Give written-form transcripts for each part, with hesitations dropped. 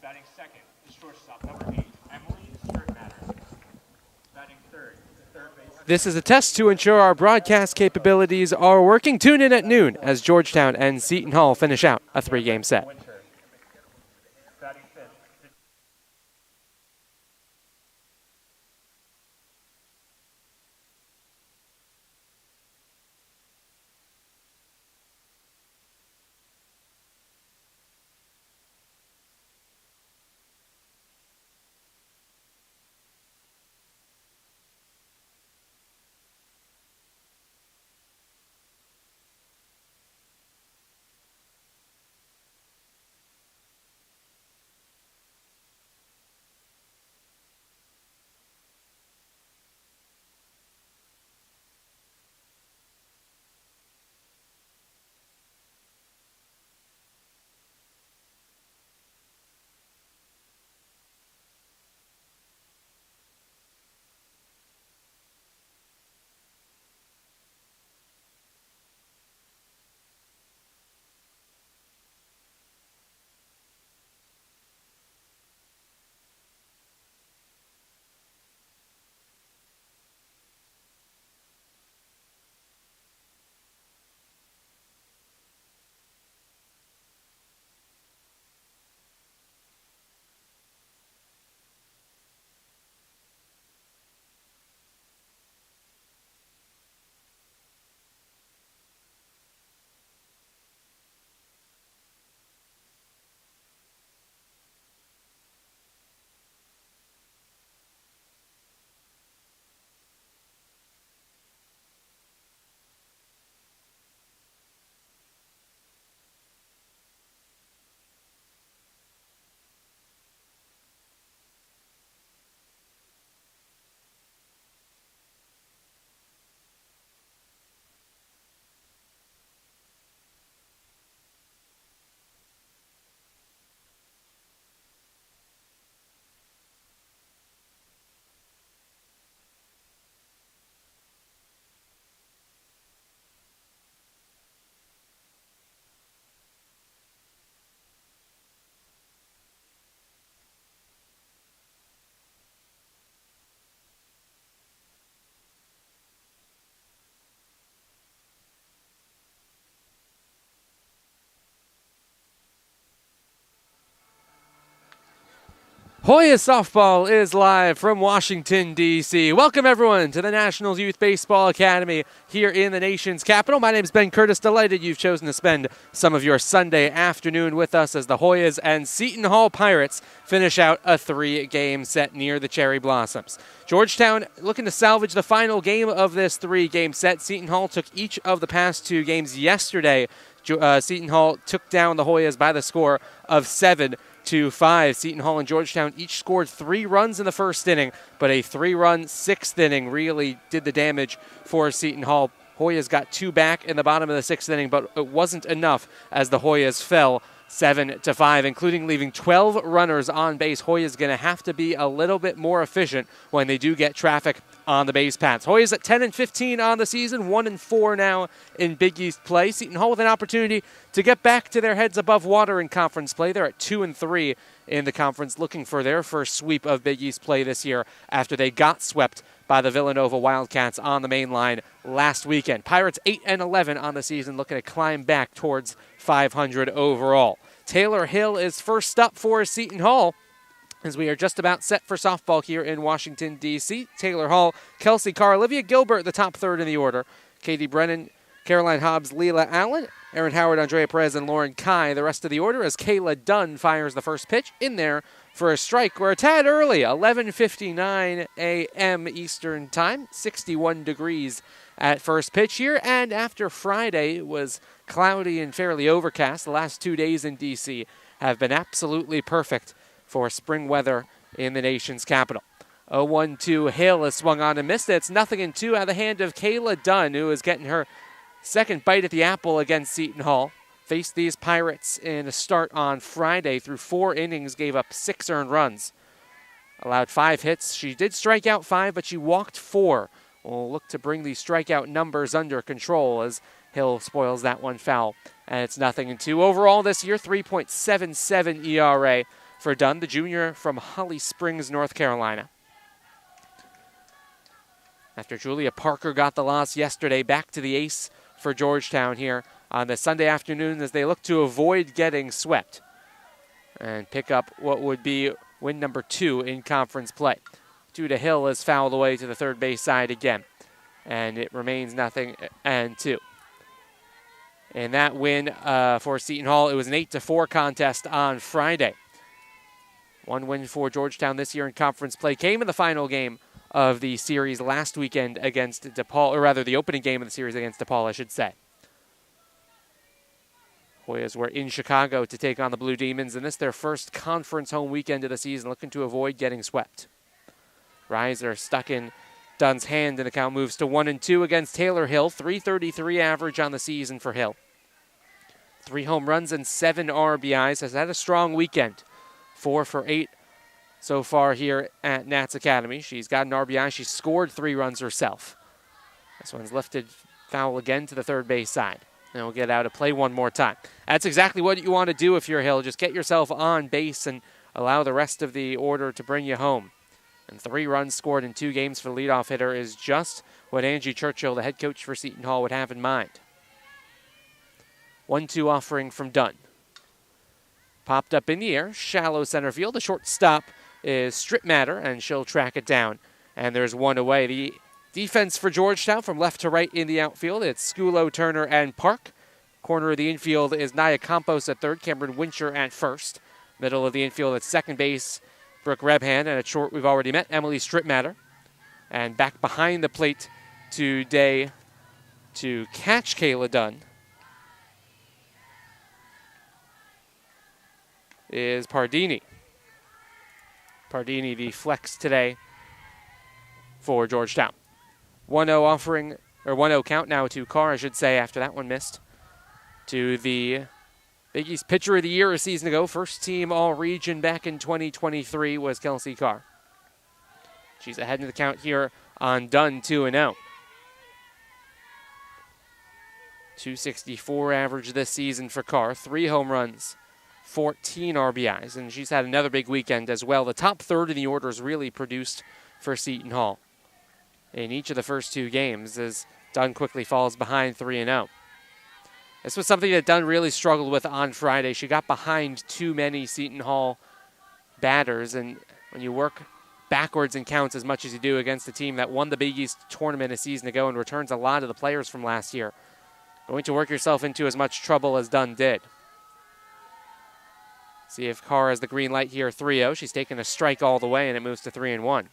Batting second is shortstop number 8, Emily Sternmatter. Batting third base. This is a test to ensure our broadcast capabilities are working. Tune in at noon as Georgetown and Seton Hall finish out a 3-game set. Batting fifth. Hoya Softball is live from Washington, D.C. Welcome, everyone, to the Nationals Youth Baseball Academy here in the nation's capital. My name is Ben Curtis. Delighted you've chosen to spend some of your Sunday afternoon with us as the Hoyas and Seton Hall Pirates finish out a 3-game set near the Cherry Blossoms. Georgetown looking to salvage the final game of this 3-game set. Seton Hall took each of the past 2 games yesterday. Seton Hall took down the Hoyas by the score of 7-5. Seton Hall and Georgetown each scored 3 runs in the first inning, but a 3-run 6th inning really did the damage for Seton Hall. Hoyas got 2 back in the bottom of the 6th inning, but it wasn't enough as the Hoyas fell 7-5, including leaving 12 runners on base. Hoyas going to have to be a little bit more efficient when they do get traffic on the base paths. Hoyas at 10-15 on the season, 1-4 now in Big East play. Seton Hall with an opportunity to get back to their heads above water in conference play. They're at 2-3 in the conference, looking for their first sweep of Big East play this year after they got swept by the Villanova Wildcats on the main line last weekend. Pirates 8-11 on the season, looking to climb back towards 500 overall. Taylor Hill is first up for Seton Hall as we are just about set for softball here in Washington, D.C. Taylor Hall, Kelsey Carr, Olivia Gilbert, the top third in the order. Katie Brennan, Caroline Hobbs, Leela Allen, Aaron Howard, Andrea Perez, and Lauren Kai, the rest of the order, as Kayla Dunn fires the first pitch in there for a strike. We're a tad early, 11:59 a.m. Eastern Time, 61 degrees at first pitch here. And after Friday, it was cloudy and fairly overcast. The last 2 days in D.C. have been absolutely perfect for spring weather in the nation's capital. 0-1-2 Hill is swung on and missed. It's 0-2 out of the hand of Kayla Dunn, who is getting her second bite at the apple against Seton Hall. Faced these Pirates in a start on Friday. Through 4 innings, gave up 6 earned runs. Allowed 5 hits. She did strike out 5, but she walked 4. We'll look to bring these strikeout numbers under control as Hill spoils that one foul. And it's 0-2. Overall this year, 3.77 ERA. for Dunn, the junior from Holly Springs, North Carolina. After Julia Parker got the loss yesterday, back to the ace for Georgetown here on the Sunday afternoon as they look to avoid getting swept and pick up what would be win number 2 in conference play. Judah Hill is fouled away to the third base side again, and it remains 0-2. In that win for Seton Hall, it was an 8-4 contest on Friday. One win for Georgetown this year in conference play came in the final game of the series last weekend against DePaul, or rather the opening game of the series against DePaul, I should say. Hoyas were in Chicago to take on the Blue Demons, and this their first conference home weekend of the season, looking to avoid getting swept. Reiser stuck in Dunn's hand, and the count moves to 1-2 against Taylor Hill. .333 average on the season for Hill. 3 home runs and 7 RBIs. Has had a strong weekend. 4 for 8 so far here at Nats Academy. She's got an RBI. She scored 3 runs herself. This one's lifted foul again to the third base side. And we'll get out of play one more time. That's exactly what you want to do if you're Hill. Just get yourself on base and allow the rest of the order to bring you home. And 3 runs scored in 2 games for the leadoff hitter is just what Angie Churchill, the head coach for Seton Hall, would have in mind. 1-2 offering from Dunn. Popped up in the air, shallow center field. The shortstop is Strittmatter, and she'll track it down. And there's one away. The defense for Georgetown from left to right in the outfield. It's Sculo, Turner, and Park. Corner of the infield is Nia Campos at third, Cameron Wincher at first. Middle of the infield at second base, Brooke Rebhand, and at short we've already met, Emily Strittmatter. And back behind the plate today to catch Kayla Dunn is Pardini. Pardini, the flex today for Georgetown. 1-0 offering, or 1-0 count now to Carr, I should say, after that one missed. To the Big East Pitcher of the Year a season ago. First team All-Region back in 2023 was Kelsey Carr. She's ahead in the count here on Dunn, 2-0. .264 average this season for Carr. 3 home runs, 14 RBIs, and she's had another big weekend as well. The top third in the order is really produced for Seton Hall in each of the first 2 games as Dunn quickly falls behind 3-0. This was something that Dunn really struggled with on Friday. She got behind too many Seton Hall batters, and when you work backwards in counts as much as you do against a team that won the Big East tournament a season ago and returns a lot of the players from last year, going to work yourself into as much trouble as Dunn did. See if Carr has the green light here, 3-0. She's taken a strike all the way, and it moves to 3-1.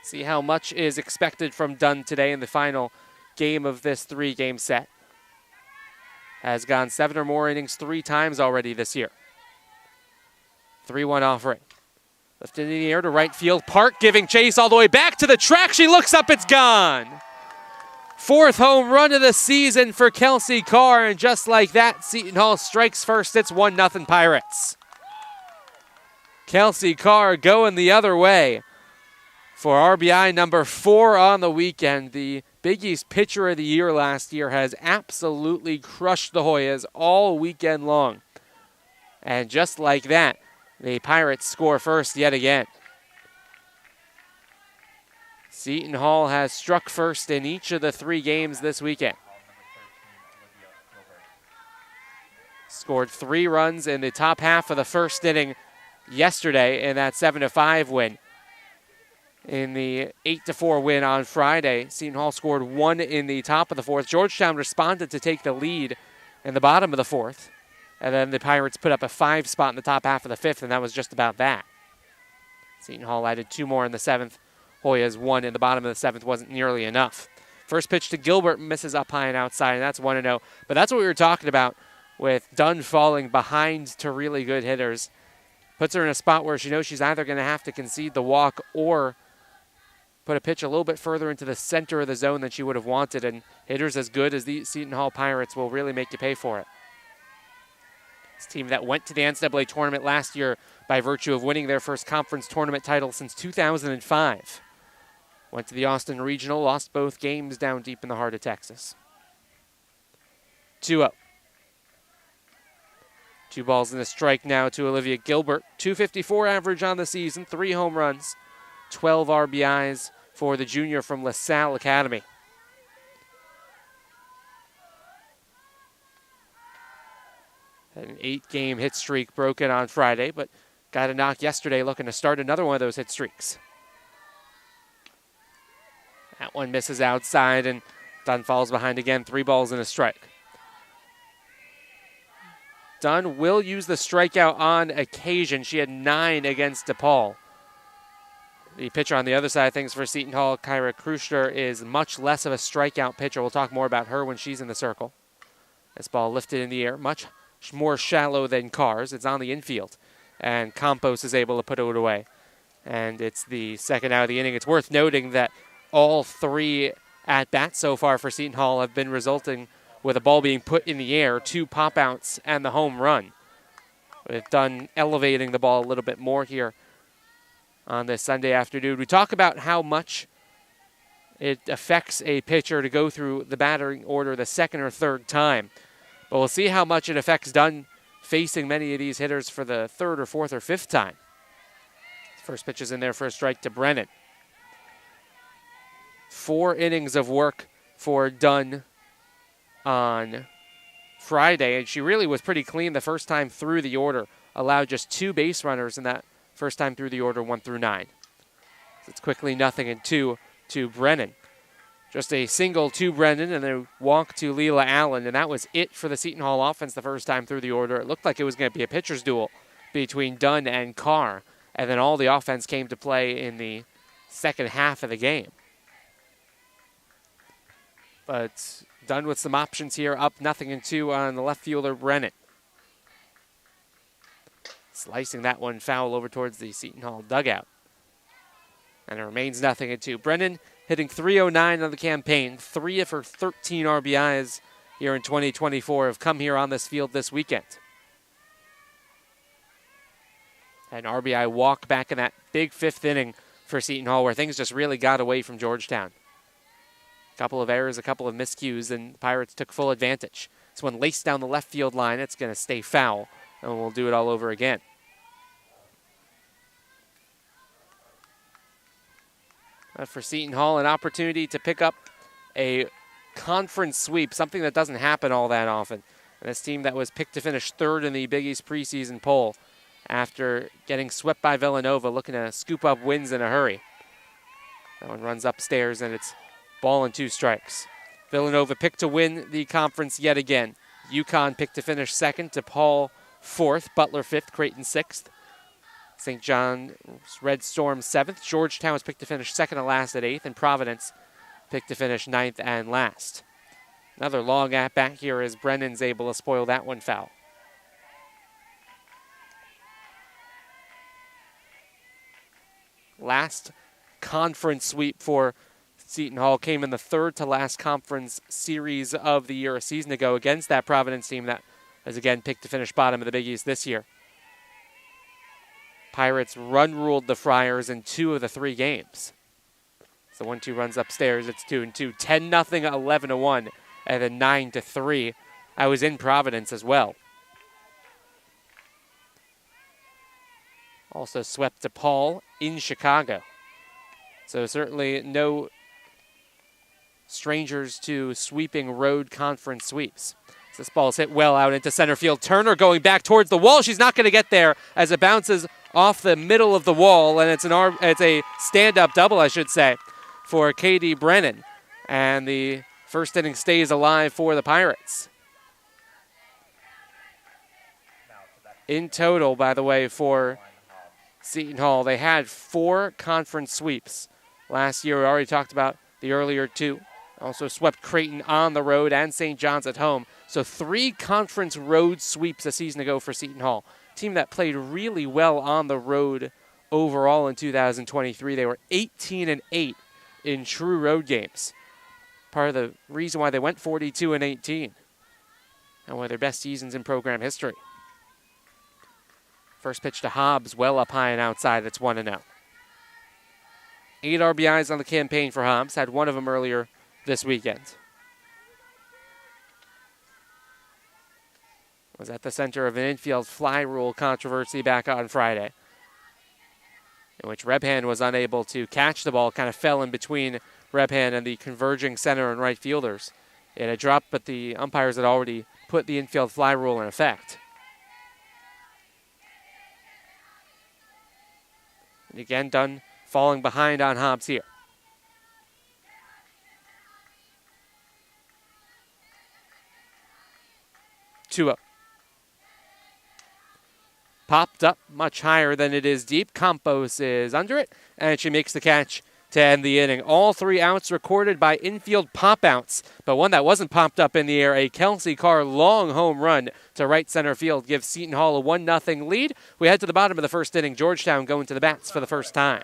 See how much is expected from Dunn today in the final game of this 3-game set. Has gone 7 or more innings 3 times already this year. 3-1 offering. Lifted in the air to right field. Park giving chase all the way back to the track. She looks up, it's gone. 4th home run of the season for Kelsey Carr, and just like that, Seton Hall strikes first. It's 1-0 Pirates. Kelsey Carr going the other way for RBI number 4 on the weekend. The Big East Pitcher of the Year last year has absolutely crushed the Hoyas all weekend long. And just like that, the Pirates score first yet again. Seton Hall has struck first in each of the 3 games this weekend. Scored 3 runs in the top half of the first inning yesterday in that 7-5 win. In the 8-4 win on Friday, Seton Hall scored 1 in the top of the 4th. Georgetown responded to take the lead in the bottom of the 4th. And then the Pirates put up a 5 spot in the top half of the 5th, and that was just about that. Seton Hall added 2 more in the 7th. Hoyas 1 in the bottom of the 7th wasn't nearly enough. First pitch to Gilbert misses up high and outside, and that's 1-0. But that's what we were talking about with Dunn falling behind to really good hitters. Puts her in a spot where she knows she's either going to have to concede the walk or put a pitch a little bit further into the center of the zone than she would have wanted, and hitters as good as the Seton Hall Pirates will really make you pay for it. This team that went to the NCAA tournament last year by virtue of winning their first conference tournament title since 2005. Went to the Austin Regional, lost both games down deep in the heart of Texas. 2-0. 2 balls and a strike now to Olivia Gilbert. .254 average on the season, 3 home runs, 12 RBIs for the junior from LaSalle Academy. Had an 8-game hit streak broken on Friday, but got a knock yesterday looking to start another one of those hit streaks. That one misses outside, and Dunn falls behind again. 3 balls and a strike. Dunn will use the strikeout on occasion. She had 9 against DePaul. The pitcher on the other side of things for Seton Hall, Kyra Kruschner, is much less of a strikeout pitcher. We'll talk more about her when she's in the circle. This ball lifted in the air, much more shallow than Carr's. It's on the infield, and Campos is able to put it away. And it's the second out of the inning. It's worth noting that all 3 at-bats so far for Seton Hall have been resulting with a ball being put in the air, 2 pop-outs and the home run. With Dunn elevating the ball a little bit more here on this Sunday afternoon. We talk about how much it affects a pitcher to go through the batting order the second or third time. But we'll see how much it affects Dunn facing many of these hitters for the third or fourth or fifth time. First pitch is in there for a strike to Brennan. 4 innings of work for Dunn on Friday, and she really was pretty clean the first time through the order. Allowed just 2 base runners in that first time through the order, 1 through 9. So it's quickly 0-2 to Brennan. Just a single to Brennan and a walk to Leela Allen, and that was it for the Seton Hall offense the first time through the order. It looked like it was going to be a pitcher's duel between Dunn and Carr, and then all the offense came to play in the second half of the game. But Dunn with some options here, up 0-2 on the left fielder, Brennan. Slicing that one foul over towards the Seton Hall dugout. And it remains 0-2. Brennan hitting .309 on the campaign. 3 of her 13 RBIs here in 2024 have come here on this field this weekend. An RBI walk back in that big 5th inning for Seton Hall, where things just really got away from Georgetown. A couple of errors, a couple of miscues, and the Pirates took full advantage. This one laced down the left field line. It's going to stay foul, and we'll do it all over again. For Seton Hall, an opportunity to pick up a conference sweep, something that doesn't happen all that often. And this team that was picked to finish 3rd in the Big East preseason poll after getting swept by Villanova, looking to scoop up wins in a hurry. That one runs upstairs, and it's ball and 2 strikes. Villanova picked to win the conference yet again. UConn picked to finish 2nd, DePaul 4th, Butler 5th, Creighton 6th. St. John's Red Storm 7th. Georgetown was picked to finish 2nd and last at 8th, and Providence picked to finish 9th and last. Another long at-bat here as Brennan's able to spoil that one foul. Last conference sweep for Seton Hall came in the 3rd to last conference series of the year a season ago against that Providence team that was again picked to finish bottom of the Big East this year. Pirates run-ruled the Friars in 2 of the 3 games. So 1-2 runs upstairs, it's 2-2. 10-0, 11-1, and then 9-3. I was in Providence as well. Also swept DePaul in Chicago. So certainly no strangers to sweeping road conference sweeps. This ball is hit well out into center field. Turner going back towards the wall. She's not going to get there as it bounces off the middle of the wall, and it's a stand-up double, I should say, for Katie Brennan. And the first inning stays alive for the Pirates. In total, by the way, for Seton Hall, they had 4 conference sweeps last year. We already talked about the earlier 2. Also swept Creighton on the road and St. John's at home. So 3 conference road sweeps a season ago for Seton Hall. Team that played really well on the road overall in 2023. They were 18-8 in true road games. Part of the reason why they went 42-18. And one of their best seasons in program history. First pitch to Hobbs, well up high and outside. It's 1-0. 8 RBIs on the campaign for Hobbs. Had 1 of them earlier this weekend. was at the center of an infield fly rule controversy back on Friday, in which Rebhan was unable to catch the ball, kind of fell in between Rebhan and the converging center and right fielders. It had dropped, but the umpires had already put the infield fly rule in effect. And again, Dunn falling behind on Hobbs here. 2-0. Popped up much higher than it is deep. Campos is under it, and she makes the catch to end the inning. All 3 outs recorded by infield pop-outs, but one that wasn't popped up in the air, a Kelsey Carr long home run to right center field, gives Seton Hall a 1-0 lead. We head to the bottom of the first inning. Georgetown going to the bats for the first time.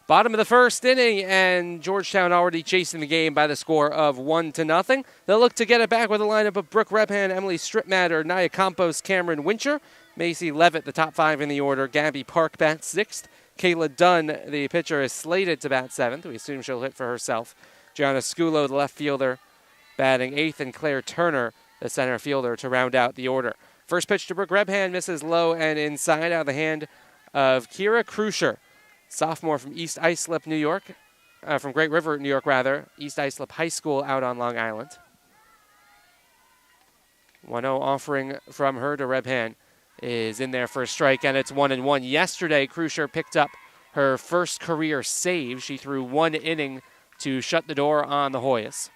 Bottom of the first inning, and Georgetown already chasing the game by the score of 1-0. They'll look to get it back with a lineup of Brooke Rebhan, Emily Stripmatter, Nia Campos, Cameron Wincher, Macy Levitt, the top 5 in the order. Gabby Park bats 6th. Kayla Dunn, the pitcher, is slated to bat 7th. We assume she'll hit for herself. Gianna Sculo, the left fielder, batting 8th, and Claire Turner, the center fielder, to round out the order. First pitch to Brooke Rebhan, misses low and inside out of the hand of Kira Krusher, sophomore from East Islip, New York, from Great River, New York, rather. East Islip High School out on Long Island. 1-0 offering from her to Rebhan is in there for a strike, and it's 1-1. Yesterday, Krusher picked up her first career save. She threw 1 inning to shut the door on the Hoyas.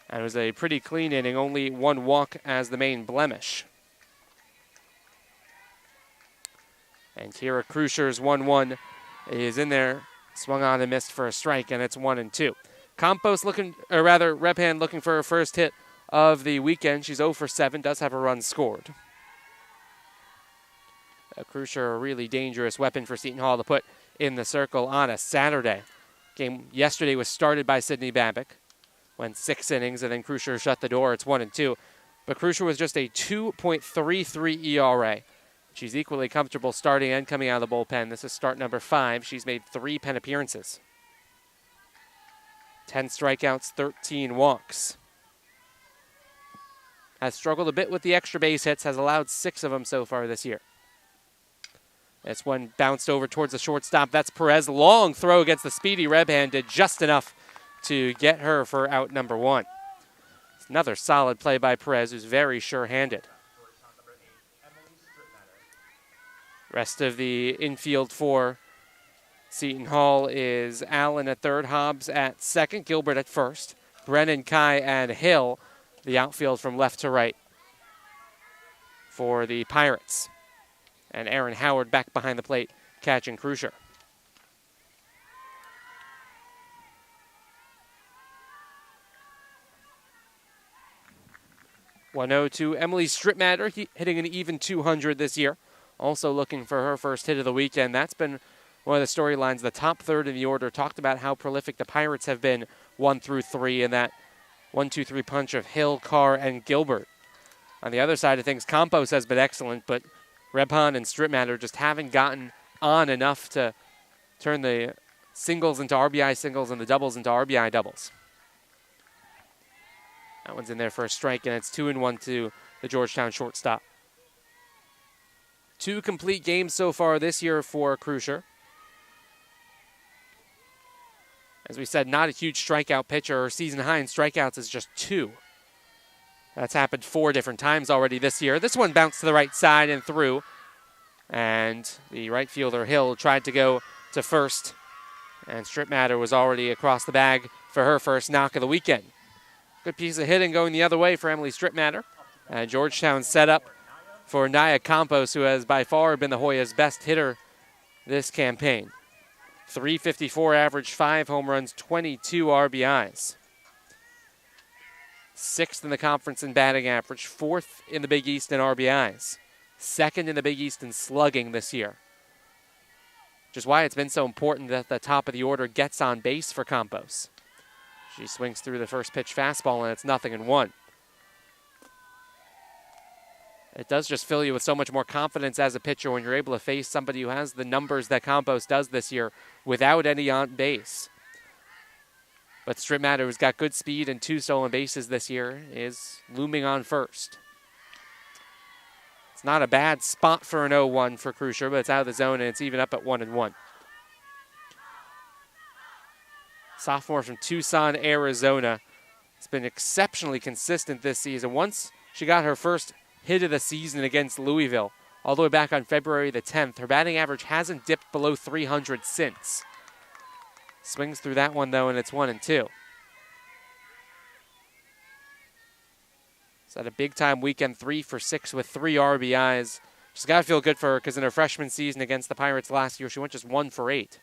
And it was a pretty clean inning, only 1 walk as the main blemish. And Kira Krusher's 1-1 is in there, swung on and missed for a strike, and it's 1-2. Campos Rebhan looking for her first hit of the weekend. She's 0 for 7, does have a run scored. Krusher, a really dangerous weapon for Seton Hall to put in the circle on a Saturday. Game yesterday was started by Sydney Babbick, went 6 innings, and then Krusher shut the door. It's 1-2. But Krusher was just a 2.33 ERA. She's equally comfortable starting and coming out of the bullpen. This is start number 5. She's made 3 pen appearances. 10 strikeouts, 13 walks. Has struggled a bit with the extra base hits, has allowed 6 of them so far this year. This one bounced over towards the shortstop. That's Perez. Long throw against the speedy Rebhan, did just enough to get her for out number 1. It's another solid play by Perez, who's very sure-handed. Rest of the infield for Seton Hall is Allen at third, Hobbs at second, Gilbert at first, Brennan, Kai, and Hill, the outfield from left to right for the Pirates. And Aaron Howard back behind the plate, catching Krusher. (1-0) Emily Stripmatter, hitting an even 200 this year. Also looking for her first hit of the weekend. That's been one of the storylines. The top third in the order talked about how prolific the Pirates have been 1 through 3 in that 1-2-3 punch of Hill, Carr, and Gilbert. On the other side of things, Campos has been excellent, but Rebhan and Stripmatter just haven't gotten on enough to turn the singles into RBI singles and the doubles into RBI doubles. That one's in there for a strike, and it's 2-1 to the Georgetown shortstop. 2 complete games so far this year for Krusher. As we said, not a huge strikeout pitcher. Her season high in strikeouts is just 2. That's happened 4 different times already this year. This one bounced to the right side and through. And the right fielder, Hill, tried to go to first. And Strittmatter was already across the bag for her first knock of the weekend. Good piece of hitting going the other way for Emily Strittmatter. And Georgetown set up for Naya Campos, who has by far been the Hoyas' best hitter this campaign. .354 average, 5 home runs, 22 RBIs. 6th in the conference in batting average, 4th in the Big East in RBIs, 2nd in the Big East in slugging this year. Which is why it's been so important that the top of the order gets on base for Campos. She swings through the first pitch fastball, and it's 0-1. It does just fill you with so much more confidence as a pitcher when you're able to face somebody who has the numbers that Campos does this year without any on base. But Strittmatter, who's got good speed and 2 stolen bases this year, is looming on first. It's not a bad spot for an 0-1 for Krusher, but it's out of the zone, and it's even up at 1-1. Sophomore from Tucson, Arizona. It's been exceptionally consistent this season. Once she got her first hit of the season against Louisville, all the way back on February the 10th. Her batting average hasn't dipped below 300 since. Swings through that one, though, and it's 1-2. So had a big-time weekend, 3 for 6 with 3 RBIs. She's got to feel good for her because in her freshman season against the Pirates last year, she went just 1 for 8.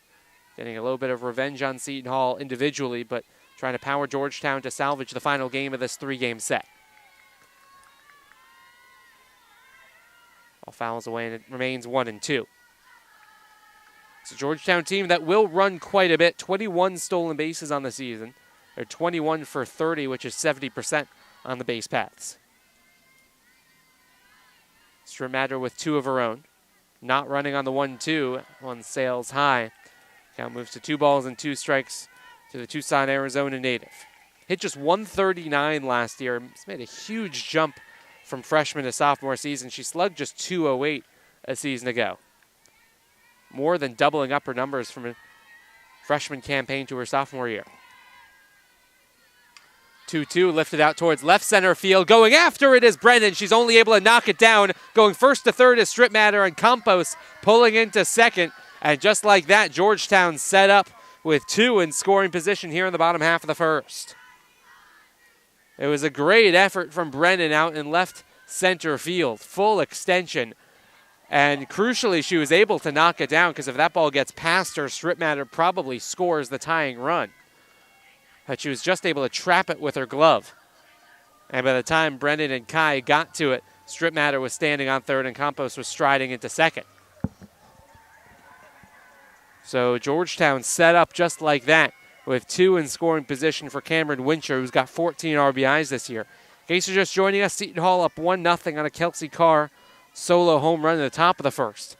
Getting a little bit of revenge on Seton Hall individually, but trying to power Georgetown to salvage the final game of this 3-game set. All fouls away, and it remains 1-2. It's a Georgetown team that will run quite a bit. 21 stolen bases on the season. They're 21 for 30, which is 70% on the base paths. Strittmatter with 2 of her own. Not running on the 1-2. One sails high. Count moves to 2 balls and 2 strikes to the Tucson, Arizona native. Hit just 139 last year. It's made a huge jump from freshman to sophomore season. She slugged just 208 a season ago. More than doubling up her numbers from a freshman campaign to her sophomore year. 2-2 lifted out towards left center field. Going after it is Brennan. She's only able to knock it down. Going first to third is Strittmatter, and Campos pulling into second. And just like that, Georgetown set up with 2 in scoring position here in the bottom half of the first. It was a great effort from Brennan out in left center field. Full extension. And crucially, she was able to knock it down because if that ball gets past her, Strittmatter probably scores the tying run. But she was just able to trap it with her glove. And by the time Brennan and Kai got to it, Strittmatter was standing on third and Campos was striding into second. So Georgetown set up just like that with 2 in scoring position for Cameron Wincher, who's got 14 RBIs this year. In case you're just joining us, Seton Hall up 1-0 on a Kelsey Carr solo home run at the top of the first.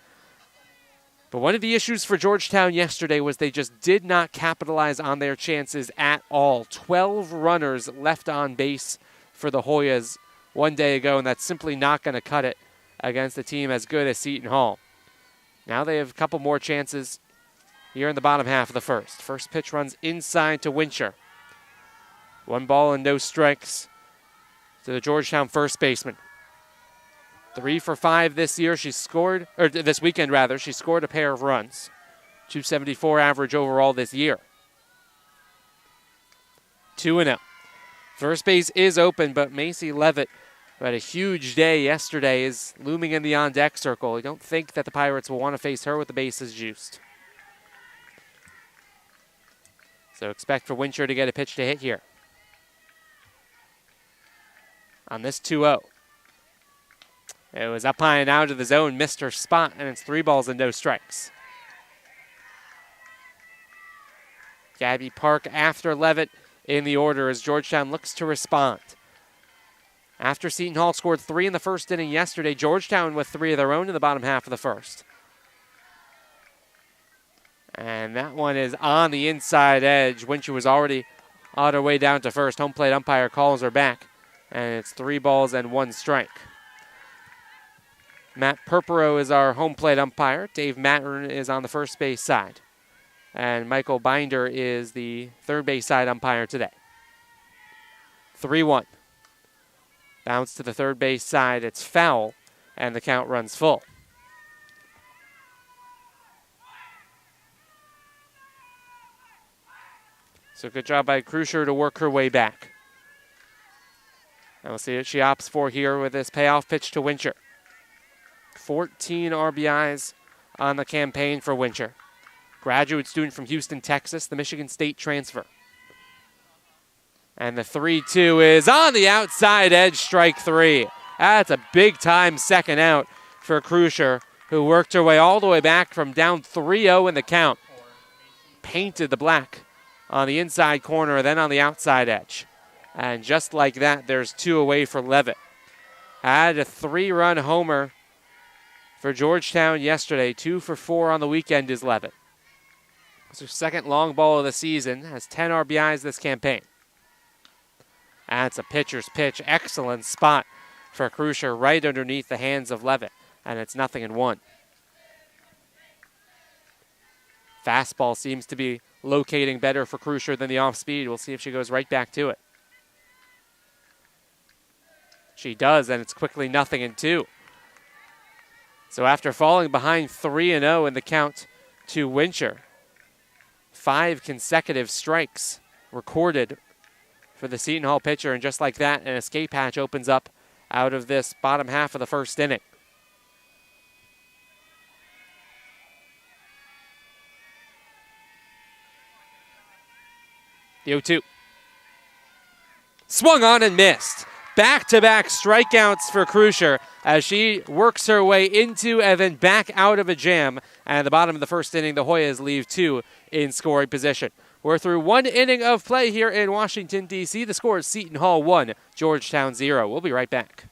But one of the issues for Georgetown yesterday was they just did not capitalize on their chances at all. 12 runners left on base for the Hoyas one day ago, and that's simply not going to cut it against a team as good as Seton Hall. Now they have a couple more chances here in the bottom half of the first. First pitch runs inside to Wincher. 1 ball and no strikes to the Georgetown first baseman. 3 for 5 this year. She scored, or this weekend rather, she scored a pair of runs. 274 average overall this year. 2-0. First base is open, but Macy Levitt, who had a huge day yesterday, is looming in the on-deck circle. I don't think that the Pirates will want to face her with the bases juiced. So expect for Wincher to get a pitch to hit here. On this 2-0. It was up high and out of the zone, missed her spot, and it's 3 balls and no strikes. Gabby Park after Levitt in the order as Georgetown looks to respond. After Seton Hall scored 3 in the first inning yesterday, Georgetown with 3 of their own in the bottom half of the first. And that one is on the inside edge. Wincher was already on her way down to first. Home plate umpire calls her back, and it's 3 balls and 1 strike. Matt Perpero is our home plate umpire. Dave Mattern is on the first base side. And Michael Binder is the third base side umpire today. 3-1. Bounce to the third base side. It's foul, and the count runs full. So good job by Krusher to work her way back. And we'll see what she opts for here with this payoff pitch to Wincher. 14 RBIs on the campaign for Wincher. Graduate student from Houston, Texas, the Michigan State transfer. And the 3-2 is on the outside edge, strike 3. That's a big-time second out for Krusher, who worked her way all the way back from down 3-0 in the count. Painted the black on the inside corner, then on the outside edge. And just like that, there's 2 away for Levitt. Had a 3-run homer for Georgetown yesterday. 2 for 4 on the weekend is Levitt. It's her second long ball of the season. Has 10 RBIs this campaign. That's a pitcher's pitch. Excellent spot for Krusher right underneath the hands of Levitt. And it's 0-1. Fastball seems to be locating better for Krusher than the off speed. We'll see if she goes right back to it. She does, and it's quickly 0-2. So after falling behind 3-0 in the count to Wincher, 5 consecutive strikes recorded for the Seton Hall pitcher, and just like that, an escape hatch opens up out of this bottom half of the first inning. The 0-2. Swung on and missed. Back-to-back strikeouts for Krusher as she works her way into and then back out of a jam. And at the bottom of the first inning, the Hoyas leave 2 in scoring position. We're through 1 inning of play here in Washington, D.C. The score is Seton Hall 1, Georgetown 0. We'll be right back.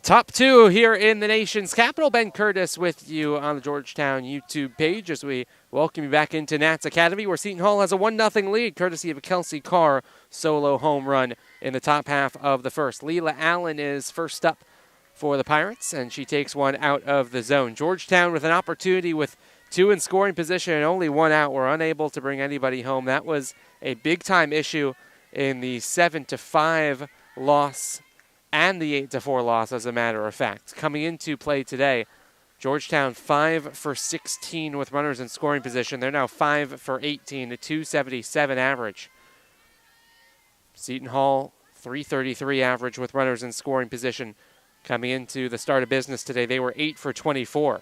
Top 2 here in the nation's capital. Ben Curtis with you on the Georgetown YouTube page as we welcome you back into Nats Academy, where Seton Hall has a 1-0 lead, courtesy of a Kelsey Carr solo home run in the top half of the first. Leela Allen is first up for the Pirates, and she takes one out of the zone. Georgetown with an opportunity with 2 in scoring position and only 1 out. Were unable to bring anybody home. That was a big-time issue in the 7-5 loss and the 8-4 loss, as a matter of fact. Coming into play today, Georgetown 5 for 16 with runners in scoring position. They're now 5 for 18, a 277 average. Seton Hall 333 average with runners in scoring position. Coming into the start of business today, they were 8 for 24.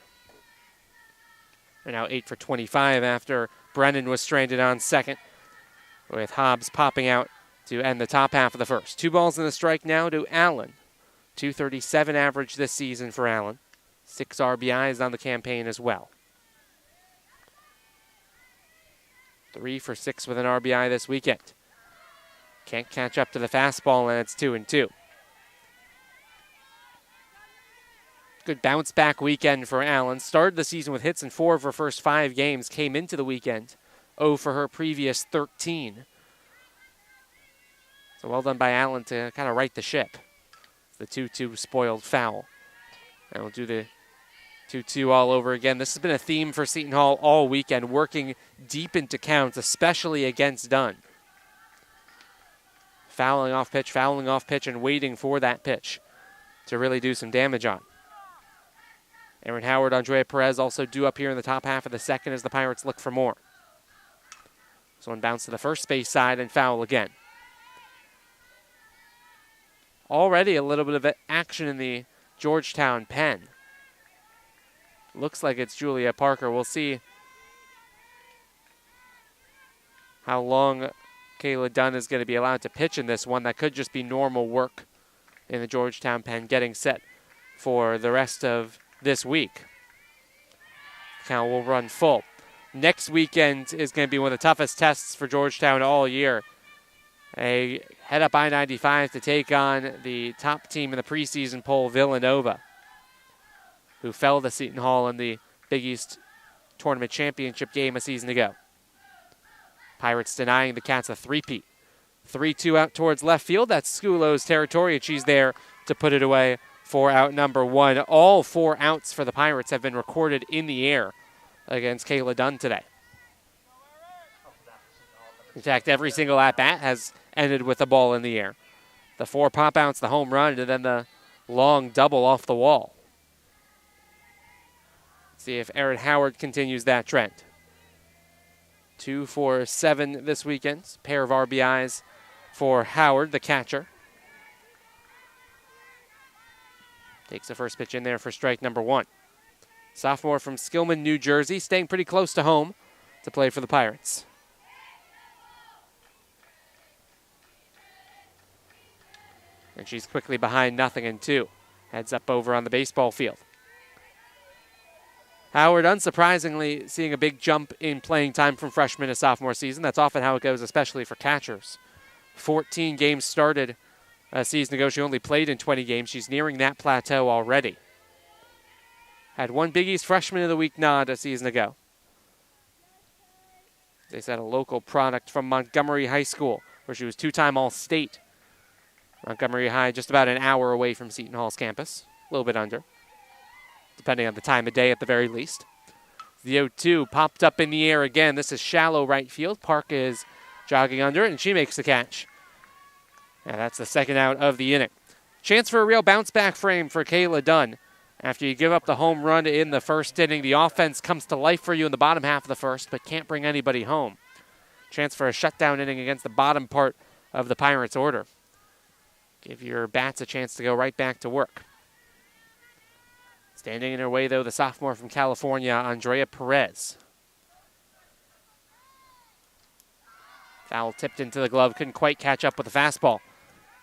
They're now 8 for 25 after Brennan was stranded on second, with Hobbs popping out to end the top half of the first. 2 balls and a strike now to Allen. 237 average this season for Allen. 6 RBIs on the campaign as well. 3 for 6 with an RBI this weekend. Can't catch up to the fastball, and it's 2-2. Good bounce back weekend for Allen. Started the season with hits in 4 of her first 5 games. Came into the weekend 0 for her previous 13. So well done by Allen to kind of right the ship. The 2-2 spoiled foul. And we'll do the 2-2 all over again. This has been a theme for Seton Hall all weekend, working deep into counts, especially against Dunn. Fouling off pitch, and waiting for that pitch to really do some damage on. Aaron Howard, Andrea Perez also due up here in the top half of the second as the Pirates look for more. This one bounced to the first base side and foul again. Already a little bit of action in the Georgetown pen. Looks like it's Julia Parker. We'll see how long Kayla Dunn is going to be allowed to pitch in this one. That could just be normal work in the Georgetown pen, getting set for the rest of this week. Count will run full. Next weekend is going to be one of the toughest tests for Georgetown all year. They head up I-95 to take on the top team in the preseason poll, Villanova, who fell to Seton Hall in the Big East Tournament Championship game a season ago. Pirates denying the Cats a three-peat. 3-2 out towards left field. That's Sculo's territory, and she's there to put it away for out number one. All 4 outs for the Pirates have been recorded in the air against Kayla Dunn today. In fact, every single at-bat has ended with a ball in the air. The 4 pop outs, the home run, and then the long double off the wall. See if Aaron Howard continues that trend. 2 for 7 this weekend. Pair of RBIs for Howard, the catcher. Takes the first pitch in there for strike number 1. Sophomore from Skillman, New Jersey, staying pretty close to home to play for the Pirates. And she's quickly behind 0-2. Heads up over on the baseball field. Howard, unsurprisingly, seeing a big jump in playing time from freshman to sophomore season. That's often how it goes, especially for catchers. 14 games started a season ago. She only played in 20 games. She's nearing that plateau already. Had 1 Big East Freshman of the Week nod a season ago. They said a local product from Montgomery High School, where she was 2-time All-State. Montgomery High, just about an hour away from Seton Hall's campus. A little bit under, depending on the time of day at the very least. The 0-2 popped up in the air again. This is shallow right field. Park is jogging under it, and she makes the catch. And that's the second out of the inning. Chance for a real bounce-back frame for Kayla Dunn. After you give up the home run in the first inning, the offense comes to life for you in the bottom half of the first, but can't bring anybody home. Chance for a shutdown inning against the bottom part of the Pirates' order. Give your bats a chance to go right back to work. Standing in her way, though, the sophomore from California, Andrea Perez. Foul tipped into the glove, couldn't quite catch up with the fastball.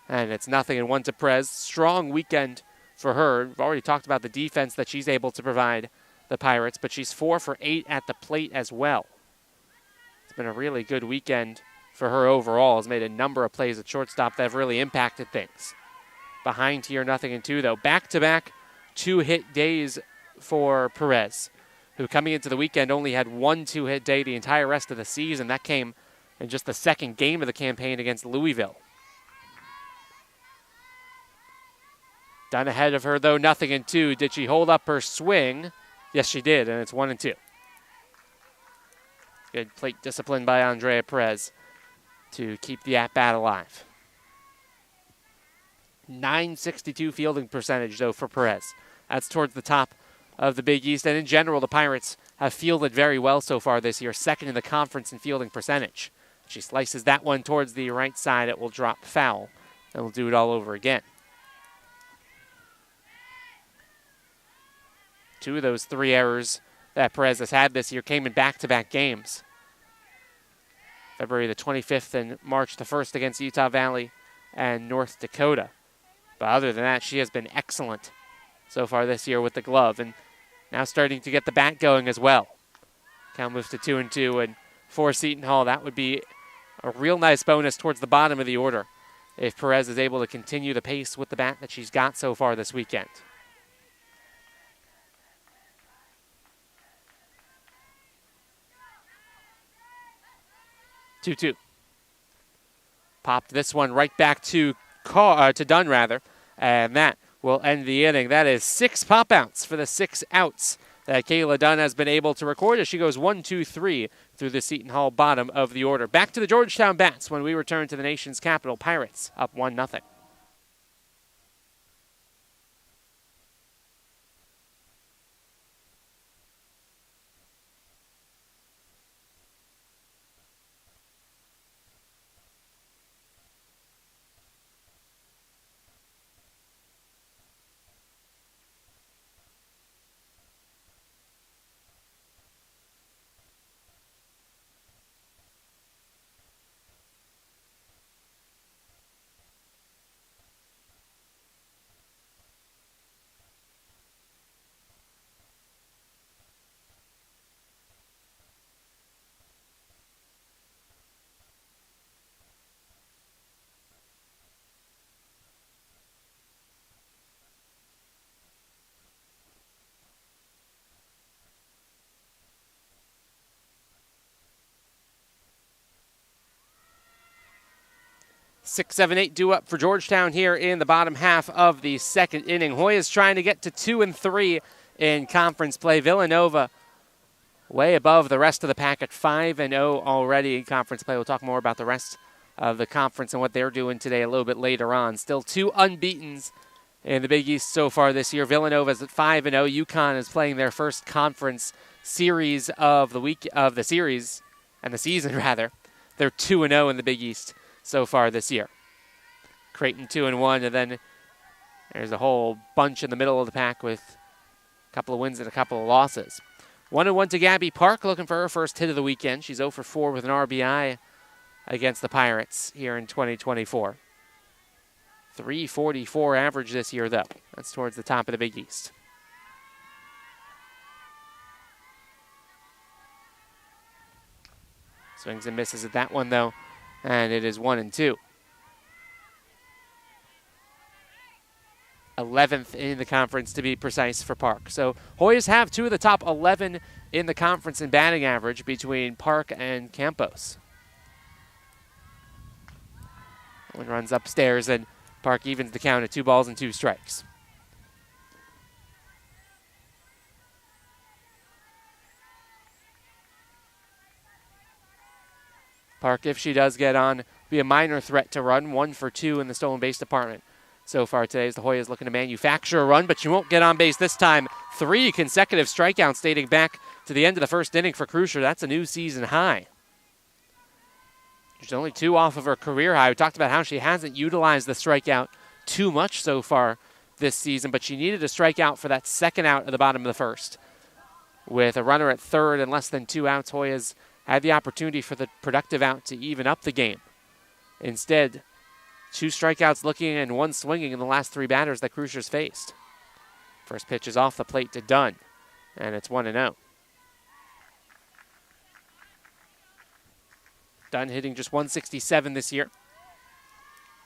And it's 0-1 to Perez. Strong weekend for her. We've already talked about the defense that she's able to provide the Pirates, but she's 4 for 8 at the plate as well. It's been a really good weekend for her overall. Has made a number of plays at shortstop that have really impacted things. Behind here, 0-2, though. Back-to-back 2-hit days for Perez, who coming into the weekend only had 1 2-hit day the entire rest of the season. That came in just the second game of the campaign against Louisville. Done ahead of her, though, 0-2. Did she hold up her swing? Yes, she did, and it's 1-2. Good plate discipline by Andrea Perez to keep the at-bat alive. .962 fielding percentage, though, for Perez. That's towards the top of the Big East. And in general, the Pirates have fielded very well so far this year, second in the conference in fielding percentage. She slices that one towards the right side. It will drop foul, and we'll do it all over again. 2 of those 3 errors that Perez has had this year came in back-to-back games. February the 25th and March the 1st against Utah Valley and North Dakota. But other than that, she has been excellent so far this year with the glove, and now starting to get the bat going as well. Count moves to 2-2, and for Seton Hall, that would be a real nice bonus towards the bottom of the order if Perez is able to continue the pace with the bat that she's got so far this weekend. 2-2. Popped this one right back to Dunn, And that will end the inning. That is 6 pop-outs for the 6 outs that Kayla Dunn has been able to record as she goes 1, 2, 3 through the Seton Hall bottom of the order. Back to the Georgetown Bats when we return to the nation's capital. Pirates up 1-0. Six, seven, eight due up for Georgetown here in the bottom half of the second inning. Hoyas trying to get to 2 and 3 in conference play. Villanova way above the rest of the pack at 5-0 already in conference play. We'll talk more about the rest of the conference and what they're doing today a little bit later on. Still 2 unbeatens in the Big East so far this year. Villanova's at 5-0. UConn is playing their first conference series of the season rather. They're 2-0 in the Big East so far this year. Creighton 2-1, and then there's a whole bunch in the middle of the pack with a couple of wins and a couple of losses. 1-1 to Gabby Park, looking for her first hit of the weekend. She's 0 for 4 with an RBI against the Pirates here in 2024. 344 average this year, though. That's towards the top of the Big East. Swings and misses at that one, though. And it is 1-2. 11th in the conference, to be precise, for Park. So Hoyas have 2 of the top 11 in the conference in batting average between Park and Campos. One runs upstairs, and Park evens the count at 2 balls and 2 strikes. Park, if she does get on, be a minor threat to run. 1 for 2 in the stolen base department so far today as the Hoyas looking to manufacture a run, but she won't get on base this time. 3 consecutive strikeouts dating back to the end of the first inning for Crucier. That's a new season high. She's only 2 off of her career high. We talked about how she hasn't utilized the strikeout too much so far this season, but she needed a strikeout for that second out at the bottom of the first. With a runner at third and less than 2 outs, Hoyas had the opportunity for the productive out to even up the game. Instead, 2 strikeouts looking and 1 swinging in the last 3 batters that Crucier's faced. First pitch is off the plate to Dunn, and it's 1-0. Dunn hitting just 167 this year.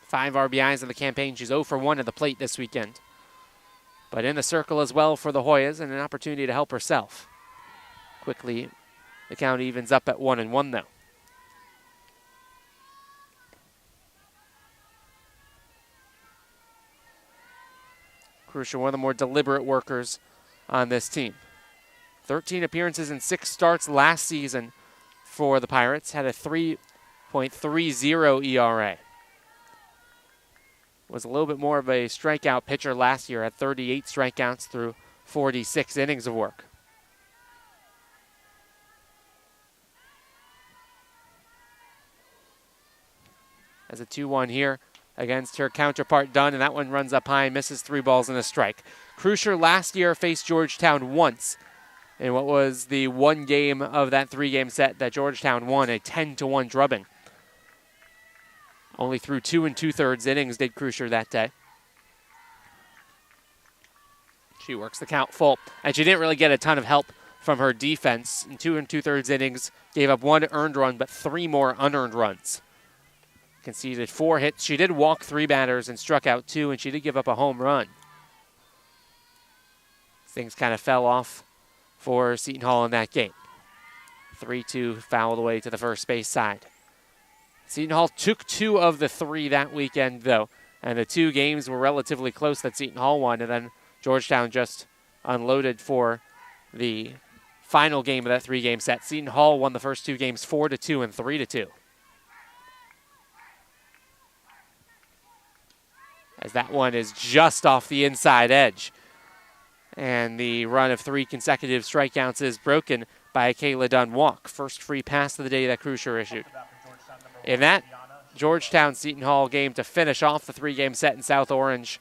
5 RBIs in the campaign. She's 0 for 1 at the plate this weekend. But in the circle as well for the Hoyas, and an opportunity to help herself. Quickly, the count evens up at 1-1, though. Crucier, one of the more deliberate workers on this team. 13 appearances and 6 starts last season for the Pirates. Had a 3.30 ERA. Was a little bit more of a strikeout pitcher last year at 38 strikeouts through 46 innings of work. As a 2-1 here against her counterpart Dunn, and that one runs up high and misses 3 balls and a strike. Crucier last year faced Georgetown once in what was the 1 game of that 3-game set that Georgetown won, a 10-1 drubbing. Only through 2 2/3 innings did Crucier that day. She works the count full, and she didn't really get a ton of help from her defense. In 2 2/3 innings, gave up 1 earned run, but 3 more unearned runs. Conceded 4 hits. She did walk 3 batters and struck out 2, and she did give up a home run. Things kind of fell off for Seton Hall in that game. 3-2 fouled away to the first base side. Seton Hall took 2 of the 3 that weekend, though, And the two games were relatively close that Seton Hall won, and then Georgetown just unloaded for the final game of that three-game set. Seton Hall won the first two games 4-2 and 3-2. As that one is just off the inside edge. And the run of three consecutive strikeouts is broken by a Kayla Dunn walk. First free pass of the day that Crucier issued. In that Georgetown-Seton Hall game to finish off the three-game set in South Orange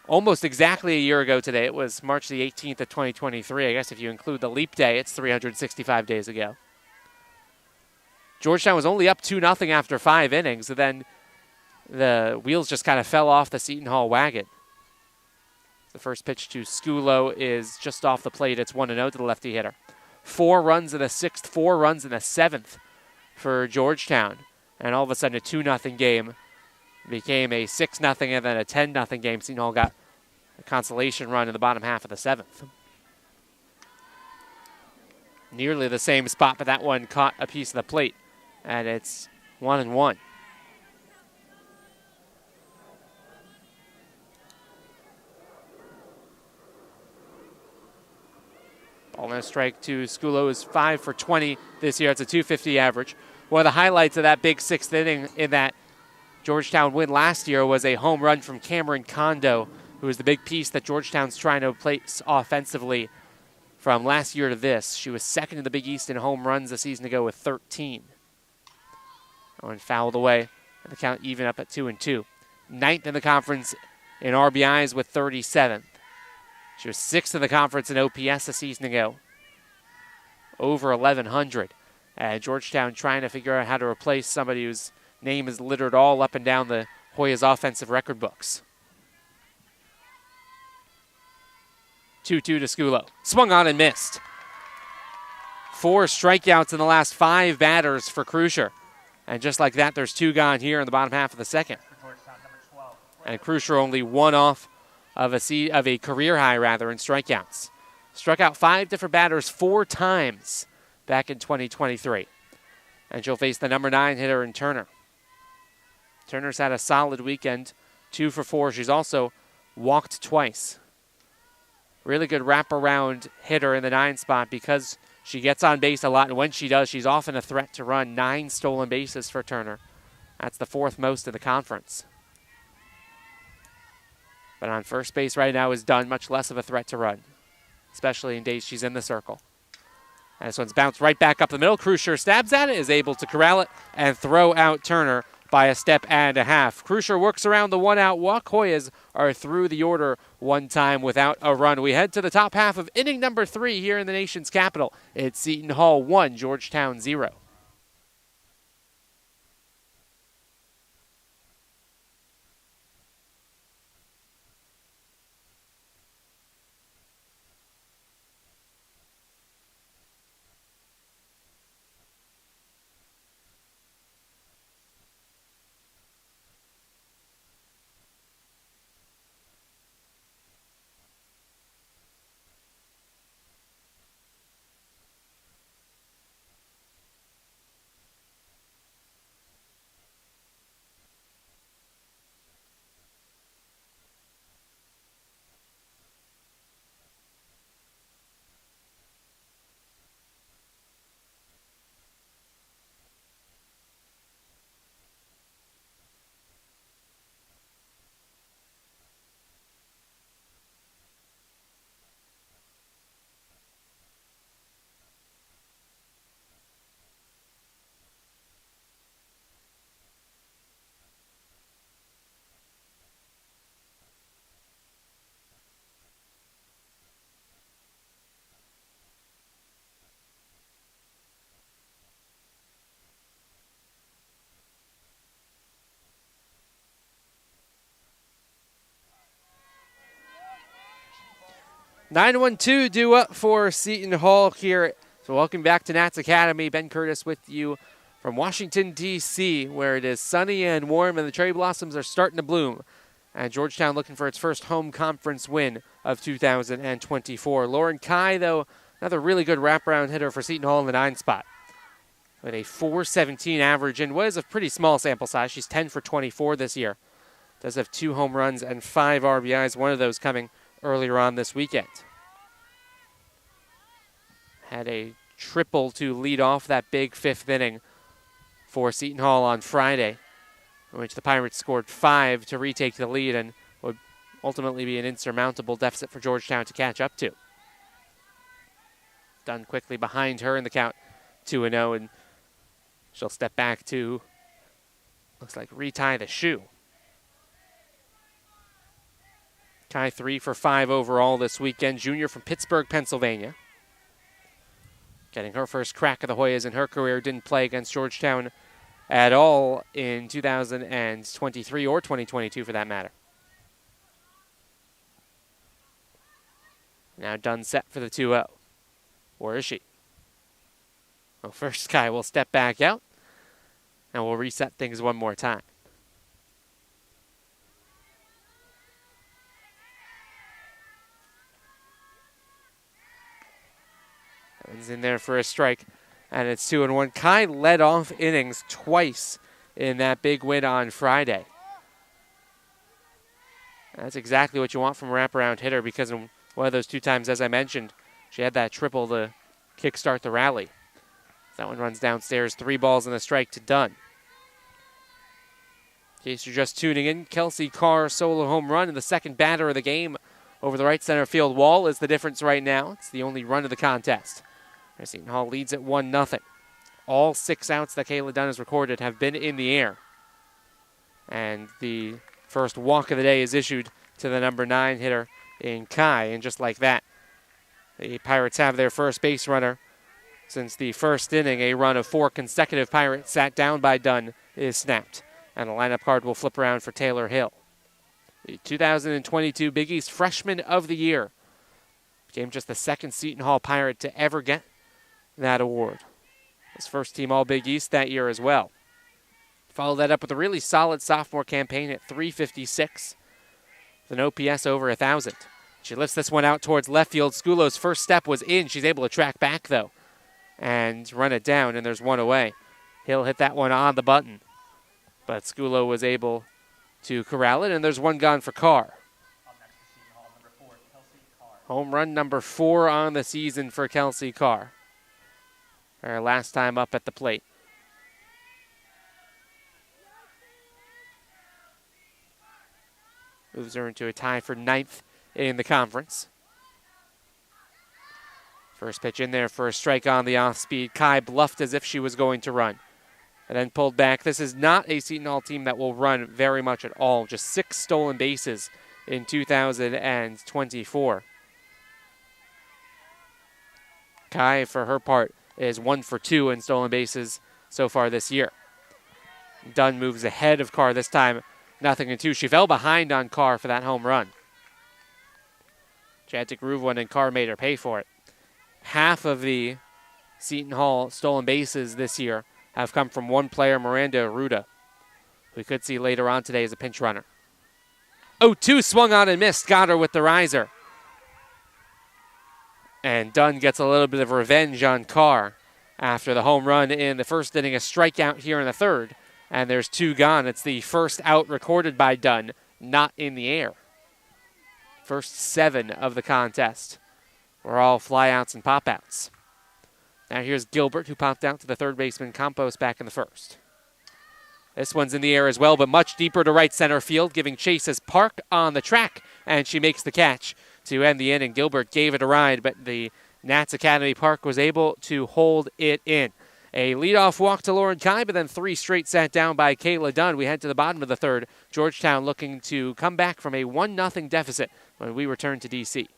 almost exactly a year ago today. It was March the 18th of 2023. I guess if you include the leap day, it's 365 days ago. Georgetown was only up 2-0 after 5 innings, and then the wheels just kind of fell off the Seton Hall wagon. The first pitch to Sculo is just off the plate. It's 1-0 to the lefty hitter. 4 runs in the 6th, 4 runs in the 7th for Georgetown. And all of a sudden, a 2-0 game became a 6-0 and then a 10-0 game. Seton Hall got a consolation run in the bottom half of the 7th. Nearly the same spot, but that one caught a piece of the plate. And it's 1-1. Ball and a strike to Sculo is 5 for 20 this year. It's a .250 average. One of the highlights of that big 6th inning in that Georgetown win last year was a home run from Cameron Kondo, who was the big piece that Georgetown's trying to place offensively from last year to this. She was second in the Big East in home runs a season ago with 13. And fouled away, and the count even up at 2-2. 9th in the conference in RBIs with 37. She was 6th in the conference in OPS a season ago. Over 1,100. And Georgetown trying to figure out how to replace somebody whose name is littered all up and down the Hoyas offensive record books. 2-2 to Sculo. Swung on and missed. 4 strikeouts in the last 5 batters for Crucier. And just like that, there's 2 gone here in the bottom half of the 2nd. And Crucier only 1 off of a career high in strikeouts. Struck out 5 different batters 4 times back in 2023. And she'll face the number 9 hitter in Turner. Turner's had a solid weekend, 2 for 4. She's also walked twice. Really good wraparound hitter in the 9 spot because she gets on base a lot, and when she does, she's often a threat to run. 9 stolen bases for Turner. That's the 4th most in the conference. But on first base right now is Dunn, much less of a threat to run, especially in days she's in the circle. And this one's bounced right back up the middle. Crucier stabs at it, is able to corral it and throw out Turner by a step and a half. Crucier works around the 1-out walk. Hoyas are through the order 1 time without a run. We head to the top half of inning number 3 here in the nation's capital. It's Seton Hall 1, Georgetown 0. (9-1-2) due up for Seton Hall here. So welcome back to Nats Academy. Ben Curtis with you from Washington, D.C., where it is sunny and warm and the cherry blossoms are starting to bloom. And Georgetown looking for its first home conference win of 2024. Lauren Kai, though, another really good wraparound hitter for Seton Hall in the 9 spot. With a .417 average in what is a pretty small sample size. She's 10 for 24 this year. does have 2 home runs and 5 RBIs, one of those coming earlier on this weekend. Had a triple to lead off that big 5th inning for Seton Hall on Friday, in which the Pirates scored 5 to retake the lead and would ultimately be an insurmountable deficit for Georgetown to catch up to. Dunn quickly behind her in the count 2-0, and she'll step back to, looks like, retie the shoe. Kai 3 for 5 overall this weekend. Junior from Pittsburgh, Pennsylvania. Getting her first crack of the Hoyas in her career. Didn't play against Georgetown at all in 2023 or 2022 for that matter. Now Dunn set for the 2-0. Or is she? Well, first Kai will step back out, and we'll reset things one more time. Evans in there for a strike, and it's 2-1. Kai led off innings twice in that big win on Friday. That's exactly what you want from a wraparound hitter, because in one of those 2 times, as I mentioned, she had that triple to kickstart the rally. That one runs downstairs, 3 balls and a strike to Dunn. In case you're just tuning in, Kelsey Carr solo home run, and the second batter of the game over the right center field wall is the difference right now. It's the only run of the contest. Seton Hall leads at 1-0. All 6 outs that Kayla Dunn has recorded have been in the air. And the first walk of the day is issued to the number 9 hitter in Kai. And just like that, the Pirates have their first base runner since the first inning. A run of 4 consecutive Pirates sat down by Dunn is snapped. And the lineup card will flip around for Taylor Hill. The 2022 Big East Freshman of the Year. Became just the 2nd Seton Hall Pirate to ever get that award. His first team All-Big East that year as well. Followed that up with a really solid sophomore campaign at .356 with an OPS over 1,000. She lifts this one out towards left field. Skulo's first step was in. She's able to track back, though, and run it down, and there's one away. Hill hit that one on the button, but Skulo was able to corral it, and there's one gone for Carr. Home run number 4 on the season for Kelsey Carr. Her last time up at the plate. Moves her into a tie for 9th in the conference. First pitch in there for a strike on the off-speed. Kai bluffed as if she was going to run, and then pulled back. This is not a Seton Hall team that will run very much at all. Just 6 stolen bases in 2024. Kai, for her part, is 1 for 2 in stolen bases so far this year. Dunn moves ahead of Carr this time, 0-2. She fell behind on Carr for that home run. She had to groove one, and Carr made her pay for it. Half of the Seton Hall stolen bases this year have come from one player, Miranda Arruda, who we could see later on today as a pinch runner. 0-2 swung on and missed. Got her with the riser. And Dunn gets a little bit of revenge on Carr after the home run in the first inning. A strikeout here in the third, and there's 2 gone. It's the first out recorded by Dunn, not in the air. First 7 of the contest were all flyouts and pop-outs. Now here's Gilbert, who popped out to the third baseman Campos back in the first. This one's in the air as well, but much deeper to right center field, giving chase as Park on the track, and she makes the catch to end the inning. Gilbert gave it a ride, but the Nats Academy Park was able to hold it in. A leadoff walk to Lauren Kai, but then 3 straight sat down by Kayla Dunn. We head to the bottom of the third. Georgetown looking to come back from a 1-0 deficit when we return to D.C.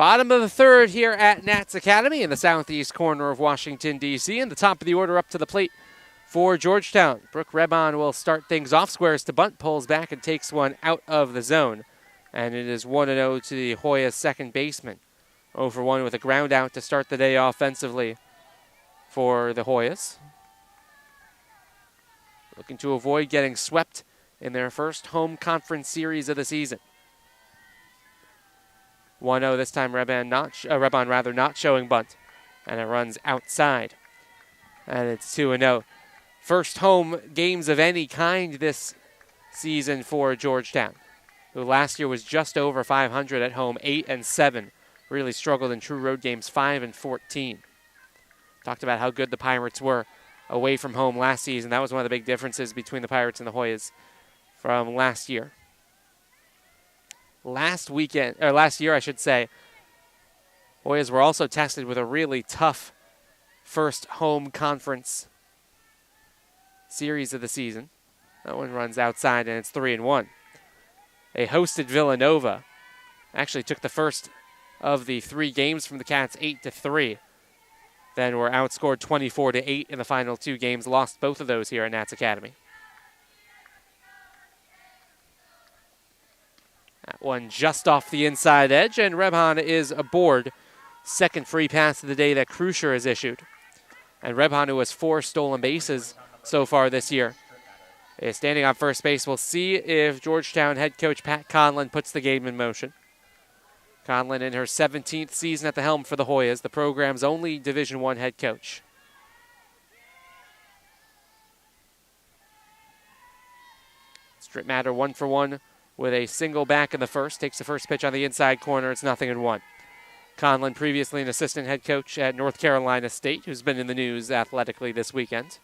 Bottom of the third here at Nats Academy in the southeast corner of Washington, D.C. And the top of the order up to the plate for Georgetown. Brooke Rebon will start things off. Squares to bunt, pulls back and takes one out of the zone. And it is 1-0 to the Hoyas second baseman. 0-for-1 with a ground out to start the day offensively for the Hoyas. Looking to avoid getting swept in their first home conference series of the season. 1-0 this time, Rebon not showing bunt, and it runs outside. And it's 2-0. First home games of any kind this season for Georgetown, who last year was just over 500 at home, 8-7. Really struggled in true road games, 5-14. Talked about how good the Pirates were away from home last season. That was one of the big differences between the Pirates and the Hoyas from last year. Last year, I should say, Hoyas were also tested with a really tough first home conference series of the season. That one runs outside, and it's 3-1. They hosted Villanova. Actually took the first of the 3 games from the Cats 8-3. Then were outscored 24-8 in the final 2 games. Lost both of those here at Nats Academy. That one just off the inside edge, and Rebhan is aboard. Second free pass of the day that Krusher has issued. And Rebhan, who has 4 stolen bases so far this year, is standing on first base. We'll see if Georgetown head coach Pat Conlon puts the game in motion. Conlon in her 17th season at the helm for the Hoyas, the program's only Division I head coach. Strip matter 1-for-1 with a single back in the first. Takes the first pitch on the inside corner. It's 0-1. Conlon, previously an assistant head coach at North Carolina State, who's been in the news athletically this weekend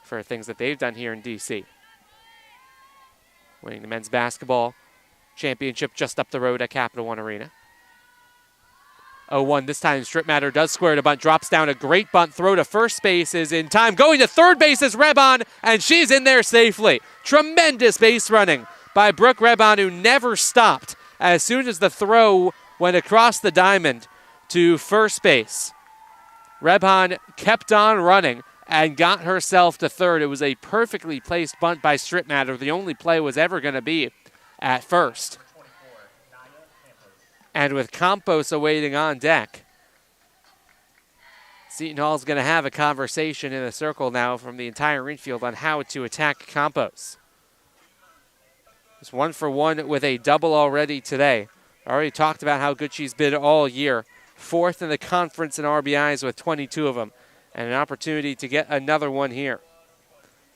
for things that they've done here in D.C. Winning the men's basketball championship just up the road at Capital One Arena. 0-1 this time. Strip matter does square to bunt. Drops down a great bunt. Throw to first base is in time. Going to third base is Rebon, and she's in there safely. Tremendous base running by Brooke Rebon, who never stopped as soon as the throw went across the diamond to first base. Rebon kept on running and got herself to third. It was a perfectly placed bunt by Strip matter. The only play was ever going to be at first. And with Campos awaiting on deck, Seton Hall's going to have a conversation in the circle now from the entire infield on how to attack Campos. It's 1-for-1 with a double already today. Already talked about how good she's been all year. 4th in the conference in RBIs with 22 of them. And an opportunity to get another one here.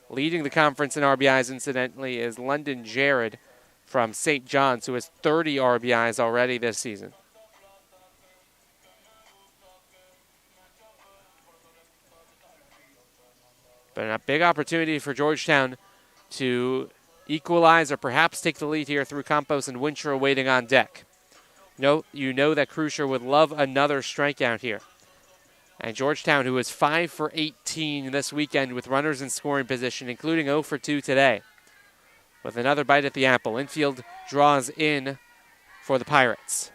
Leading the conference in RBIs, incidentally, is London Jared from St. John's, who has 30 RBIs already this season. But a big opportunity for Georgetown to equalize or perhaps take the lead here through Campos and Winchell waiting on deck. You know that Krusher would love another strikeout here. And Georgetown, who is 5 for 18 this weekend with runners in scoring position, including 0 for 2 today, with another bite at the apple. Infield draws in for the Pirates.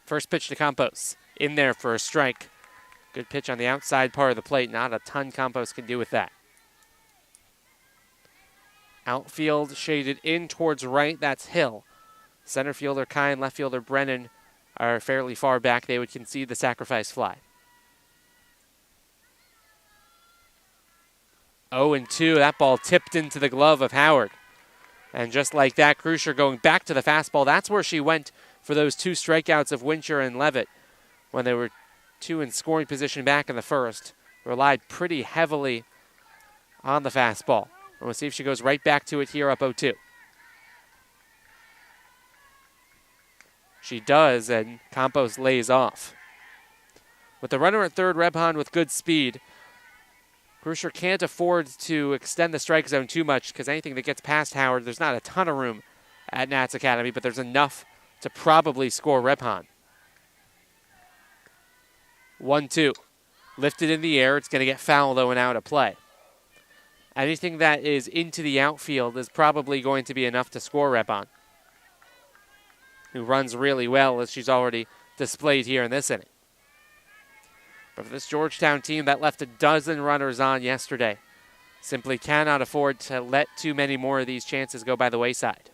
First pitch to Campos. In there for a strike. Good pitch on the outside part of the plate. Not a ton Campos can do with that. Outfield shaded in towards right. That's Hill. Center fielder Kai and left fielder Brennan are fairly far back. They would concede the sacrifice fly. 0-2. That ball tipped into the glove of Howard. And just like that, Krusher going back to the fastball. That's where she went for those 2 strikeouts of Winchell and Levitt when they were 2 in scoring position back in the first. Relied pretty heavily on the fastball. And we'll see if she goes right back to it here up 0-2. She does, and Campos lays off. With the runner at third, Rebhan with good speed. Krusher can't afford to extend the strike zone too much because anything that gets past Howard, there's not a ton of room at Nats Academy, but there's enough to probably score Rebhan. 1-2. Lifted in the air. It's going to get foul, though, and out of play. Anything that is into the outfield is probably going to be enough to score Rebhan. who runs really well, as she's already displayed here in this inning. But for this Georgetown team that left a dozen runners on yesterday, simply cannot afford to let too many more of these chances go by the wayside.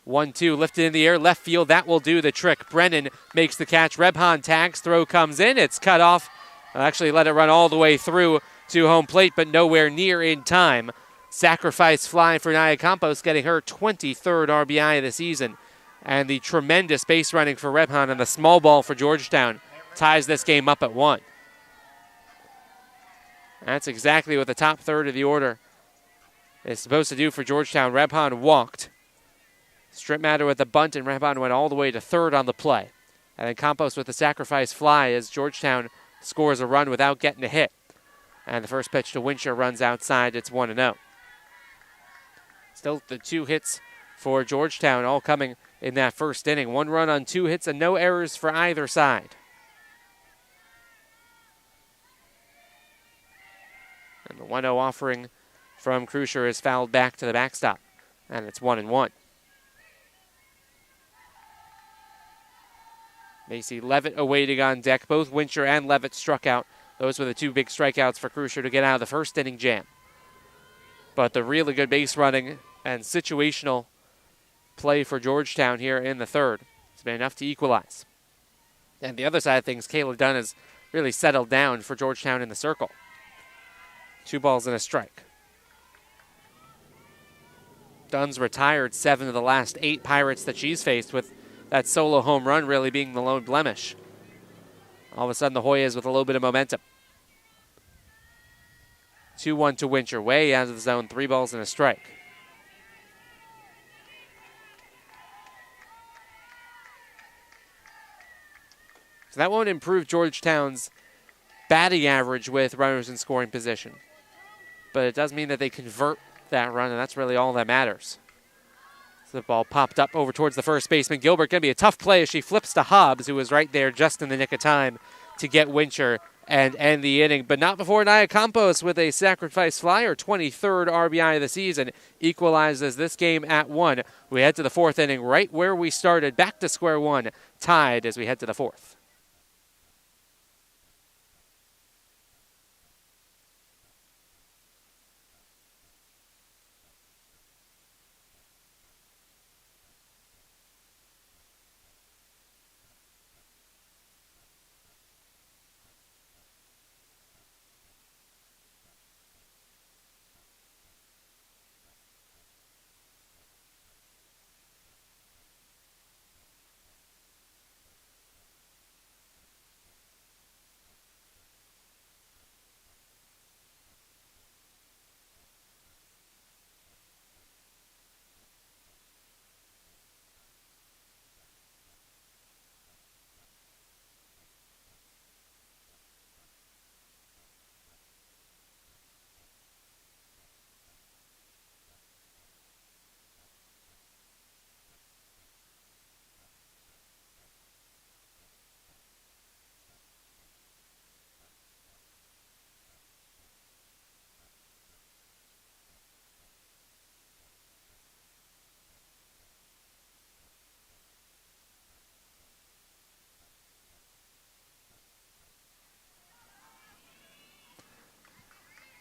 1-2, lifted in the air, left field, that will do the trick. Brennan makes the catch, Rebhan tags, throw comes in, it's cut off. Actually let it run all the way through to home plate, but nowhere near in time. Sacrifice fly for Nia Campos, getting her 23rd RBI of the season. And the tremendous base running for Rebhan and the small ball for Georgetown ties this game up at 1. That's exactly what the top third of the order is supposed to do for Georgetown. Rebhan walked. Strip matter with the bunt, and Rebhan went all the way to third on the play. And then Campos with the sacrifice fly as Georgetown scores a run without getting a hit. And the first pitch to Wincher runs outside. It's 1-0. Still the 2 hits for Georgetown, all coming in that first inning. 1 run on 2 hits and no errors for either side. And the 1-0 offering from Krusher is fouled back to the backstop. And it's 1-1. Macy Levitt awaiting on deck. Both Wincher and Levitt struck out. Those were the 2 big strikeouts for Krusher to get out of the first inning jam. But the really good base running and situational play for Georgetown here in the third has been enough to equalize. And the other side of things, Kayla Dunn has really settled down for Georgetown in the circle. 2 balls and a strike. Dunn's retired 7 of the last 8 Pirates that she's faced, with that solo home run really being the lone blemish. All of a sudden, the Hoyas with a little bit of momentum. 2-1 to Wincher, way out of the zone, 3 balls and a strike. So that won't improve Georgetown's batting average with runners in scoring position. But it does mean that they convert that run, and that's really all that matters. So the ball popped up over towards the first baseman. Gilbert going to be a tough play as she flips to Hobbs, who was right there just in the nick of time to get Wincher and end the inning. But not before Nia Campos with a sacrifice fly, her 23rd RBI of the season, equalizes this game at 1. We head to the 4th inning right where we started, back to square one, tied as we head to the 4th.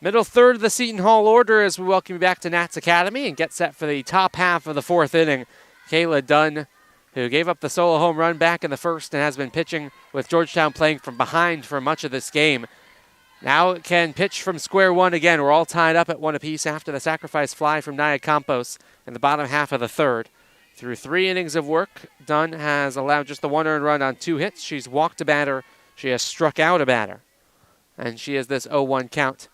Middle third of the Seton Hall order as we welcome you back to Nats Academy and get set for the top half of the 4th inning. Kayla Dunn, who gave up the solo home run back in the first and has been pitching with Georgetown playing from behind for much of this game, now can pitch from square one again. We're all tied up at 1 apiece after the sacrifice fly from Nia Campos in the bottom half of the 3rd. Through 3 innings of work, Dunn has allowed just the 1 earned run on 2 hits. She's walked a batter. She has struck out a batter. And she has this 0-1 count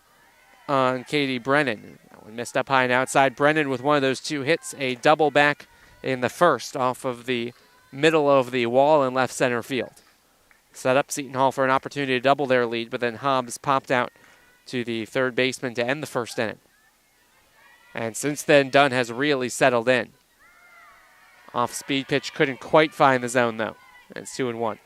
on Katie Brennan. That one missed up high and outside. Brennan with one of those 2 hits, a double back in the first off of the middle of the wall in left center field. Set up Seton Hall for an opportunity to double their lead, but then Hobbs popped out to the 3rd baseman to end the 1st inning. And since then, Dunn has really settled in. Off-speed pitch couldn't quite find the zone, though. It's 2-1.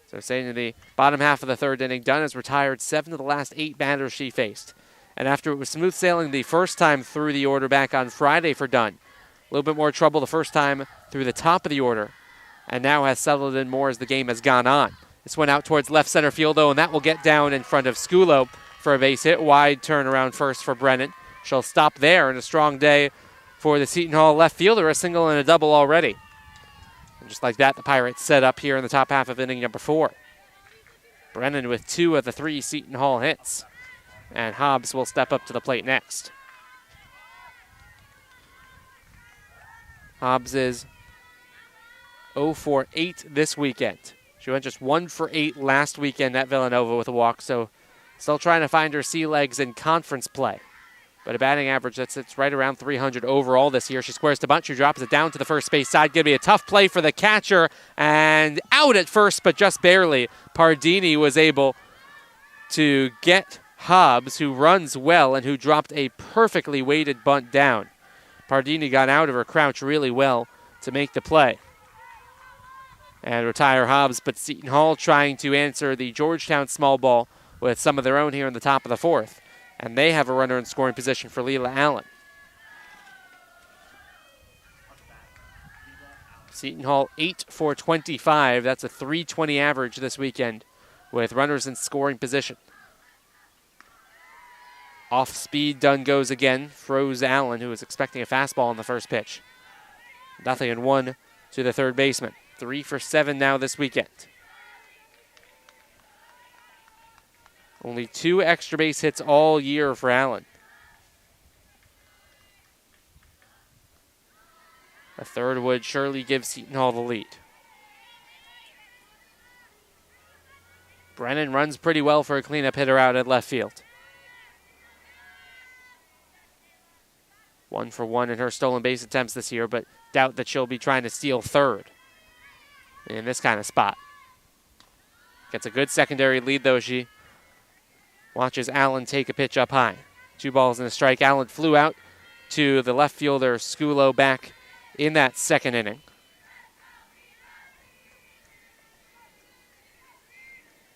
So staying in the bottom half of the 3rd inning, Dunn has retired 7 of the last 8 batters she faced. And after it was smooth sailing the first time through the order back on Friday for Dunn, little bit more trouble the first time through the top of the order, and now has settled in more as the game has gone on. This went out towards left center field, though, and that will get down in front of Skulo for a base hit. Wide turnaround first for Brennan. She'll stop there, and a strong day for the Seton Hall left fielder, a single and a double already. And just like that, the Pirates set up here in the top half of inning number 4. Brennan with 2 of the 3 Seton Hall hits, and Hobbs will step up to the plate next. Hobbs is 0 for 8 this weekend. She went just 1 for 8 last weekend at Villanova with a walk, so still trying to find her sea legs in conference play. But a batting average that sits right around 300 overall this year. She squares to bunt. She drops it down to the first base side. Going to be a tough play for the catcher, and out at first, but just barely. Pardini was able to get Hobbs, who runs well and who dropped a perfectly weighted bunt down. Pardini got out of her crouch really well to make the play and retire Hobbs, but Seton Hall trying to answer the Georgetown small ball with some of their own here in the top of the 4th. And they have a runner in scoring position for Leela Allen. Seton Hall 8 for 25. That's a .320 average this weekend with runners in scoring position. Off speed, Dunn goes again. Froze Allen, who was expecting a fastball on the first pitch. 0-1 to the third baseman. 3 for 7 now this weekend. Only 2 extra base hits all year for Allen. A third would surely give Seton Hall the lead. Brennan runs pretty well for a cleanup hitter out at left field. 1 for 1 in her stolen base attempts this year, but doubt that she'll be trying to steal third in this kind of spot. Gets a good secondary lead, though. She watches Allen take a pitch up high. 2 balls and a strike. Allen flew out to the left fielder, Skulo, back in that second inning.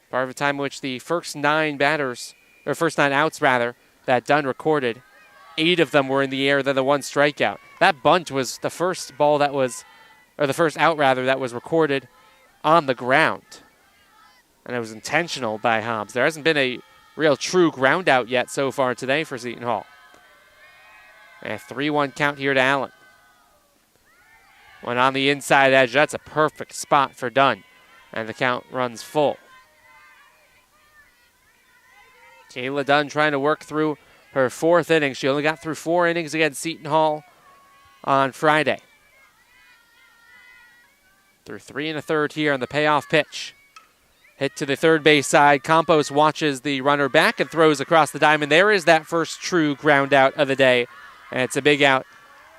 Part of a time in which the first 9 outs that Dunn recorded, 8 of them were in the air, then the 1 strikeout. That bunt was the first ball that was, or the first out rather, that was recorded on the ground. And it was intentional by Hobbs. There hasn't been a real true ground out yet so far today for Seton Hall. A 3-1 count here to Allen. When on the inside edge, that's a perfect spot for Dunn. And the count runs full. Kayla Dunn trying to work through her 4th inning. She only got through 4 innings against Seton Hall on Friday. Through 3 1/3 here on the payoff pitch. Hit to the third base side. Campos watches the runner back and throws across the diamond. There is that first true ground out of the day. And it's a big out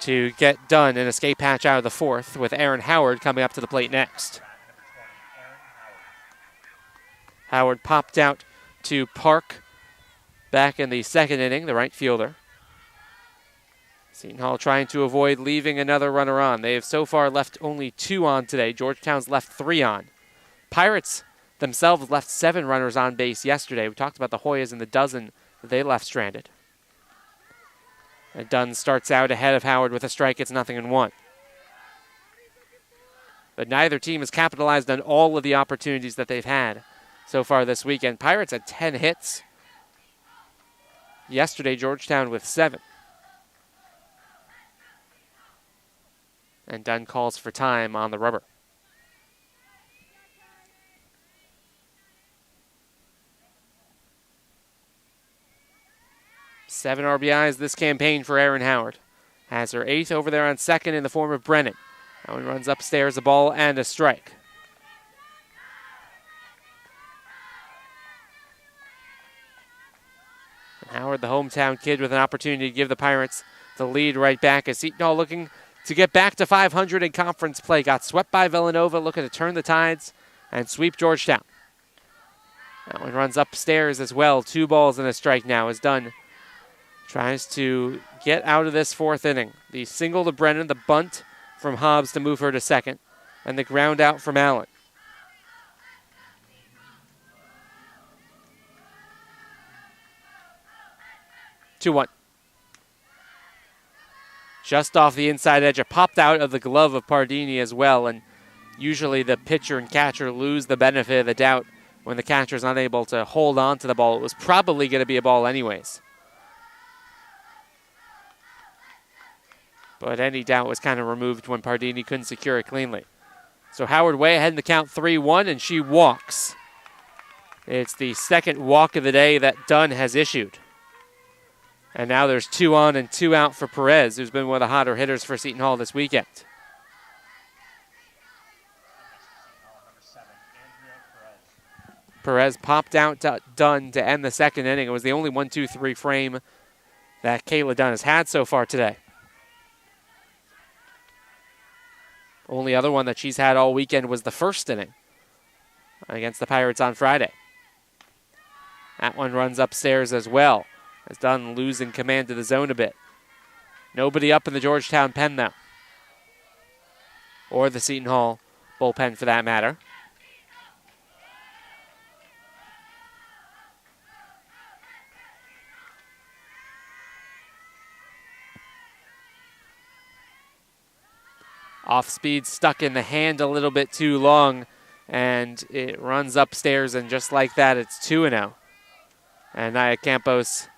to get done. An escape hatch out of the 4th with Aaron Howard coming up to the plate next. Howard popped out to Park back in the 2nd inning, the right fielder. Seton Hall trying to avoid leaving another runner on. They have so far left only 2 on today. Georgetown's left 3 on. Pirates themselves left 7 runners on base yesterday. We talked about the Hoyas and the dozen that they left stranded. And Dunn starts out ahead of Howard with a strike. It's 0-1. But neither team has capitalized on all of the opportunities that they've had so far this weekend. Pirates had 10 hits. Yesterday, Georgetown with 7. And Dunn calls for time on the rubber. Seven RBIs this campaign for Aaron Howard. Has her 8th over there on second in the form of Brennan. Now he runs upstairs, a ball and a strike. And Howard, the hometown kid, with an opportunity to give the Pirates the lead right back as Seton Hall looking to get back to 500 in conference play. Got swept by Villanova, looking to turn the tides and sweep Georgetown. That one runs upstairs as well. 2 balls and a strike now is done. Tries to get out of this 4th inning. The single to Brennan, the bunt from Hobbs to move her to second, and the ground out from Allen. just off the inside edge. It popped out of the glove of Pardini as well, and usually the pitcher and catcher lose the benefit of the doubt when the catcher is unable to hold on to the ball. It was probably going to be a ball anyways. But any doubt was kind of removed when Pardini couldn't secure it cleanly. So Howard way ahead in the count 3-1, and she walks. It's the second walk of the day that Dunn has issued. And now there's 2 on and 2 out for Perez, who's been one of the hotter hitters for Seton Hall this weekend. Perez popped out to Dunn to end the second inning. It was the only 1-2-3 frame that Kayla Dunn has had so far today. Only other one that she's had all weekend was the first inning against the Pirates on Friday. That one runs upstairs as well, as Dunn losing command of the zone a bit. Nobody up in the Georgetown pen, though, or the Seton Hall bullpen for that matter. Off speed, stuck in the hand a little bit too long, and it runs upstairs, and just like that, it's 2-0. And Naya Campos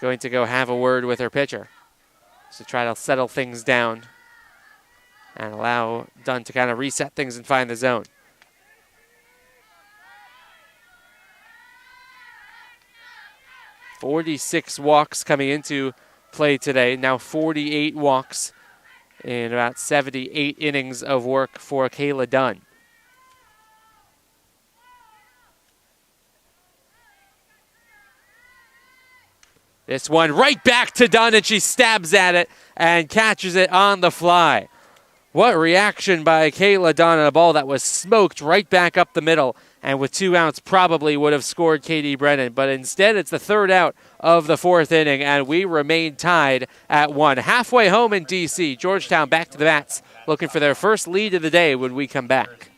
going to go have a word with her pitcher to try to settle things down and allow Dunn to kind of reset things and find the zone. "46 walks coming into play today, now 48 walks in about 78 innings of work for Kayla Dunn. This one right back to Dunn, and she stabs at it and catches it on the fly. What reaction by Kayla Dunn on a ball that was smoked right back up the middle, and with 2 outs probably would have scored Katie Brennan. But instead, it's the 3rd out of the 4th inning, and we remain tied at 1. Halfway home in D.C., Georgetown back to the bats, looking for their first lead of the day when we come back.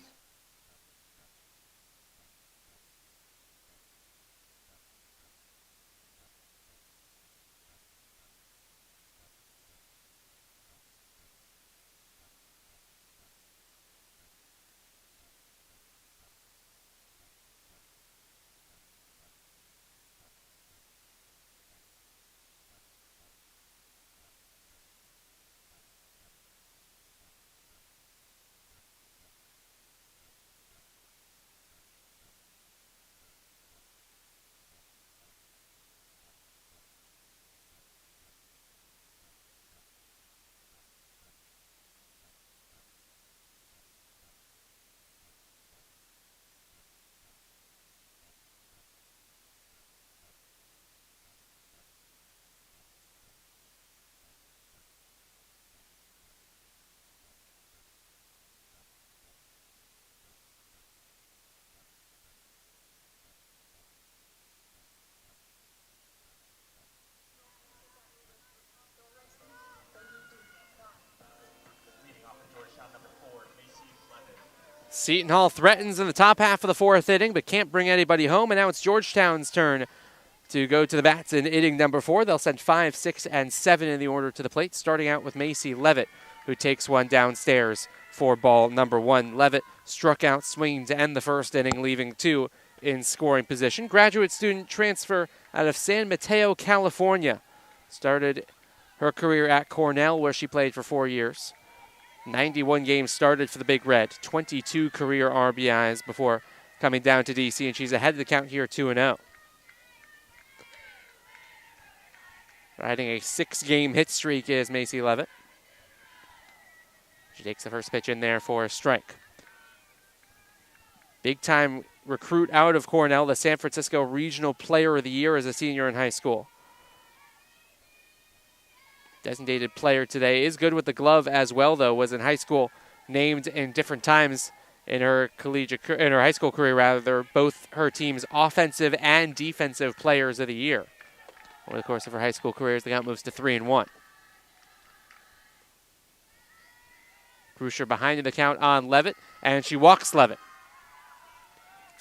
Seton Hall threatens in the top half of the 4th inning, but can't bring anybody home. And now it's Georgetown's turn to go to the bats in inning number 4. They'll send 5, 6, and 7 in the order to the plate, starting out with Macy Levitt, who takes one downstairs for ball number 1. Levitt struck out swinging to end the 1st inning, leaving 2 in scoring position. Graduate student transfer out of San Mateo, California. Started her career at Cornell, where she played for 4 years. 91 games started for the Big Red, 22 career RBIs before coming down to D.C., and she's ahead of the count here, 2-0. Riding a 6-game hit streak is Macy Levitt. She takes the first pitch in there for a strike. Big-time recruit out of Cornell, the San Francisco Regional Player of the Year as a senior in high school. Designated player today, is good with the glove as well, though. Was in high school named in different times in her high school career, rather, both her team's offensive and defensive players of the year. Over the course of her high school career, the count moves to 3-1. Krusher behind in the count on Levitt, and she walks Levitt.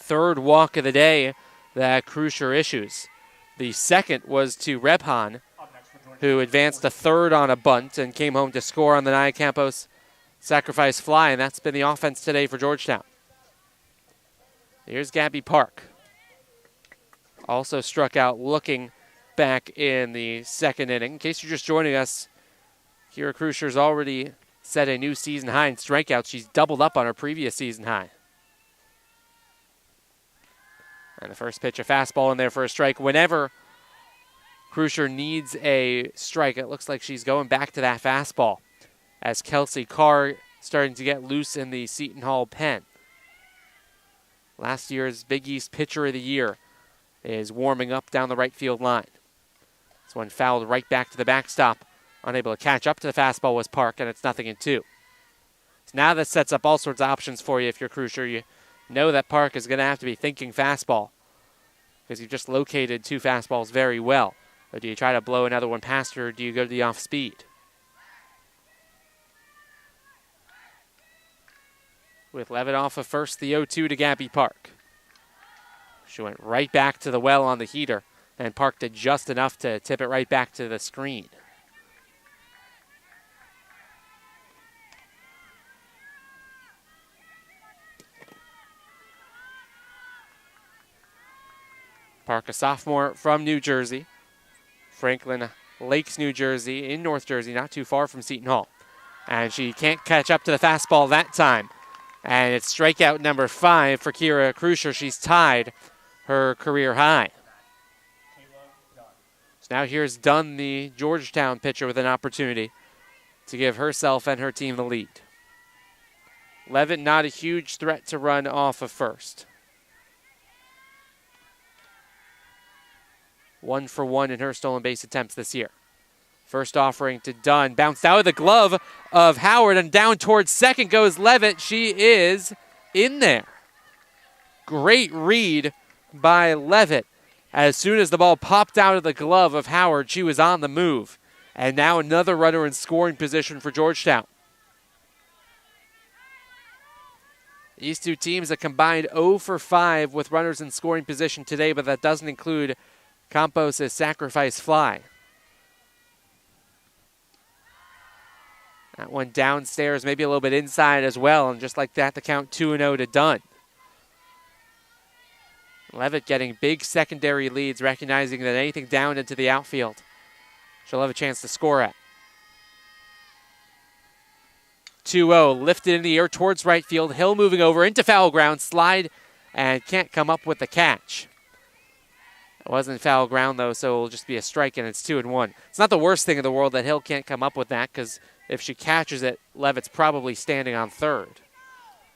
3rd walk of the day that Krusher issues. The 2nd was to Rebhan. Up next for who advanced to third on a bunt and came home to score on the Nia Campos sacrifice fly, and that's been the offense today for Georgetown. Here's Gabby Park. Also struck out looking back in the second inning. In case you're just joining us, Kira Krusher's already set a new season high in strikeouts. She's doubled up on her previous season high. And the first pitch, a fastball in there for a strike. Whenever Krusher needs a strike, it looks like she's going back to that fastball as Kelsey Carr starting to get loose in the Seton Hall pen. Last year's Big East Pitcher of the Year is warming up down the right field line. This one fouled right back to the backstop. Unable to catch up to the fastball was Park, and it's 0-2. So now that sets up all sorts of options for you if you're Krusher. You know that Park is going to have to be thinking fastball because you've just located two fastballs very well. Or do you try to blow another one past her, or do you go to the off speed? With Levitt off of first, the 0-2 to Gabby Park. She went right back to the well on the heater, and Park did just enough to tip it right back to the screen. Park, a sophomore from New Jersey. Franklin Lakes, New Jersey, in North Jersey, not too far from Seton Hall. And she can't catch up to the fastball that time. And it's strikeout number 5 for Kira Krusher. She's tied her career high. So now here's Dunn, the Georgetown pitcher, with an opportunity to give herself and her team the lead. Levitt not a huge threat to run off of first. 1 for 1 in her stolen base attempts this year. First offering to Dunn, bounced out of the glove of Howard, and down towards second goes Levitt. She is in there. Great read by Levitt. As soon as the ball popped out of the glove of Howard, she was on the move. And now another runner in scoring position for Georgetown. These two teams have combined 0 for 5 with runners in scoring position today, but that doesn't include Campos' sacrifice fly. That one downstairs, maybe a little bit inside as well, and just like that, the count 2-0 to Dunn. Levitt getting big secondary leads, recognizing that anything down into the outfield, she'll have a chance to score at. 2-0, lifted in the air towards right field. Hill moving over into foul ground, slide, and can't come up with the catch. It wasn't foul ground, though, so it'll just be a strike, and it's 2-1. It's not the worst thing in the world that Hill can't come up with that, because if she catches it, Levitt's probably standing on third,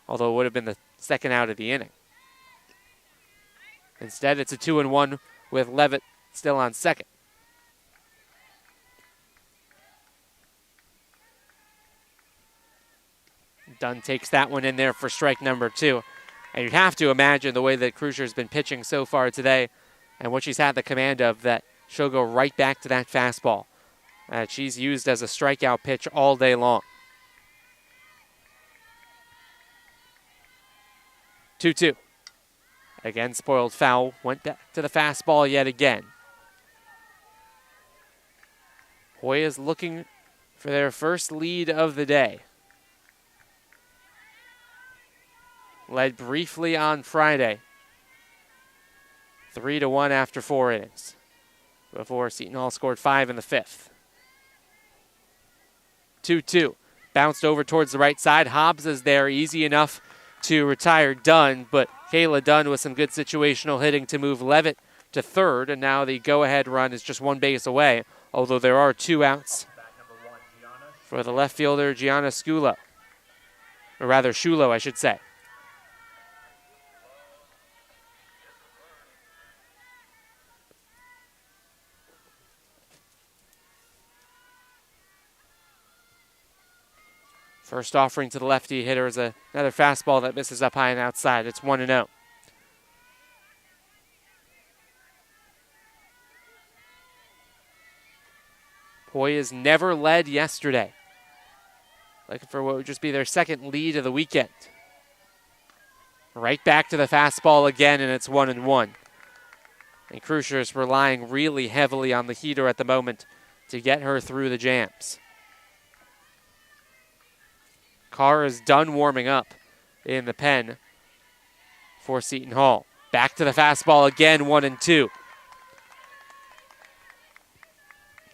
although it would have been the second out of the inning. Instead, it's a 2-1 with Levitt still on second. Dunn takes that one in there for strike number 2. And you'd have to imagine the way that Krusher's been pitching so far today and what she's had the command of, that she'll go right back to that fastball that she's used as a strikeout pitch all day long. 2-2. Again, spoiled foul. Went back to the fastball yet again. Hoyas looking for their first lead of the day. Led briefly on Friday. 3-1 after 4 innings. Before Seton Hall scored 5 in the 5th. 2-2. Bounced over towards the right side. Hobbs is there, easy enough to retire Dunn, but Kayla Dunn with some good situational hitting to move Levitt to third, and now the go-ahead run is just one base away, although there are 2 outs for the left fielder, Gianna Sculo. Or rather, Shulo, I should say. First offering to the lefty hitter is another fastball that misses up high and outside. It's 1-0. Hoyas never led yesterday. Looking for what would just be their second lead of the weekend. Right back to the fastball again, and it's 1-1. And Krusher is relying really heavily on the heater at the moment to get her through the jams. Carr is done warming up in the pen for Seton Hall. Back to the fastball again, 1-2. Do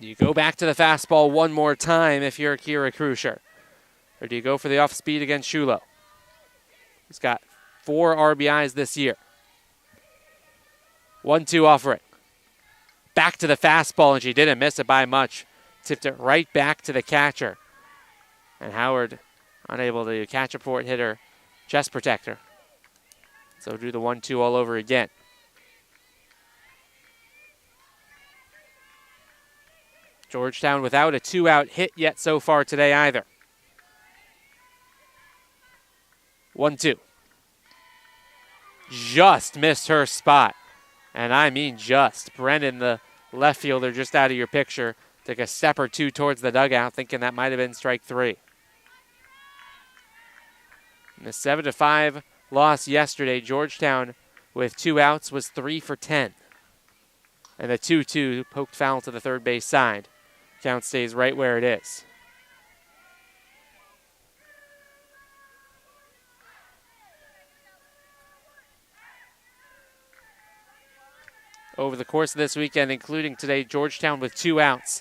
you go back to the fastball one more time if you're Kira Krusher? Or do you go for the off speed against Shulo? He's got 4 RBIs this year. 1-2 offering. Back to the fastball, and she didn't miss it by much. Tipped it right back to the catcher. And Howard unable to catch it before it hit her chest protector. So do the 1-2 all over again. Georgetown without a 2-out hit yet so far today either. 1-2. Just missed her spot. And I mean just. Brennan, the left fielder just out of your picture, took a step or two towards the dugout, thinking that might have been strike 3. In the 7-5 loss yesterday, Georgetown with 2 outs was 3 for 10. And the 2-2 poked foul to the third base side. Count stays right where it is. Over the course of this weekend, including today, Georgetown with 2 outs,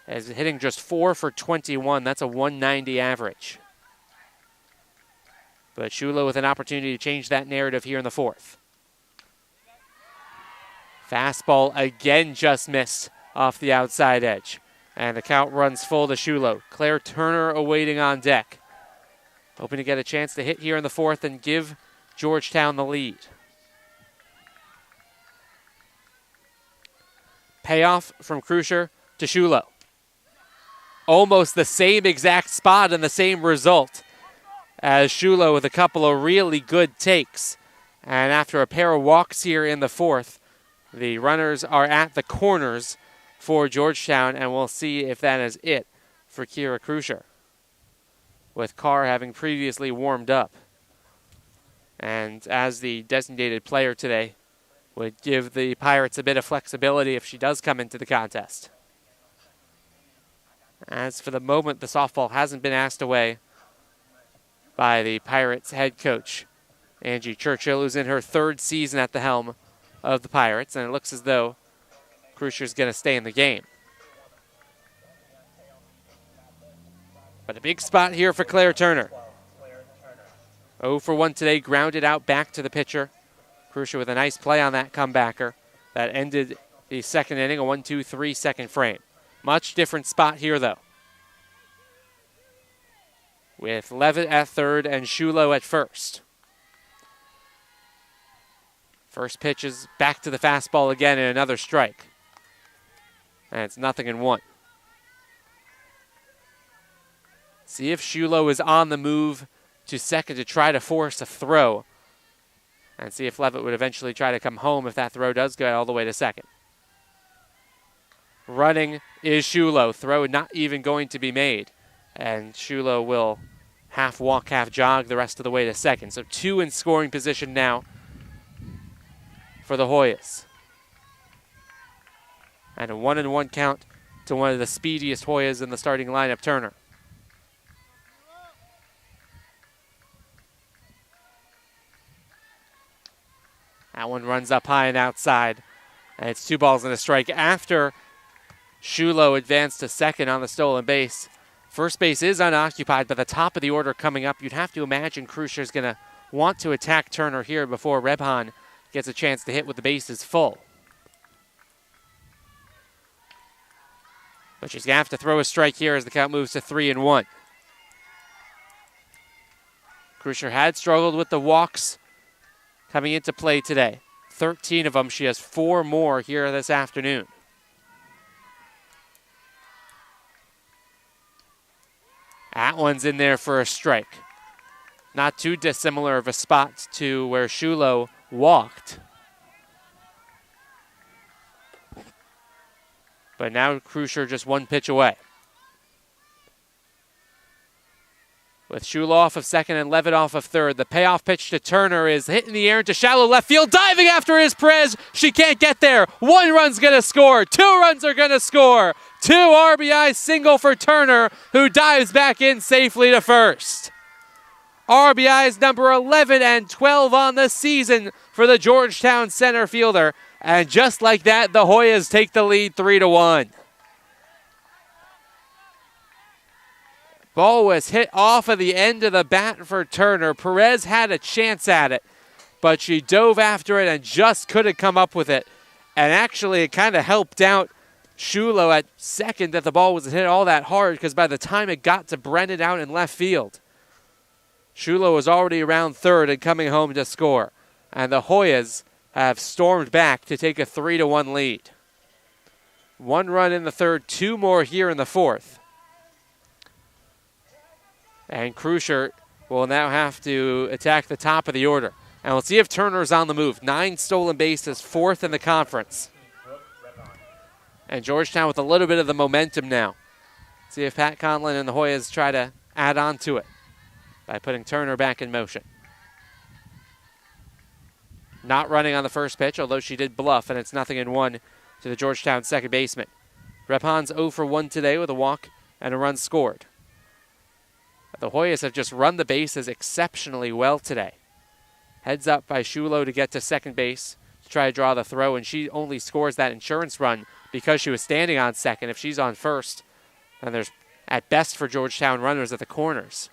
as hitting just 4 for 21. That's a 190 average. But Shulo with an opportunity to change that narrative here in the 4th. Fastball again just missed off the outside edge. And the count runs full to Shulo. Claire Turner awaiting on deck. Hoping to get a chance to hit here in the 4th and give Georgetown the lead. Payoff from Krusher to Shulo. Almost the same exact spot and the same result as Shulo with a couple of really good takes. And after a pair of walks here in the 4th, the runners are at the corners for Georgetown, and we'll see if that is it for Kira Krusher, with Carr having previously warmed up. And as the designated player today, would give the Pirates a bit of flexibility if she does come into the contest. As for the moment, the softball hasn't been asked away by the Pirates head coach, Angie Churchill, who's in her 3rd season at the helm of the Pirates, and it looks as though Krusher's going to stay in the game. But a big spot here for Claire Turner. 0 for 1 today, grounded out back to the pitcher. Krusher with a nice play on that comebacker that ended the 2nd inning, a 1-2-3 second frame. Much different spot here, though, with Levitt at 3rd and Shulo at 1st. First pitch is back to the fastball again, and another strike. And it's 0-1. See if Shulo is on the move to second to try to force a throw. And see if Levitt would eventually try to come home if that throw does go all the way to second. Running is Shulo. Throw not even going to be made. And Shulo will half walk, half jog the rest of the way to second. So 2 in scoring position now for the Hoyas. And a 1-1 count to one of the speediest Hoyas in the starting lineup, Turner. That one runs up high and outside. And it's 2 balls and a strike after Shulo advanced to second on the stolen base. First base is unoccupied, but the top of the order coming up. You'd have to imagine Krusher's going to want to attack Turner here before Rebhan gets a chance to hit with the bases full. But she's going to have to throw a strike here as the count moves to 3-1. Krusher had struggled with the walks coming into play today. 13 of them. She has 4 more here this afternoon. That one's in there for a strike. Not too dissimilar of a spot to where Shulo walked. But now Krusher just 1 pitch away. with Shula off of second and Levitt off of third. The payoff pitch to Turner is hit in the air into shallow left field. Diving after is Perez. She can't get there. 1 run's going to score. 2 runs are going to score. 2 RBI single for Turner, who dives back in safely to first. RBIs number 11 and 12 on the season for the Georgetown center fielder. And just like that, the Hoyas take the lead 3-1. Ball was hit off of the end of the bat for Turner. Perez had a chance at it, but she dove after it and just couldn't come up with it. And actually, it kind of helped out Shula at second that the ball wasn't hit all that hard, because by the time it got to Brennan out in left field, Shula was already around third and coming home to score. And the Hoyas have stormed back to take a 3-1 lead. 1 run in the third, 2 more here in the fourth. And Krusher will now have to attack the top of the order. And we'll see if Turner's on the move. 9 stolen bases, 4th in the conference. And Georgetown with a little bit of the momentum now. See if Pat Conlon and the Hoyas try to add on to it by putting Turner back in motion. Not running on the first pitch, although she did bluff, and it's 0-1 to the Georgetown second baseman. Repon's 0 for 1 today with a walk and a run scored. The Hoyas have just run the bases exceptionally well today. Heads up by Shula to get to second base to try to draw the throw, and she only scores that insurance run because she was standing on second. If she's on first, then there's at best for Georgetown runners at the corners.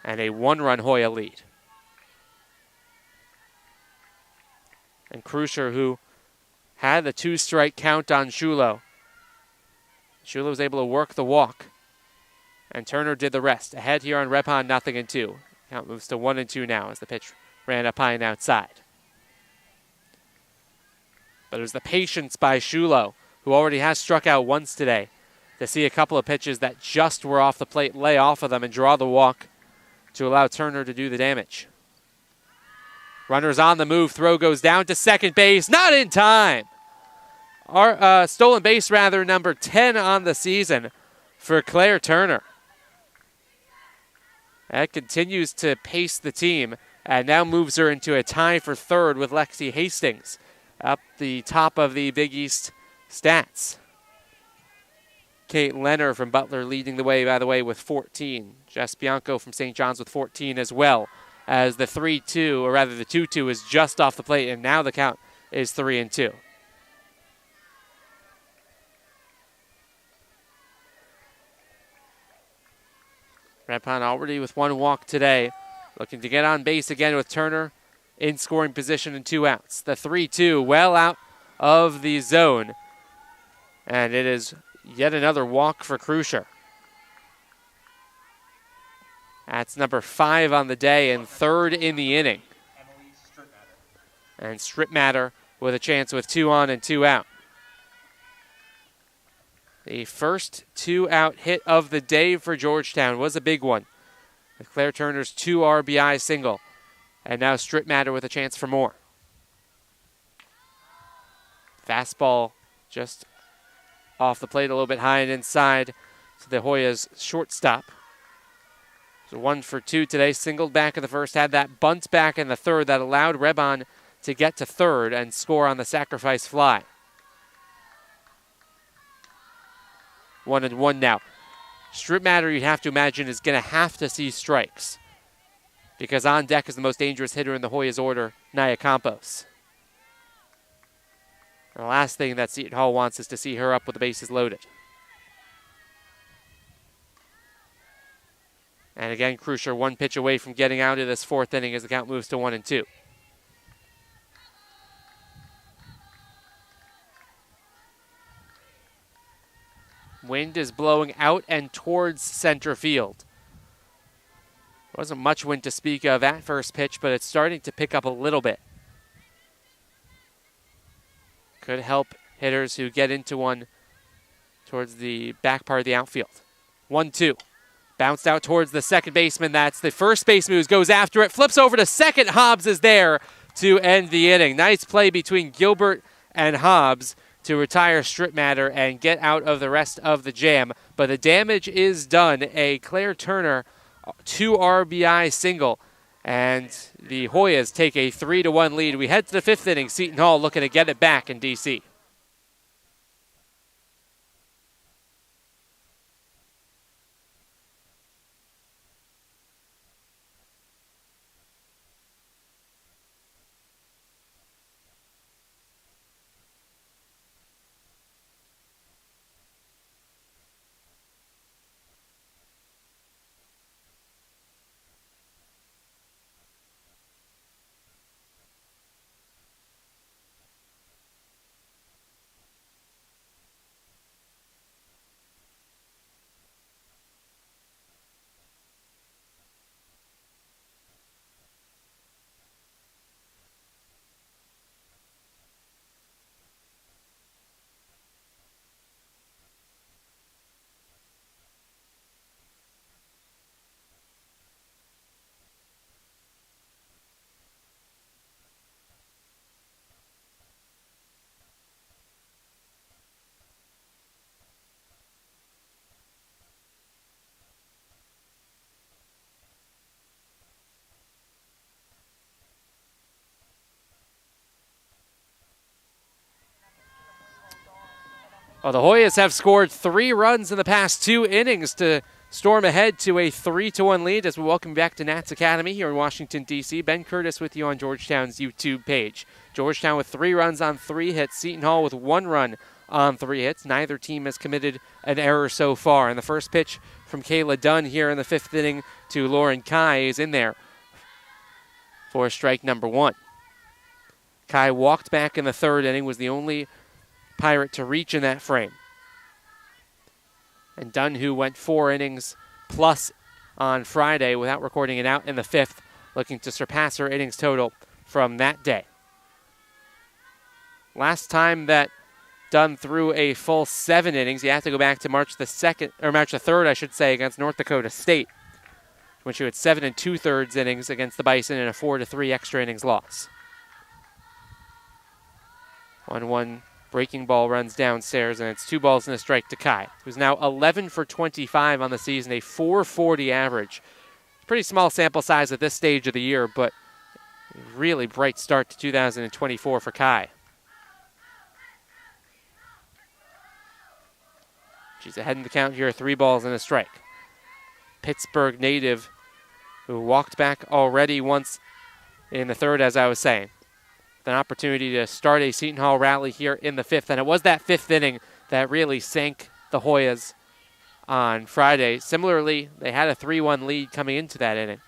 And a 1-run Hoya lead. And Krusher, who had the 2-strike count on Shula. Shula was able to work the walk. And Turner did the rest. Ahead here on Repon, 0-2. Count moves to 1-2 now as the pitch ran up high and outside. But it was the patience by Shula, who already has struck out once today, to see a couple of pitches that just were off the plate, lay off of them and draw the walk to allow Turner to do the damage. Runners on the move. Throw goes down to second base. Not in time. Our stolen base, rather, number 10 on the season for Claire Turner. That continues to pace the team and now moves her into a tie for third with Lexi Hastings up the top of the Big East stats. Kate Leonard from Butler leading the way, by the way, with 14. Jess Bianco from St. John's with 14 as well, as the 3-2, or rather the 2-2 is just off the plate, and now the count is 3-2. Repon already with 1 walk today, looking to get on base again with Turner in scoring position and 2 outs. The 3-2 well out of the zone, and it is yet another walk for Krusher. That's number 5 on the day and 3rd in the inning. And Stripmatter with a chance with 2 on and 2 out. The first 2-out hit of the day for Georgetown was a big one, with Claire Turner's 2 RBI single. And now Stripmatter with a chance for more. Fastball just off the plate a little bit high and inside to the Hoyas shortstop. So 1 for 2 today, singled back in the first, had that bunt back in the third that allowed Rebon to get to third and score on the sacrifice fly. 1-1 now. Stripmatter, you'd have to imagine, is going to have to see strikes, because on deck is the most dangerous hitter in the Hoyas order, Naya Campos. And the last thing that Seton Hall wants is to see her up with the bases loaded. And again, Krusher 1 pitch away from getting out of this 4th inning as the count moves to 1-2. Wind is blowing out and towards center field. There wasn't much wind to speak of at first pitch, but it's starting to pick up a little bit. Could help hitters who get into one towards the back part of the outfield. 1-2. Bounced out towards the second baseman. That's the first baseman who goes after it. Flips over to second. Hobbs is there to end the inning. Nice play between Gilbert and Hobbs to retire Stripmatter and get out of the rest of the jam. But the damage is done. A Claire Turner 2 RBI single. And the Hoyas take a 3-1 lead. We head to the 5th inning. Seton Hall looking to get it back in D.C. Well, the Hoyas have scored 3 runs in the past 2 innings to storm ahead to a 3-1 lead as we welcome back to Nats Academy here in Washington, D.C. Ben Curtis with you on Georgetown's YouTube page. Georgetown with 3 runs on 3 hits. Seton Hall with 1 run on 3 hits. Neither team has committed an error so far. And the first pitch from Kayla Dunn here in the 5th inning to Lauren Kai is in there for strike number 1. Kai walked back in the 3rd inning, was the only Pirate to reach in that frame. And Dunn, who went 4 innings plus on Friday without recording it out in the 5th, looking to surpass her innings total from that day. Last time that Dunn threw a full 7 innings, you have to go back to March the 3rd, I should say, against North Dakota State, when she had 7 2/3 innings against the Bison and a 4-3 extra innings loss. 1-1 breaking ball runs downstairs, and it's 2 balls and a strike to Kai, who's now 11 for 25 on the season, a 440 average. Pretty small sample size at this stage of the year, but a really bright start to 2024 for Kai. She's ahead in the count here, 3 balls and a strike. Pittsburgh native who walked back already once in the 3rd, as I was saying. An opportunity to start a Seton Hall rally here in the 5th, and it was that 5th inning that really sank the Hoyas on Friday. Similarly, they had a 3-1 lead coming into that inning,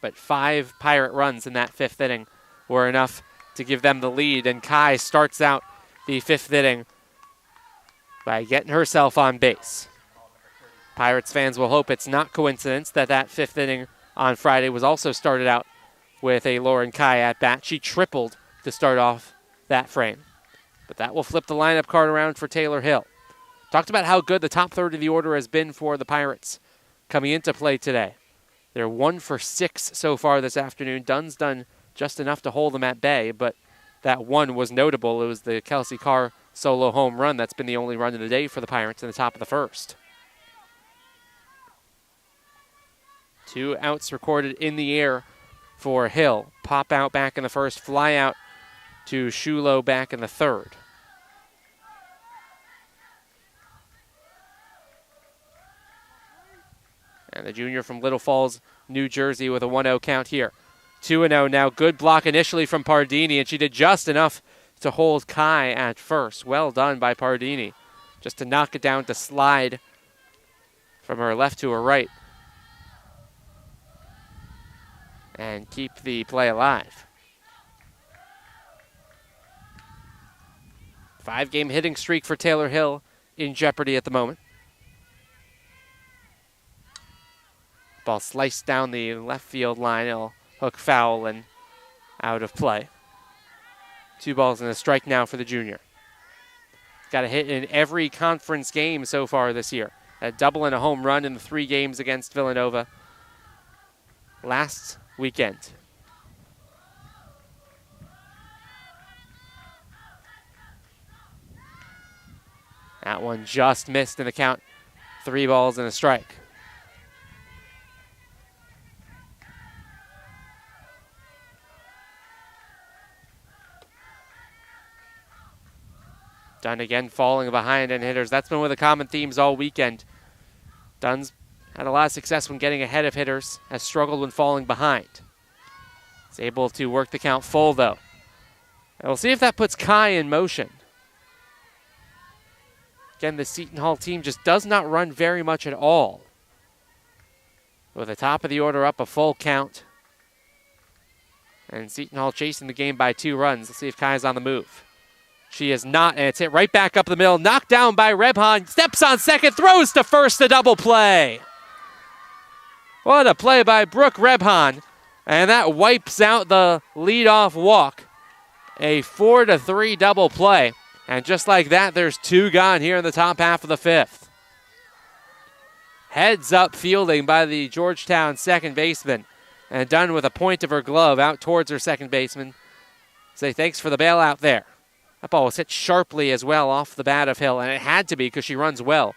but 5 Pirate runs in that 5th inning were enough to give them the lead, and Kai starts out the 5th inning by getting herself on base. Pirates fans will hope it's not coincidence that that 5th inning on Friday was also started out with a Lauren Kai at bat. She tripled to start off that frame. But that will flip the lineup card around for Taylor Hill. Talked about how good the top third of the order has been for the Pirates coming into play today. They're 1 for 6 so far this afternoon. Dunn's done just enough to hold them at bay, but that one was notable. It was the Kelsey Carr solo home run. That's been the only run of the day for the Pirates in the top of the 1st. 2 outs recorded in the air for Hill. Pop out back in the 1st, fly out to Shulo back in the 3rd. And the junior from Little Falls, New Jersey with a 1-0 count here. 2-0 now. Good block initially from Pardini, and she did just enough to hold Kai at first. Well done by Pardini, just to knock it down to slide from her left to her right and keep the play alive. 5-game hitting streak for Taylor Hill in jeopardy at the moment. Ball sliced down the left field line. It'll hook foul and out of play. 2 balls and a strike now for the junior. Got a hit in every conference game so far this year. A double and a home run in the 3 games against Villanova last weekend. That one just missed in the count. 3 balls and a strike. Dunn again falling behind in hitters. That's been one of the common themes all weekend. Dunn's had a lot of success when getting ahead of hitters, has struggled when falling behind. He's able to work the count full, though. And we'll see if that puts Kai in motion. Again, the Seton Hall team just does not run very much at all. With the top of the order up, a full count. And Seton Hall chasing the game by 2 runs. Let's see if Kai's on the move. She is not, and it's hit right back up the middle. Knocked down by Rebhan. Steps on second, throws to first, a double play. What a play by Brooke Rebhan. And that wipes out the leadoff walk. A 4-3 double play. And just like that, there's 2 gone here in the top half of the 5th. Heads up fielding by the Georgetown second baseman. And Dunn with a point of her glove out towards her second baseman. Say thanks for the bailout there. That ball was hit sharply as well off the bat of Hill, and it had to be because she runs well.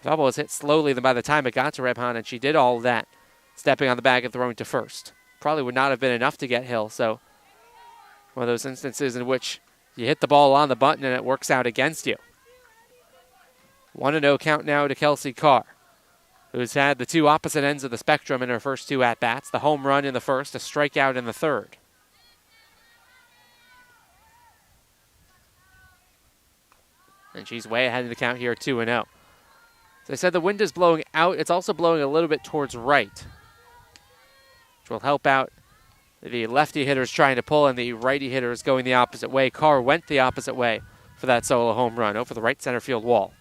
That ball was hit slowly, then by the time it got to Rebhan, and she did all of that, stepping on the bag and throwing to first. Probably would not have been enough to get Hill, so one of those instances in which you hit the ball on the button and it works out against you. 1-0 count now to Kelsey Carr, who's had the 2 opposite ends of the spectrum in her first 2 at-bats. The home run in the first, a strikeout in the third. And she's way ahead of the count here, 2-0. As I said, the wind is blowing out. It's also blowing a little bit towards right, which will help out the lefty hitters trying to pull and the righty hitters going the opposite way. Carr went the opposite way for that solo home run over the right center field wall,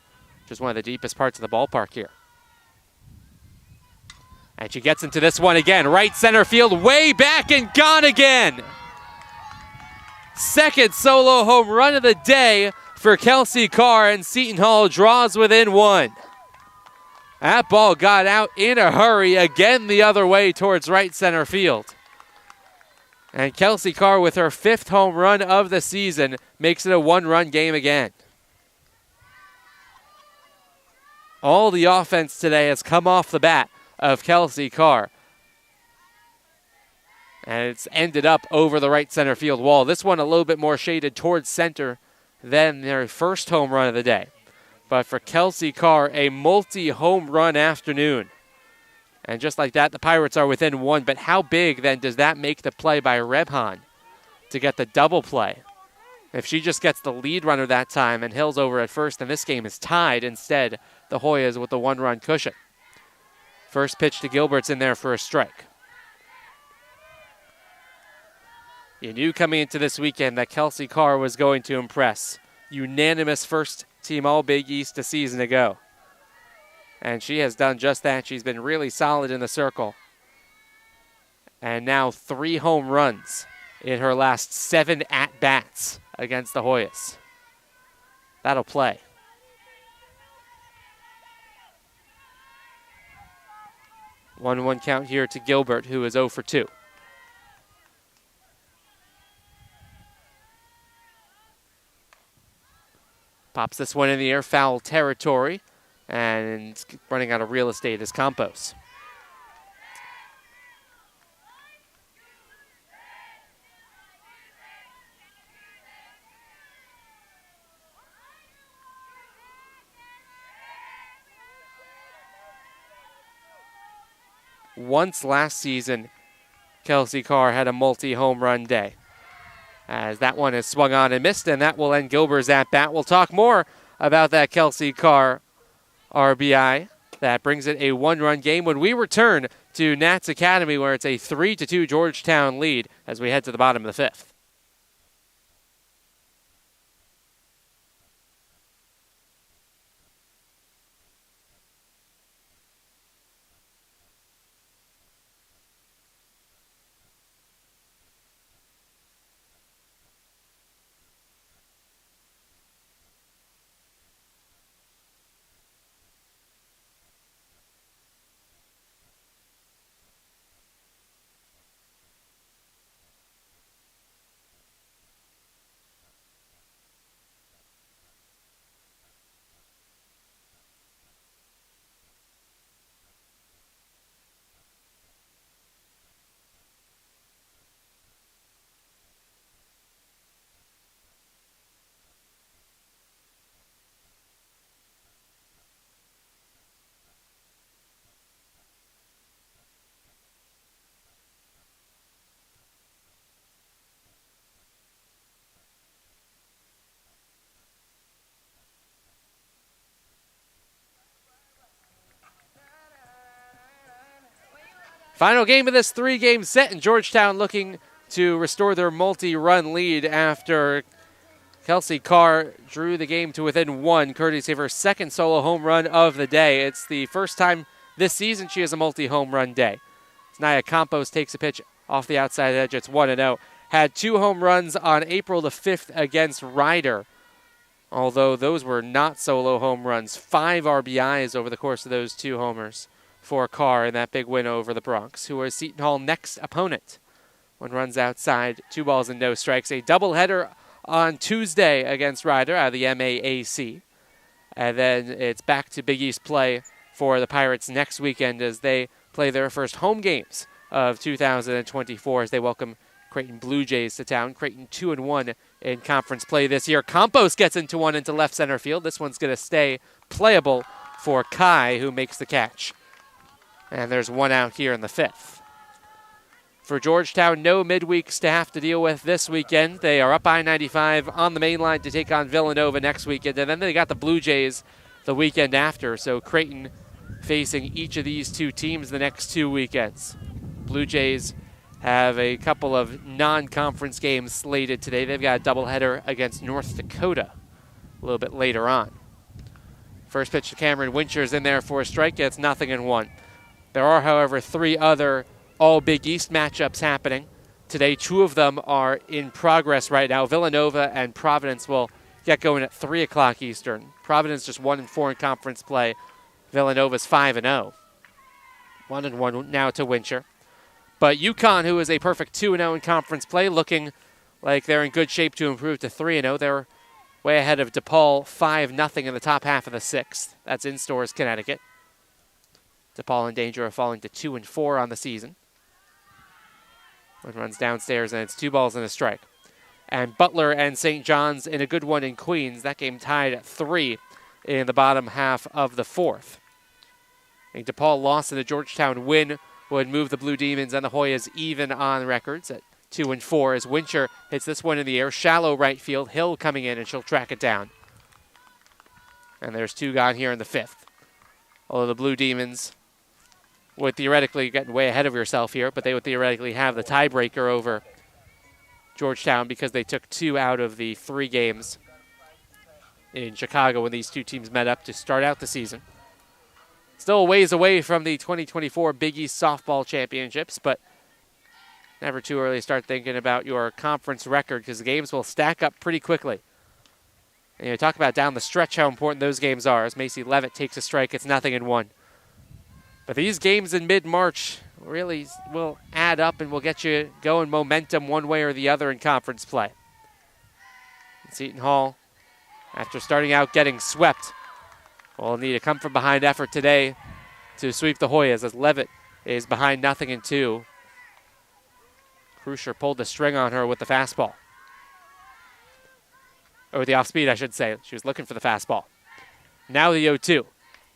which is one of the deepest parts of the ballpark here. And she gets into this one again. Right center field, way back and gone again. Second solo home run of the day for Kelsey Carr, and Seton Hall draws within 1. That ball got out in a hurry, again the other way towards right center field. And Kelsey Carr, with her 5th home run of the season, makes it a 1-run game again. All the offense today has come off the bat of Kelsey Carr. And it's ended up over the right center field wall. This one a little bit more shaded towards center than their first home run of the day. But for Kelsey Carr, a multi-home run afternoon. And just like that, the Pirates are within 1. But how big, then, does that make the play by Rebhan to get the double play? If she just gets the lead runner that time and Hill's over at first, then this game is tied. Instead, the Hoyas with the 1-run cushion. First pitch to Gilbert's in there for a strike. You knew coming into this weekend that Kelsey Carr was going to impress. Unanimous first team All-Big East a season ago. And she has done just that. She's been really solid in the circle. And now 3 home runs in her last 7 at-bats against the Hoyas. That'll play. One count here to Gilbert, who is 0 for 2. Pops this one in the air, foul territory, and running out of real estate is Campos. Once last season, Kelsey Carr had a multi-home run day. As that one is swung on and missed, and that will end Gilbert's at-bat. We'll talk more about that Kelsey Carr RBI. That brings it a 1-run game when we return to Nats Academy, where it's a 3-2 Georgetown lead as we head to the bottom of the 5th. Final game of this 3-game set, and Georgetown looking to restore their multi-run lead after Kelsey Carr drew the game to within 1, courtesy of her second solo home run of the day. It's the first time this season she has a multi-home run day. Naya Campos takes a pitch off the outside edge. It's 1-0. Had 2 home runs on April the 5th against Ryder, although those were not solo home runs. 5 RBIs over the course of those 2 homers for Carr in that big win over the Bronx, who are Seton Hall next opponent. 1 runs outside, 2 balls and no strikes. A doubleheader on Tuesday against Ryder out of the MAAC. And then it's back to Big East play for the Pirates next weekend as they play their first home games of 2024 as they welcome Creighton Blue Jays to town. Creighton 2-1 in conference play this year. Campos gets into one into left center field. This one's going to stay playable for Kai, who makes the catch. And there's 1 out here in the 5th. For Georgetown, no midweeks to have to deal with this weekend. They are up I-95 on the main line to take on Villanova next weekend. And then they got the Blue Jays the weekend after. So Creighton facing each of these 2 teams the next 2 weekends. Blue Jays have a couple of non-conference games slated today. They've got a doubleheader against North Dakota a little bit later on. First pitch to Cameron Wincher's in there for a strike. It's 0-1. There are, however, 3 other all Big East matchups happening today. 2 of them are in progress right now. Villanova and Providence will get going at 3 o'clock Eastern. Providence just 1-4 in conference play. Villanova's 5-0. 1-1 now to Wincher. But UConn, who is a perfect 2-0 in conference play, looking like they're in good shape to improve to 3-0. They're way ahead of DePaul 5-0 in the top half of the 6th. That's in Stores, Connecticut. DePaul in danger of falling to 2-4 on the season. One runs downstairs, and it's 2 balls and a strike. And Butler and St. John's in a good one in Queens. That game tied at 3 in the bottom half of the 4th. I think DePaul lost and the Georgetown win would move the Blue Demons and the Hoyas even on records at 2-4 as Wincher hits this one in the air. Shallow right field. Hill coming in, and she'll track it down. And there's 2 gone here in the 5th. Although the Blue Demons would theoretically, you're getting way ahead of yourself here, but they would theoretically have the tiebreaker over Georgetown because they took 2 out of the 3 games in Chicago when these 2 teams met up to start out the season. Still a ways away from the 2024 Big East Softball Championships, but never too early to start thinking about your conference record because the games will stack up pretty quickly. And talk about down the stretch how important those games are as Macy Levitt takes a strike. It's 0-1. But these games in mid-March really will add up and will get you going momentum one way or the other in conference play. Seton Hall, after starting out getting swept, will need a come-from-behind effort today to sweep the Hoyas as Levitt is behind 0-2. Krusher pulled the string on her with the fastball. Or the off-speed, I should say. She was looking for the fastball. Now the 0-2.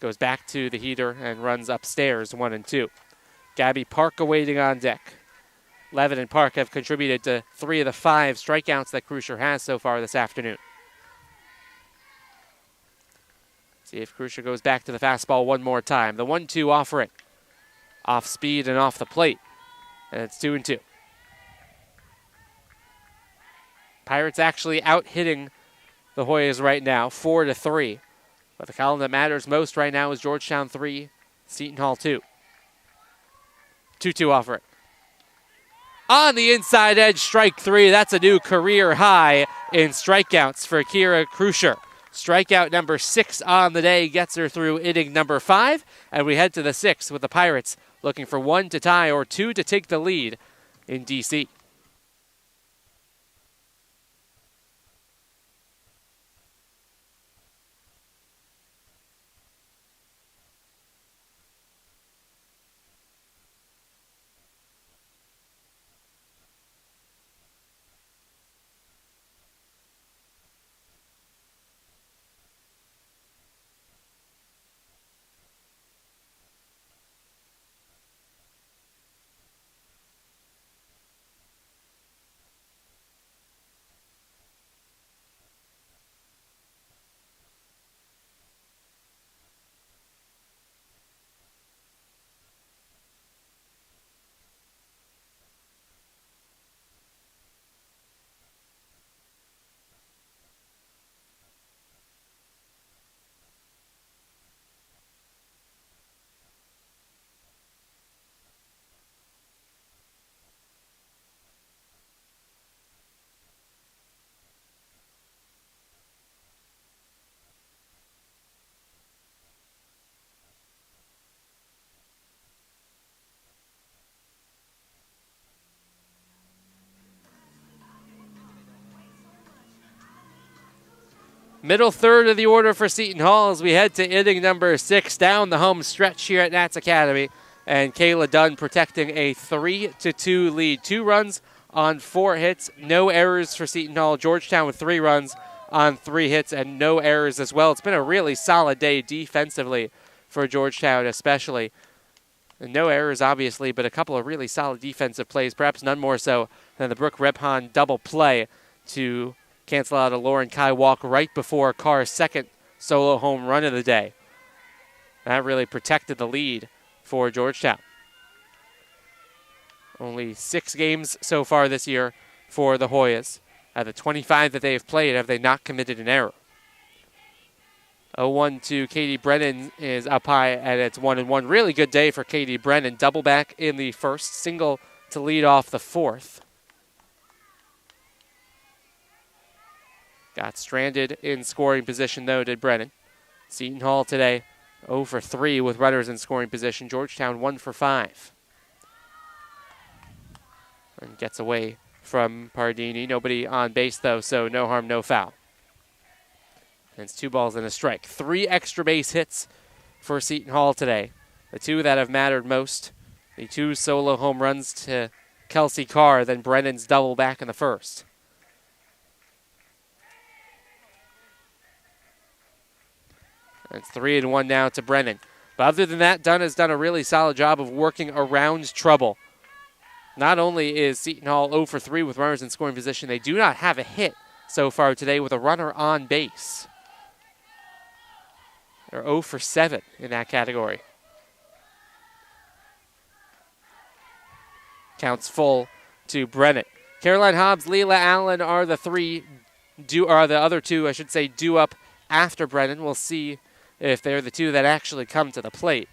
Goes back to the heater and runs upstairs 1-2. Gabby Park awaiting on deck. Levitt and Park have contributed to 3 of the 5 strikeouts that Krusher has so far this afternoon. See if Krusher goes back to the fastball one more time. The 1-2 offering. Off speed and off the plate. And it's 2-2. Pirates actually out hitting the Hoyas right now, 4-3. But the column that matters most right now is Georgetown 3, Seton Hall 2. 2-2 offering. On the inside edge, strike 3. That's a new career high in strikeouts for Kira Krusher. Strikeout number 6 on the day gets her through inning number 5. And we head to the 6th with the Pirates looking for 1 to tie or 2 to take the lead in D.C. Middle third of the order for Seton Hall as we head to inning number 6 down the home stretch here at Nats Academy. And Kayla Dunn protecting a 3-2 lead. 2 runs on 4 hits. No errors for Seton Hall. Georgetown with 3 runs on 3 hits and no errors as well. It's been a really solid day defensively for Georgetown especially. And no errors obviously, but a couple of really solid defensive plays, perhaps none more so than the Brooke Rebhan double play to cancel out a Lauren Kai walk right before Carr's second solo home run of the day. That really protected the lead for Georgetown. Only 6 games so far this year for the Hoyas. Out of the 25 that they have played, have they not committed an error. 0-1 to Katie Brennan is up high, and it's 1-1. Really good day for Katie Brennan. Double back in the first, single to lead off the fourth. Got stranded in scoring position, though, did Brennan. Seton Hall today 0 for 3 with runners in scoring position. Georgetown 1 for 5. And gets away from Pardini. Nobody on base, though, so no harm, no foul. And it's 2 balls and a strike. 3 extra base hits for Seton Hall today. The 2 that have mattered most. The 2 solo home runs to Kelsey Carr, then Brennan's double back in the first. It's 3-1 now to Brennan. But other than that, Dunn has done a really solid job of working around trouble. Not only is Seton Hall 0 for 3 with runners in scoring position, they do not have a hit so far today with a runner on base. They're 0 for 7 in that category. Counts full to Brennan. Caroline Hobbs, Leela Allen are the other 2, I should say, due up after Brennan. We'll see if they're the 2 that actually come to the plate.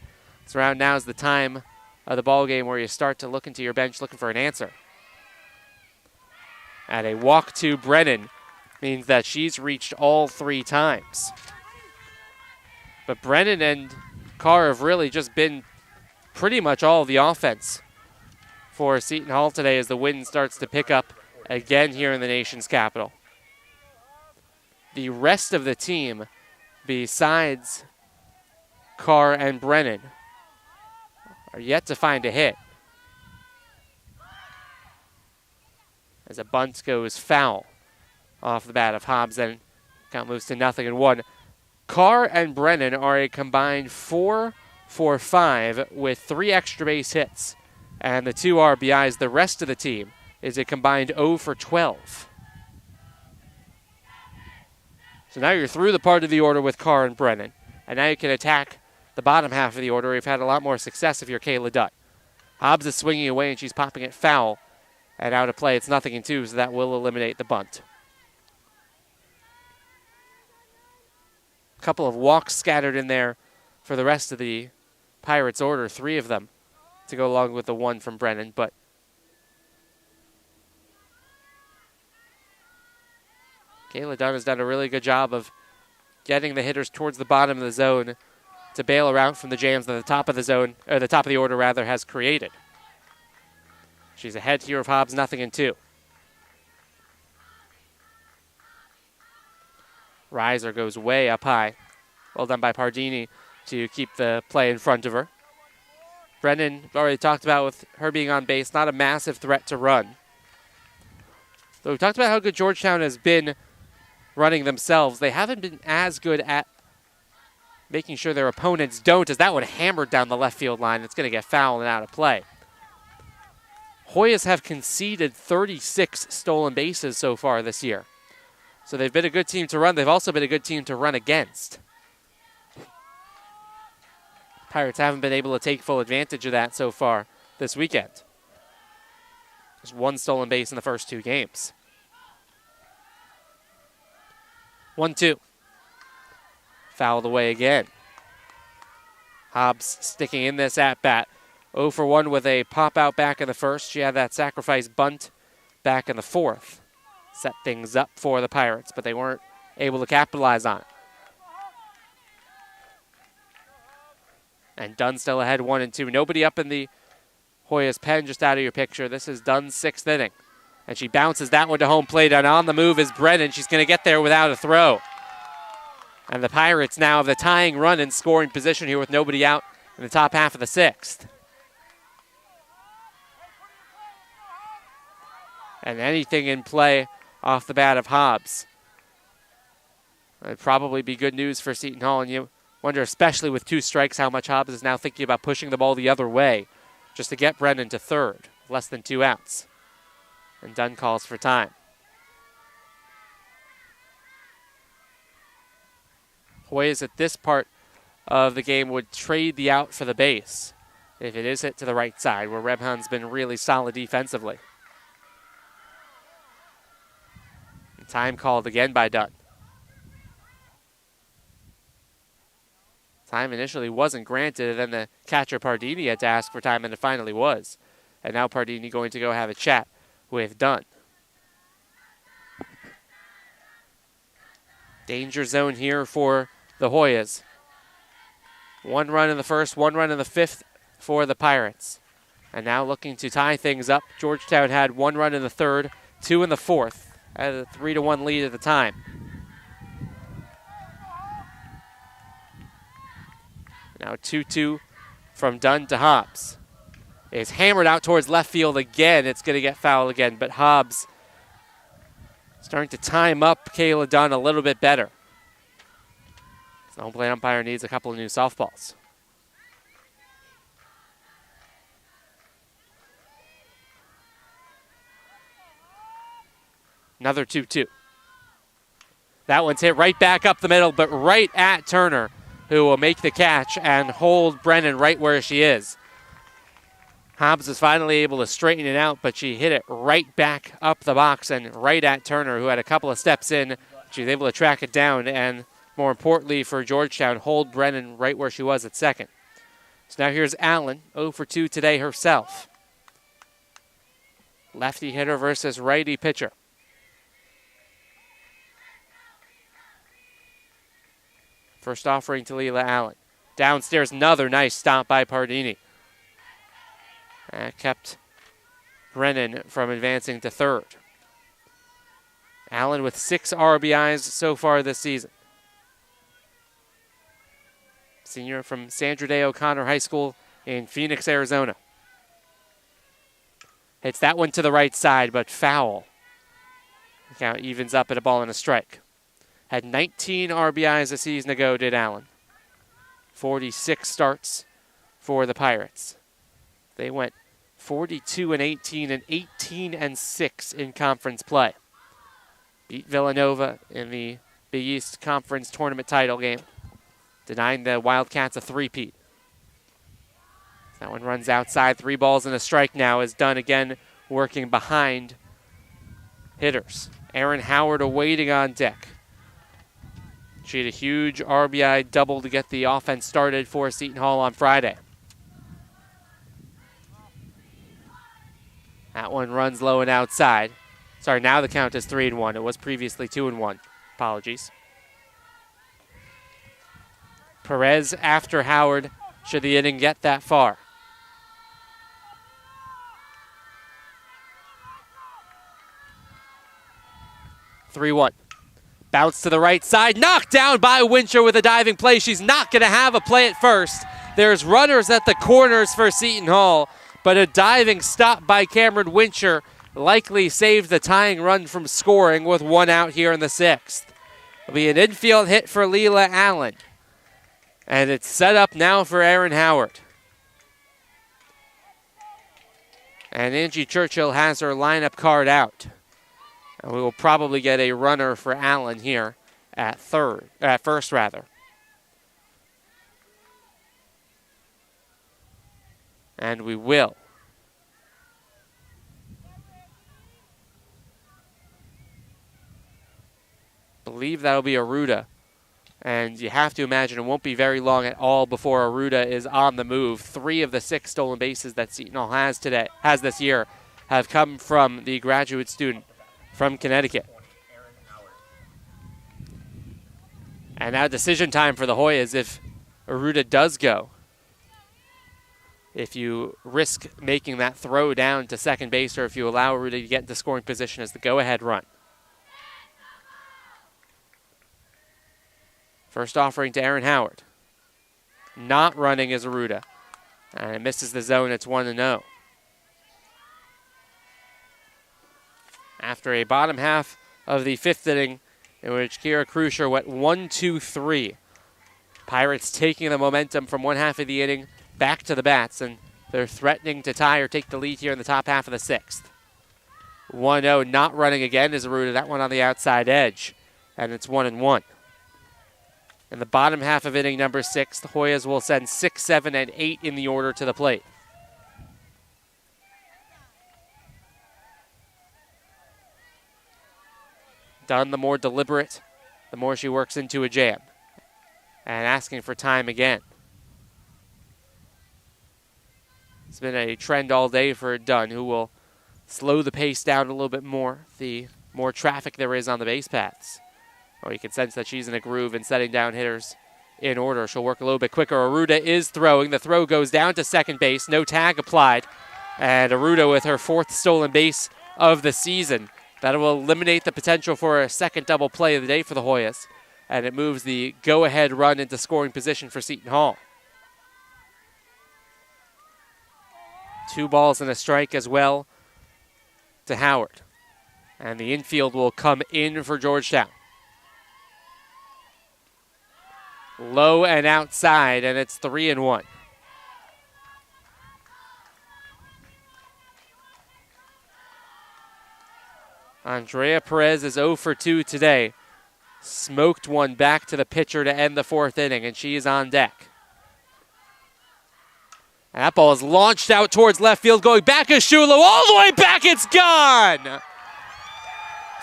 So around now is the time of the ball game where you start to look into your bench looking for an answer. And a walk to Brennan means that she's reached all 3 times. But Brennan and Carr have really just been pretty much all of the offense for Seton Hall today as the wind starts to pick up again here in the nation's capital. The rest of the team, besides Carr and Brennan, are yet to find a hit. As a bunt goes foul off the bat of Hobbs, and count moves to 0-1. Carr and Brennan are a combined 4 for 5 with 3 extra base hits. And the 2 RBIs, the rest of the team, is a combined 0 for 12. So now you're through the part of the order with Carr and Brennan. And now you can attack the bottom half of the order. You've had a lot more success if you're Kayla Dunn. Hobbs is swinging away and she's popping it foul. And out of play, it's 0-2, so that will eliminate the bunt. A couple of walks scattered in there for the rest of the Pirates order, 3 of them to go along with the 1 from Brennan. But Kayla Dunn has done a really good job of getting the hitters towards the bottom of the zone to bail around from the jams that the top of the zone, or the top of the order rather, has created. She's ahead here of Hobbs, 0-2. Reiser goes way up high. Well done by Pardini to keep the play in front of her. Brennan, already talked about with her being on base, not a massive threat to run. So we've talked about how good Georgetown has been running themselves. They haven't been as good at making sure their opponents don't, as that one hammered down the left field line. It's going to get foul and out of play. Hoyas have conceded 36 stolen bases so far this year. So they've been a good team to run. They've also been a good team to run against. Pirates haven't been able to take full advantage of that so far this weekend. There's 1 stolen base in the first 2 games. 1-2. Fouled away again. Hobbs sticking in this at-bat. 0 for 1 with a pop-out back in the first. She had that sacrifice bunt back in the fourth. Set things up for the Pirates, but they weren't able to capitalize on it. And Dunn still ahead 1-2. Nobody up in the Hoyas pen, just out of your picture. This is Dunn's 6th inning. And she bounces that one to home plate, and on the move is Brennan. She's going to get there without a throw. And the Pirates now have the tying run in scoring position here with nobody out in the top half of the 6th. And anything in play off the bat of Hobbs. It'd probably be good news for Seton Hall, and you wonder, especially with 2 strikes, how much Hobbs is now thinking about pushing the ball the other way just to get Brennan to third, less than 2 outs. And Dunn calls for time. Hoyas at this part of the game would trade the out for the base if it is hit to the right side, where Rebhan's been really solid defensively. And time called again by Dunn. Time initially wasn't granted, and then the catcher Pardini had to ask for time, and it finally was. And now Pardini going to go have a chat with Dunn. Danger zone here for the Hoyas. 1 run in the first, 1 run in the 5th for the Pirates. And now looking to tie things up. Georgetown had 1 run in the 3rd, 2 in the 4th, at a 3-1 lead at the time. Now 2-2 from Dunn to Hobbs. It's hammered out towards left field again. It's going to get foul again, but Hobbs starting to time up Kayla Dunn a little bit better. The home plate umpire needs a couple of new softballs. Another 2-2. That one's hit right back up the middle, but right at Turner, who will make the catch and hold Brennan right where she is. Hobbs was finally able to straighten it out, but she hit it right back up the box and right at Turner, who had a couple of steps in. She was able to track it down and, more importantly for Georgetown, hold Brennan right where she was at second. So now here's Allen, 0 for 2 today herself. Lefty hitter versus righty pitcher. First offering to Leela Allen. Downstairs, another nice stop by Pardini. Kept Brennan from advancing to third. Allen with 6 RBIs so far this season. Senior from Sandra Day O'Connor High School in Phoenix, Arizona. Hits that one to the right side, but foul. The count evens up at a ball and a strike. Had 19 RBIs a season ago, did Allen. 46 starts for the Pirates. They went 42-18 and 18-6 in conference play. Beat Villanova in the Big East Conference tournament title game, denying the Wildcats a three-peat. That one runs outside. 3 balls and a strike now is Dunn again working behind hitters. Aaron Howard awaiting on deck. She had a huge RBI double to get the offense started for Seton Hall on Friday. That one runs low and outside. Sorry, now the count is 3-1. It was previously 2-1. Apologies. Perez after Howard, should the inning get that far. (3-1). Bounce to the right side, knocked down by Wincher with a diving play. She's not going to have a play at first. There's runners at the corners for Seton Hall, but a diving stop by Cameron Wincher likely saved the tying run from scoring with 1 out here in the 6th. It'll be an infield hit for Leela Allen. And it's set up now for Aaron Howard. And Angie Churchill has her lineup card out. And we will probably get a runner for Allen here at first. And we will. Believe that'll be Aruda. And you have to imagine it won't be very long at all before Aruda is on the move. 3 of the 6 stolen bases that Seton Hall has this year have come from the graduate student from Connecticut. And now decision time for the Hoyas if Aruda does go. If you risk making that throw down to second base, or if you allow Aruda to get into scoring position as the go-ahead run. First offering to Aaron Howard. Not running is Aruda. And it misses the zone. It's 1-0. After a bottom half of the fifth inning in which Kira Krusher went 1-2-3. Pirates taking the momentum from one half of the inning back to the bats, and they're threatening to tie or take the lead here in the top half of the sixth. 1-0, not running again is Aruda. That one on the outside edge, and it's 1-1. In the bottom half of inning number 6, the Hoyas will send 6, 7, and 8 in the order to the plate. Dunn, the more deliberate, the more she works into a jam. And asking for time again. It's been a trend all day for Dunn, who will slow the pace down a little bit more, the more traffic there is on the base paths. Or you can sense that she's in a groove and setting down hitters in order. She'll work a little bit quicker. Aruda is throwing. The throw goes down to second base. No tag applied. And Aruda with her 4th stolen base of the season. That will eliminate the potential for a second double play of the day for the Hoyas. And it moves the go-ahead run into scoring position for Seton Hall. 2 balls and a strike as well to Howard. And the infield will come in for Georgetown. Low and outside, and it's 3-1. Andrea Perez is 0 for 2 today. Smoked one back to the pitcher to end the 4th inning, and she is on deck. And that ball is launched out towards left field, going back to Shula, all the way back, it's gone!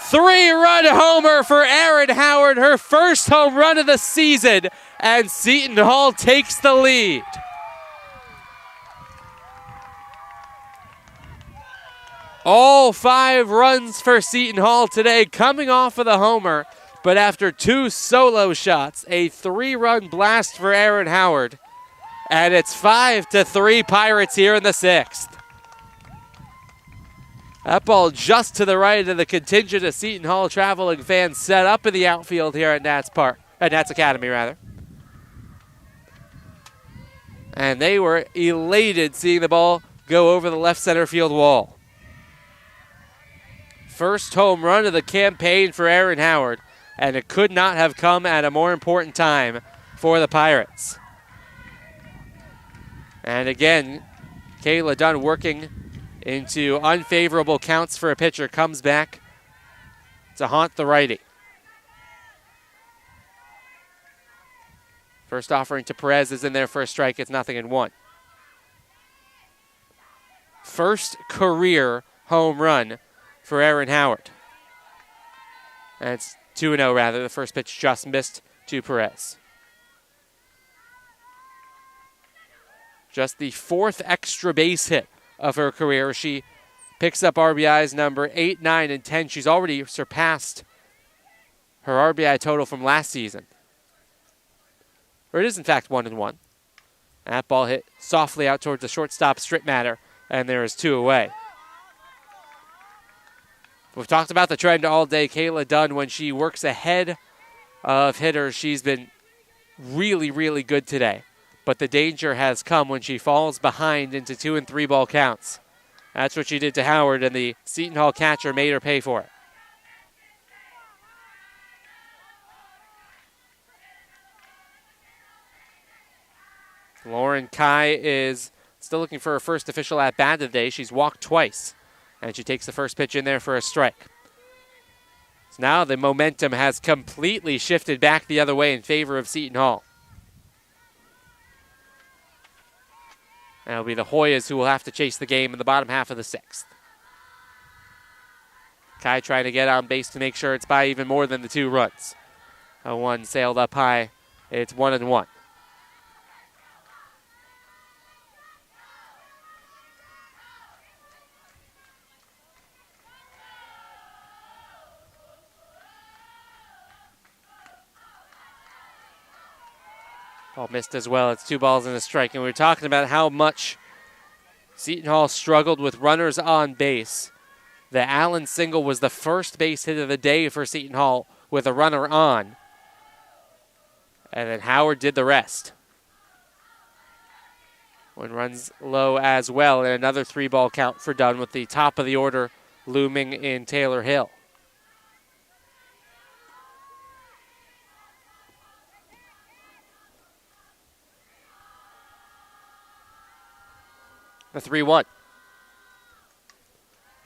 3-run homer for Erin Howard, her first home run of the season, and Seton Hall takes the lead. All 5 runs for Seton Hall today, coming off of the homer, but after 2 solo shots, a 3-run blast for Erin Howard, and it's 5-3 Pirates here in the 6th. That ball just to the right of the contingent of Seton Hall traveling fans set up in the outfield here at Nats Academy, rather. And they were elated seeing the ball go over the left center field wall. First home run of the campaign for Erin Howard, and it could not have come at a more important time for the Pirates. And again, Kayla Dunn working into unfavorable counts for a pitcher, comes back to haunt the righty. First offering to Perez is in there for a strike. It's 0-1. First career home run for Erin Howard. And it's 2-0 rather. The first pitch just missed to Perez. Just the 4th extra base hit of her career. She picks up RBIs number 8, 9, and 10. She's already surpassed her RBI total from last season. Or it is, in fact, 1-1. That ball hit softly out towards the shortstop Strittmatter, and there is 2 away. We've talked about the trend all day. Kayla Dunn, when she works ahead of hitters, she's been really, really good today. But the danger has come when she falls behind into 2- and 3-ball counts. That's what she did to Howard, and the Seton Hall catcher made her pay for it. Lauren Kai is still looking for her first official at-bat of the day. She's walked twice, and she takes the first pitch in there for a strike. So now the momentum has completely shifted back the other way in favor of Seton Hall. And it'll be the Hoyas who will have to chase the game in the bottom half of the 6th. Kai trying to get on base to make sure it's by even more than the 2 runs. A 1 sailed up high. It's 1-1. Ball missed as well. It's 2 balls and a strike. And we were talking about how much Seton Hall struggled with runners on base. The Allen single was the first base hit of the day for Seton Hall with a runner on. And then Howard did the rest. One runs low as well, and another 3-ball count for Dunn with the top of the order looming in Taylor Hill. The 3-1.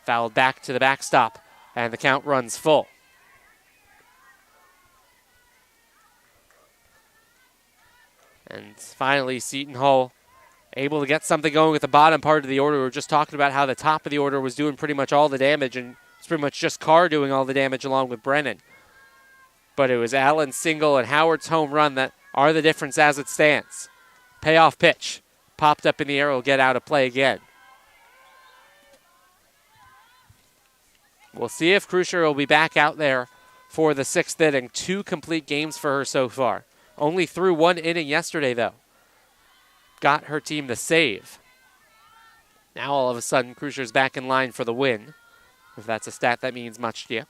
Fouled back to the backstop, and the count runs full. And finally, Seton Hall able to get something going with the bottom part of the order. We were just talking about how the top of the order was doing pretty much all the damage, and it's pretty much just Carr doing all the damage along with Brennan. But it was Allen's single and Howard's home run that are the difference as it stands. Payoff pitch. Popped up in the air, will get out of play again. We'll see if Crucier will be back out there for the 6th inning. 2 complete games for her so far. Only threw 1 inning yesterday, though. Got her team the save. Now all of a sudden, Crucier's back in line for the win. If that's a stat that means much to you.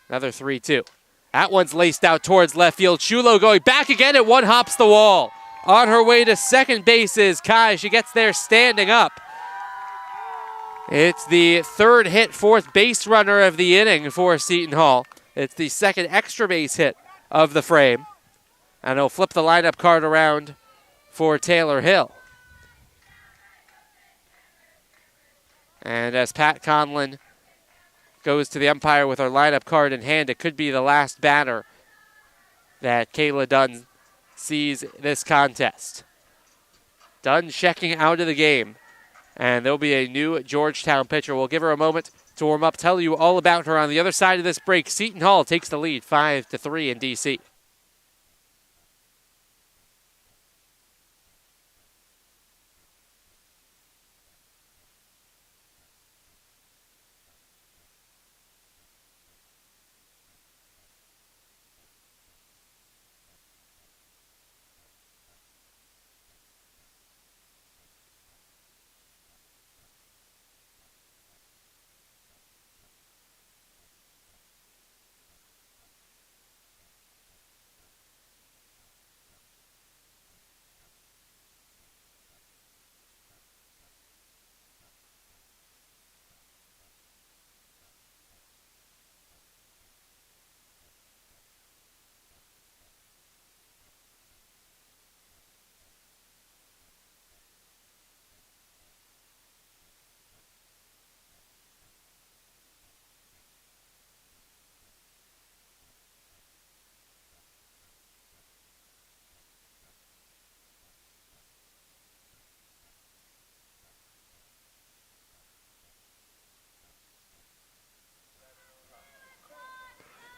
Another 3-2. That one's laced out towards left field. Chulo going back again at 1, hops the wall. On her way to second base is Kai. She gets there standing up. It's the 3rd hit, 4th base runner of the inning for Seton Hall. It's the 2nd extra base hit of the frame. And he'll flip the lineup card around for Taylor Hill. And as Pat Conlon goes to the umpire with her lineup card in hand, it could be the last batter that Kayla Dunn sees this contest. Dunn checking out of the game. And there'll be a new Georgetown pitcher. We'll give her a moment to warm up, tell you all about her on the other side of this break. Seton Hall takes the lead 5-3 in DC.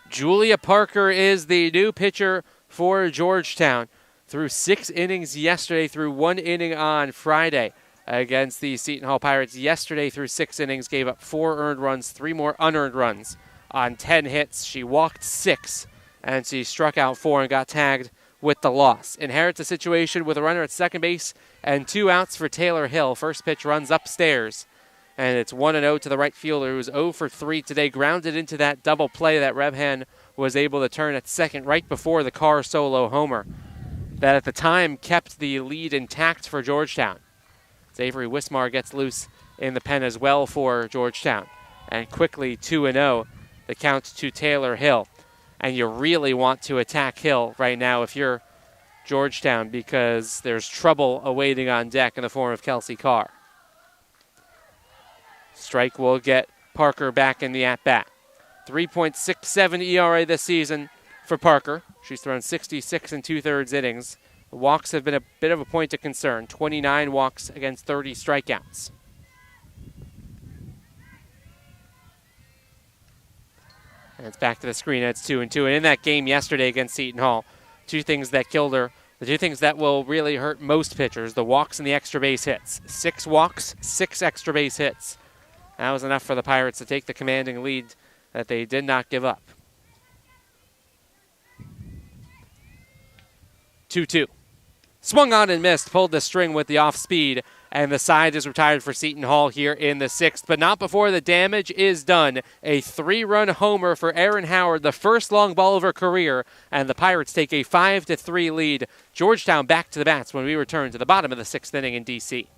Julia Parker is the new pitcher for Georgetown. Threw 6 innings yesterday, threw 1 inning on Friday against the Seton Hall Pirates. Yesterday through 6 innings, gave up 4 earned runs, 3 more unearned runs on 10 hits. She walked 6, and she struck out 4 and got tagged with the loss. Inherits a situation with a runner at second base and 2 outs for Taylor Hill. First pitch runs upstairs, and it's 1-0 to the right fielder, who's 0 for 3 today. Grounded into that double play that Rebhan was able to turn at second right before the Carr solo homer. That at the time kept the lead intact for Georgetown. Avery Wismar gets loose in the pen as well for Georgetown. And quickly 2-0, the count to Taylor Hill. And you really want to attack Hill right now if you're Georgetown, because there's trouble awaiting on deck in the form of Kelsey Carr. Strike will get Parker back in the at-bat. 3.67 ERA this season for Parker. She's thrown 66 2/3 innings. The walks have been a bit of a point of concern. 29 walks against 30 strikeouts. And it's back to the screen. It's 2-2. And in that game yesterday against Seton Hall, 2 things that killed her. The 2 things that will really hurt most pitchers, the walks and the extra base hits. 6 walks, 6 extra base hits. That was enough for the Pirates to take the commanding lead that they did not give up. 2-2. Swung on and missed, pulled the string with the off speed and the side is retired for Seton Hall here in the 6th, but not before the damage is done. A 3-run homer for Erin Howard, the first long ball of her career, and the Pirates take a 5-3 lead. Georgetown back to the bats when we return to the bottom of the 6th inning in D.C.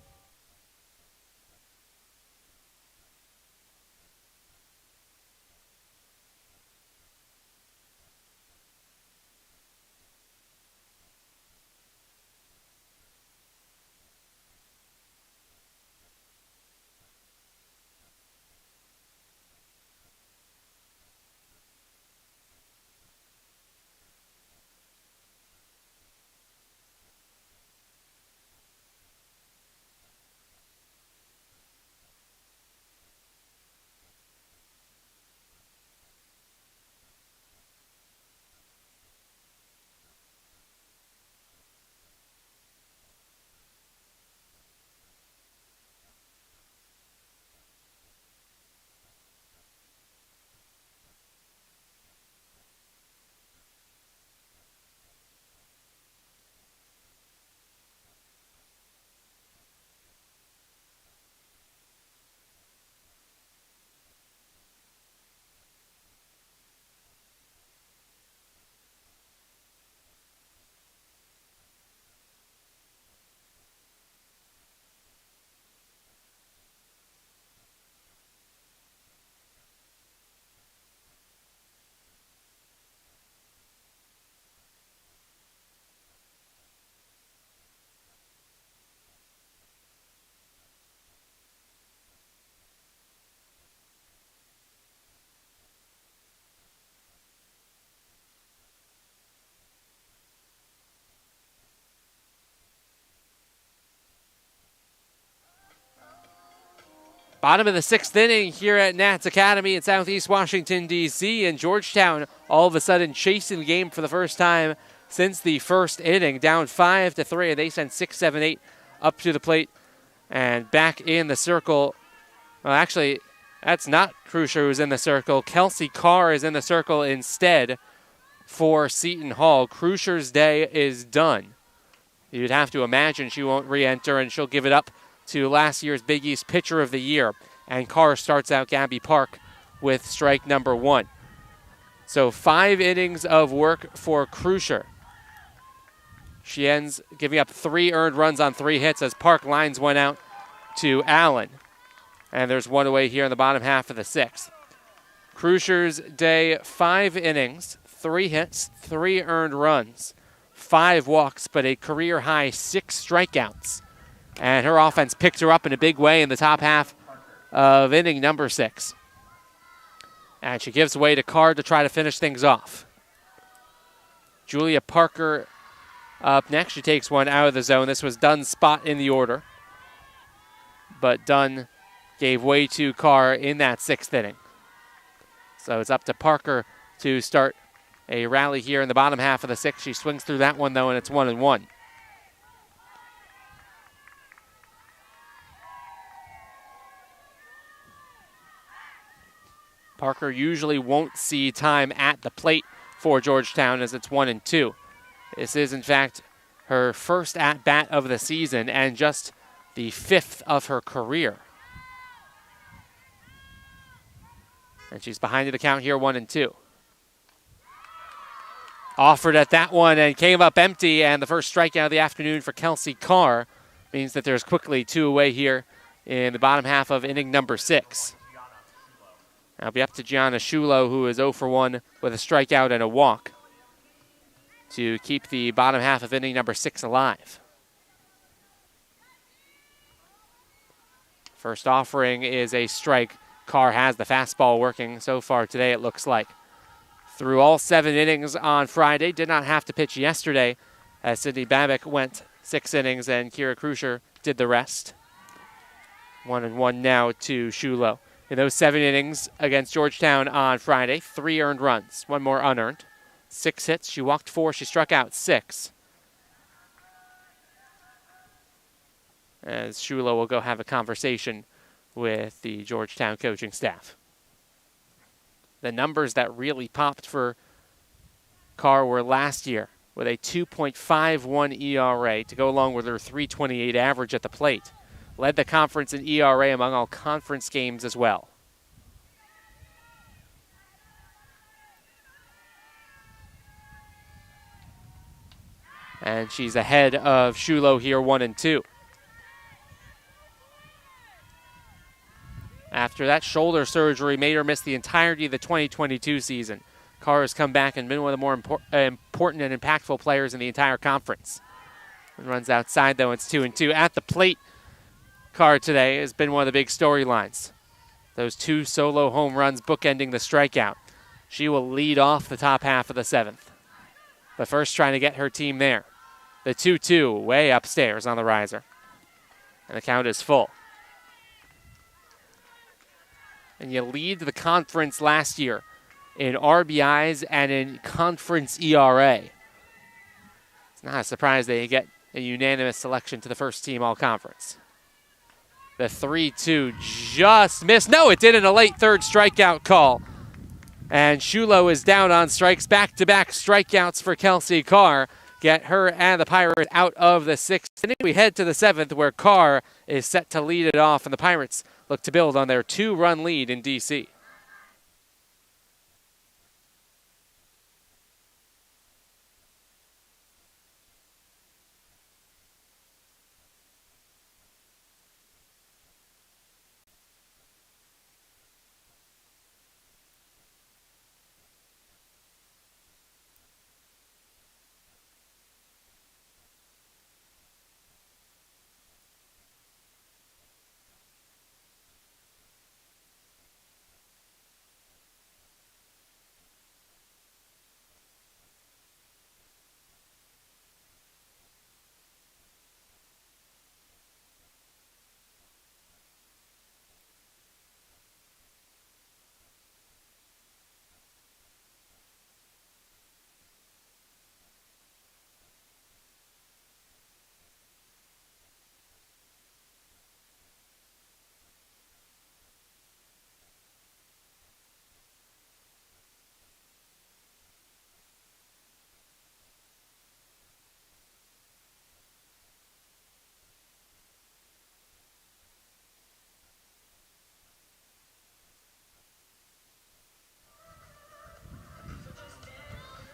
Bottom of the 6th inning here at Nats Academy in Southeast Washington, D.C., and Georgetown all of a sudden chasing the game for the first time since the first inning, down 5-3. They send 6, 7, 8 up to the plate and back in the circle. Well, actually, that's not Crusher who's in the circle. Kelsey Carr is in the circle instead for Seton Hall. Crusher's day is done. You'd have to imagine she won't re-enter, and she'll give it up to last year's Big East Pitcher of the Year. And Carr starts out Gabby Park with strike number 1. So 5 innings of work for Crusher. She ends giving up 3 earned runs on 3 hits as Park lines one out to Allen. And there's one away here in the bottom half of the 6th. Crusher's day, 5 innings, 3 hits, 3 earned runs, 5 walks, but a career high 6 strikeouts. And her offense picked her up in a big way in the top half of inning number 6. And she gives way to Carr to try to finish things off. Julia Parker up next. She takes one out of the zone. This was Dunn's spot in the order. But Dunn gave way to Carr in that 6th inning. So it's up to Parker to start a rally here in the bottom half of the 6th. She swings through that one, though, and it's 1-1. Parker usually won't see time at the plate for Georgetown as it's 1-2. This is, in fact, her first at-bat of the season and just the 5th of her career. And she's behind the count here, 1-2. Offered at that one and came up empty, and the first strikeout of the afternoon for Kelsey Carr means that there's quickly 2 away here in the bottom half of inning number 6. It'll be up to Gianna Shulo, who is 0 for 1 with a strikeout and a walk, to keep the bottom half of inning number 6 alive. First offering is a strike. Carr has the fastball working so far today, it looks like. Through all 7 innings on Friday, did not have to pitch yesterday, as Sydney Babbitt went 6 innings and Kira Crusher did the rest. 1-1 now to Shulo. In those 7 innings against Georgetown on Friday, 3 earned runs, 1 more unearned. 6 hits, she walked 4, she struck out 6. As Shulo will go have a conversation with the Georgetown coaching staff. The numbers that really popped for Carr were last year with a 2.51 ERA to go along with her 3.28 average at the plate. led the conference in ERA among all conference games as well. And she's ahead of Shulo here, 1-2. After that shoulder surgery made her miss the entirety of the 2022 season, Carr has come back and been one of the more important and impactful players in the entire conference. And runs outside, though. It's 2-2. At the plate, Carr today has been one of the big storylines. Those 2 solo home runs bookending the strikeout. She will lead off the top half of the 7th. But first, trying to get her team there. The 2-2 way upstairs on the riser. And the count is full. And you lead the conference last year in RBIs and in conference ERA. It's not a surprise that you get a unanimous selection to the first team all-conference. The 3-2 just missed. No, it didn't. A late third strikeout call. And Shulo is down on strikes. Back-to-back strikeouts for Kelsey Carr. Get her and the Pirates out of the 6th. And we head to the 7th, where Carr is set to lead it off, and the Pirates look to build on their 2-run lead in D.C.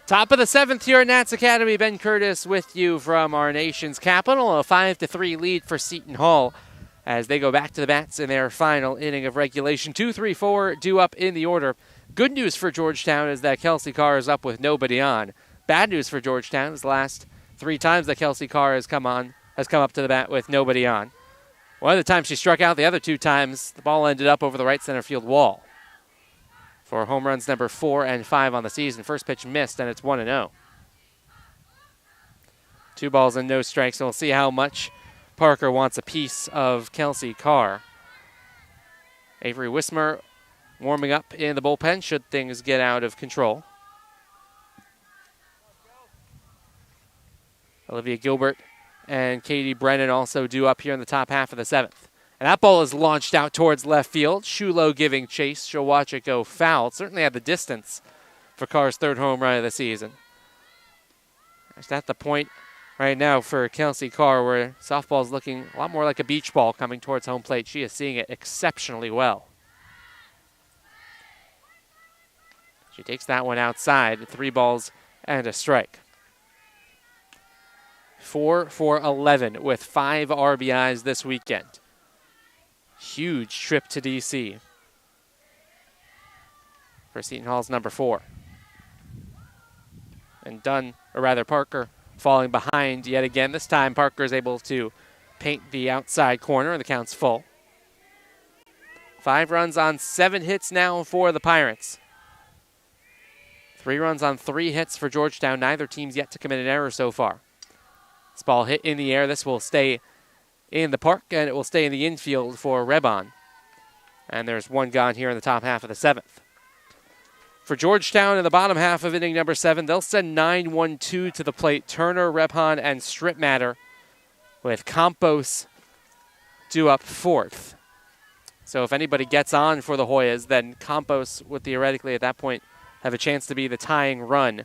Top of the 7th here at Nats Academy. Ben Curtis with you from our nation's capital. A 5-3 lead for Seton Hall as they go back to the bats in their final inning of regulation. 2-3-4 due up in the order. Good news for Georgetown is that Kelsey Carr is up with nobody on. Bad news for Georgetown is the last 3 times that Kelsey Carr has come up to the bat with nobody on. One of the times she struck out, the other 2 times the ball ended up over the right center field wall. For home runs number 4 and 5 on the season. First pitch missed, and it's 1-0. 2 balls and no strikes. So we'll see how much Parker wants a piece of Kelsey Carr. Avery Wismer warming up in the bullpen should things get out of control. Olivia Gilbert and Katie Brennan also due up here in the top half of the 7th. And that ball is launched out towards left field. Shulo giving chase. She'll watch it go foul. Certainly had the distance for Carr's 3rd home run of the season. Just at the point right now for Kelsey Carr where softball is looking a lot more like a beach ball coming towards home plate. She is seeing it exceptionally well. She takes that one outside. 3 balls and a strike. 4 for 11 with 5 RBIs this weekend. Huge trip to D.C. for Seton Hall's number 4. And Parker falling behind yet again. This time Parker is able to paint the outside corner, and the count's full. 5 runs on 7 hits now for the Pirates. 3 runs on 3 hits for Georgetown. Neither team's yet to commit an error so far. This ball hit in the air. This will stay in the park, and it will stay in the infield for Rebon. And there's 1 gone here in the top half of the 7th. For Georgetown in the bottom half of inning number 7, they'll send 9-1-2 to the plate. Turner, Rebon, and Stripmatter with Campos due up 4th. So if anybody gets on for the Hoyas, then Campos would theoretically at that point have a chance to be the tying run.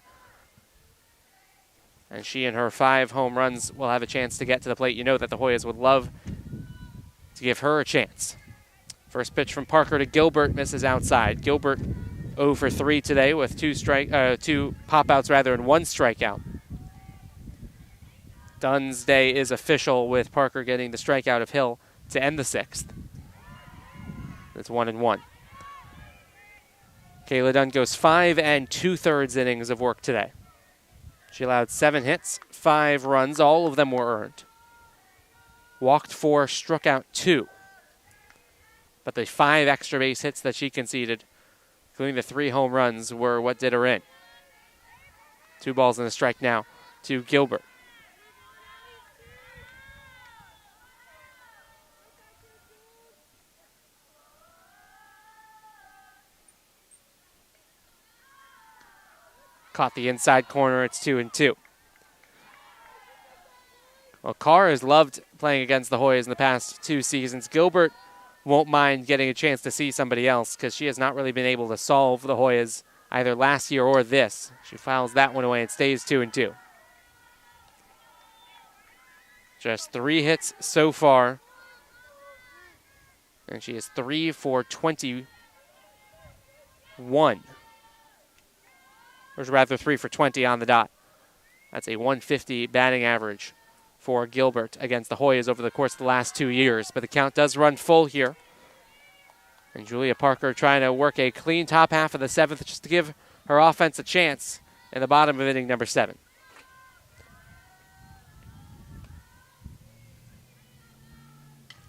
And she and her 5 home runs will have a chance to get to the plate. You know that the Hoyas would love to give her a chance. First pitch from Parker to Gilbert, misses outside. Gilbert 0 for 3 today with two pop-outs and one strikeout. Dunn's day is official with Parker getting the strikeout of Hill to end the 6th. It's 1-1. Kayla Dunn goes 5 2/3 innings of work today. She allowed 7 hits, 5 runs, all of them were earned. Walked 4, struck out 2. But the 5 extra base hits that she conceded, including the 3 home runs, were what did her in. 2 balls and a strike now to Gilbert. Caught the inside corner. It's 2-2. Well, Carr has loved playing against the Hoyas in the past 2 seasons. Gilbert won't mind getting a chance to see somebody else because she has not really been able to solve the Hoyas either last year or this. She fouls that one away and stays 2-2. Just 3 hits so far. And she is 3 for 21. Or rather 3 for 20 on the dot. That's a 150 batting average for Gilbert against the Hoyas over the course of the last 2 years. But the count does run full here. And Julia Parker trying to work a clean top half of the 7th just to give her offense a chance in the bottom of inning number 7.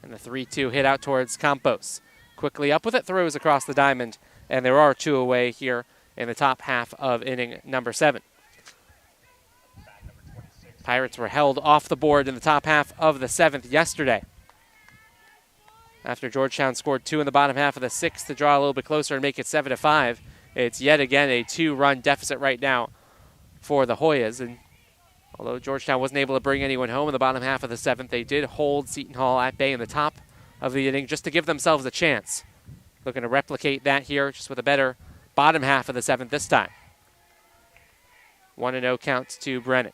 And the 3-2 hit out towards Campos. Quickly up with it, throws across the diamond. And there are 2 away here in the top half of inning number 7. Pirates were held off the board in the top half of the 7th yesterday. After Georgetown scored 2 in the bottom half of the 6th to draw a little bit closer and make it 7-5, it's yet again a 2-run deficit right now for the Hoyas. And although Georgetown wasn't able to bring anyone home in the bottom half of the 7th, they did hold Seton Hall at bay in the top of the inning just to give themselves a chance. Looking to replicate that here just with a better bottom half of the 7th this time. 1-0 count to Brennan.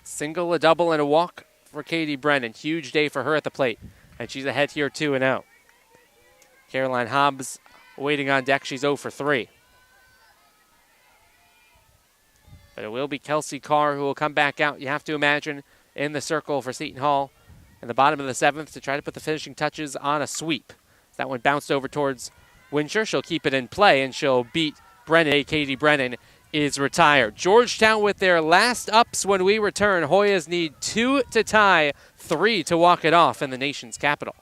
Single, a double, and a walk for Katie Brennan. Huge day for her at the plate. And she's ahead here 2-0. Caroline Hobbs waiting on deck. She's 0 for 3. But it will be Kelsey Carr who will come back out, you have to imagine, in the circle for Seton Hall in the bottom of the 7th to try to put the finishing touches on a sweep. That one bounced over towards Wincher. She'll keep it in play, and she'll beat Brennan. Katie Brennan is retired. Georgetown with their last ups when we return. Hoyas need 2 to tie, 3 to walk it off in the nation's capital.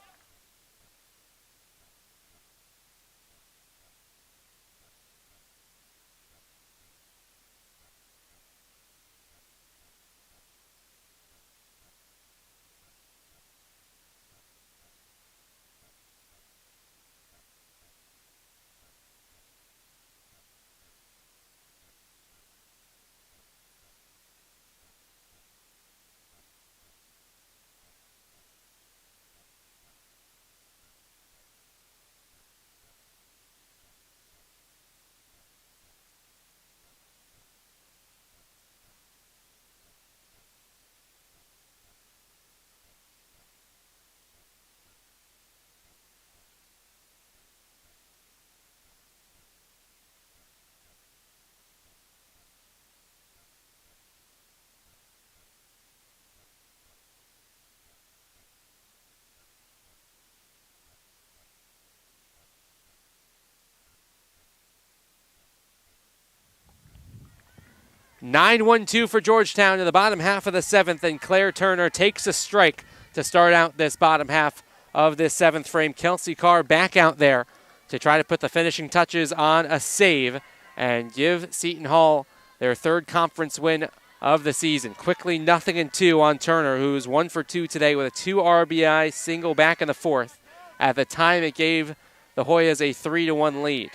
(9-1-2) for Georgetown in the bottom half of the 7th, and Claire Turner takes a strike to start out this bottom half of this 7th frame. Kelsey Carr back out there to try to put the finishing touches on a save and give Seton Hall their 3rd conference win of the season. Quickly 0-2 on Turner, who's 1 for 2 today with a 2 RBI single back in the 4th. At the time, it gave the Hoyas a 3-1 lead.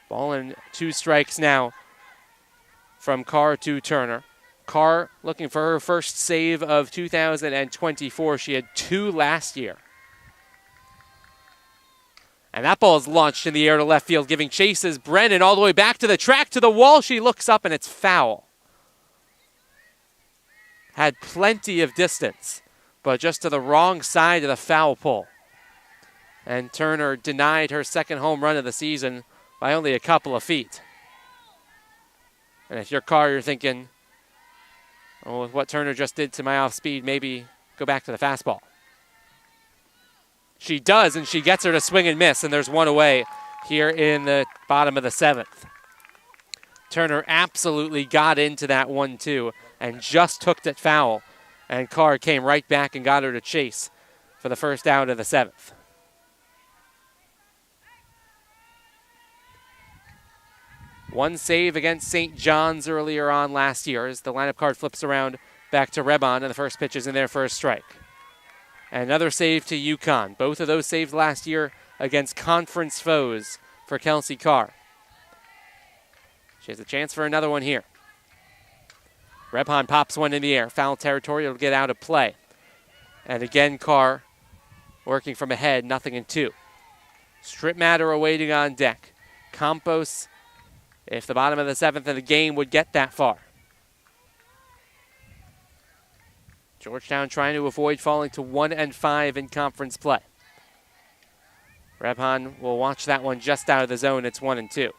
Ball and 2 strikes now from Carr to Turner. Carr looking for her first save of 2024. She had 2 last year. And that ball is launched in the air to left field, giving chase as Brennan all the way back to the track, to the wall. She looks up, and it's foul. Had plenty of distance, but just to the wrong side of the foul pole. And Turner denied her second home run of the season by only a couple of feet. And if you're Carr, you're thinking, oh, with what Turner just did to my off-speed, maybe go back to the fastball. She does, and she gets her to swing and miss, and there's one away here in the bottom of the seventh. Turner absolutely got into that 1-2 and just hooked it foul, and Carr came right back and got her to chase for the first out of the seventh. One save against St. John's earlier on last year as the lineup card flips around back to Rebon, and the first pitch is in there for a strike. And another save to UConn. Both of those saves last year against conference foes for Kelsey Carr. She has a chance for another one here. Rebon pops one in the air. Foul territory, it'll get out of play. And again, Carr working from ahead, 0-2. Strip Matter awaiting on deck. Campos, if the bottom of the seventh of the game would get that far. Georgetown trying to avoid falling to 1-5 in conference play. Rebhan will watch that one just out of the zone. It's 1-2.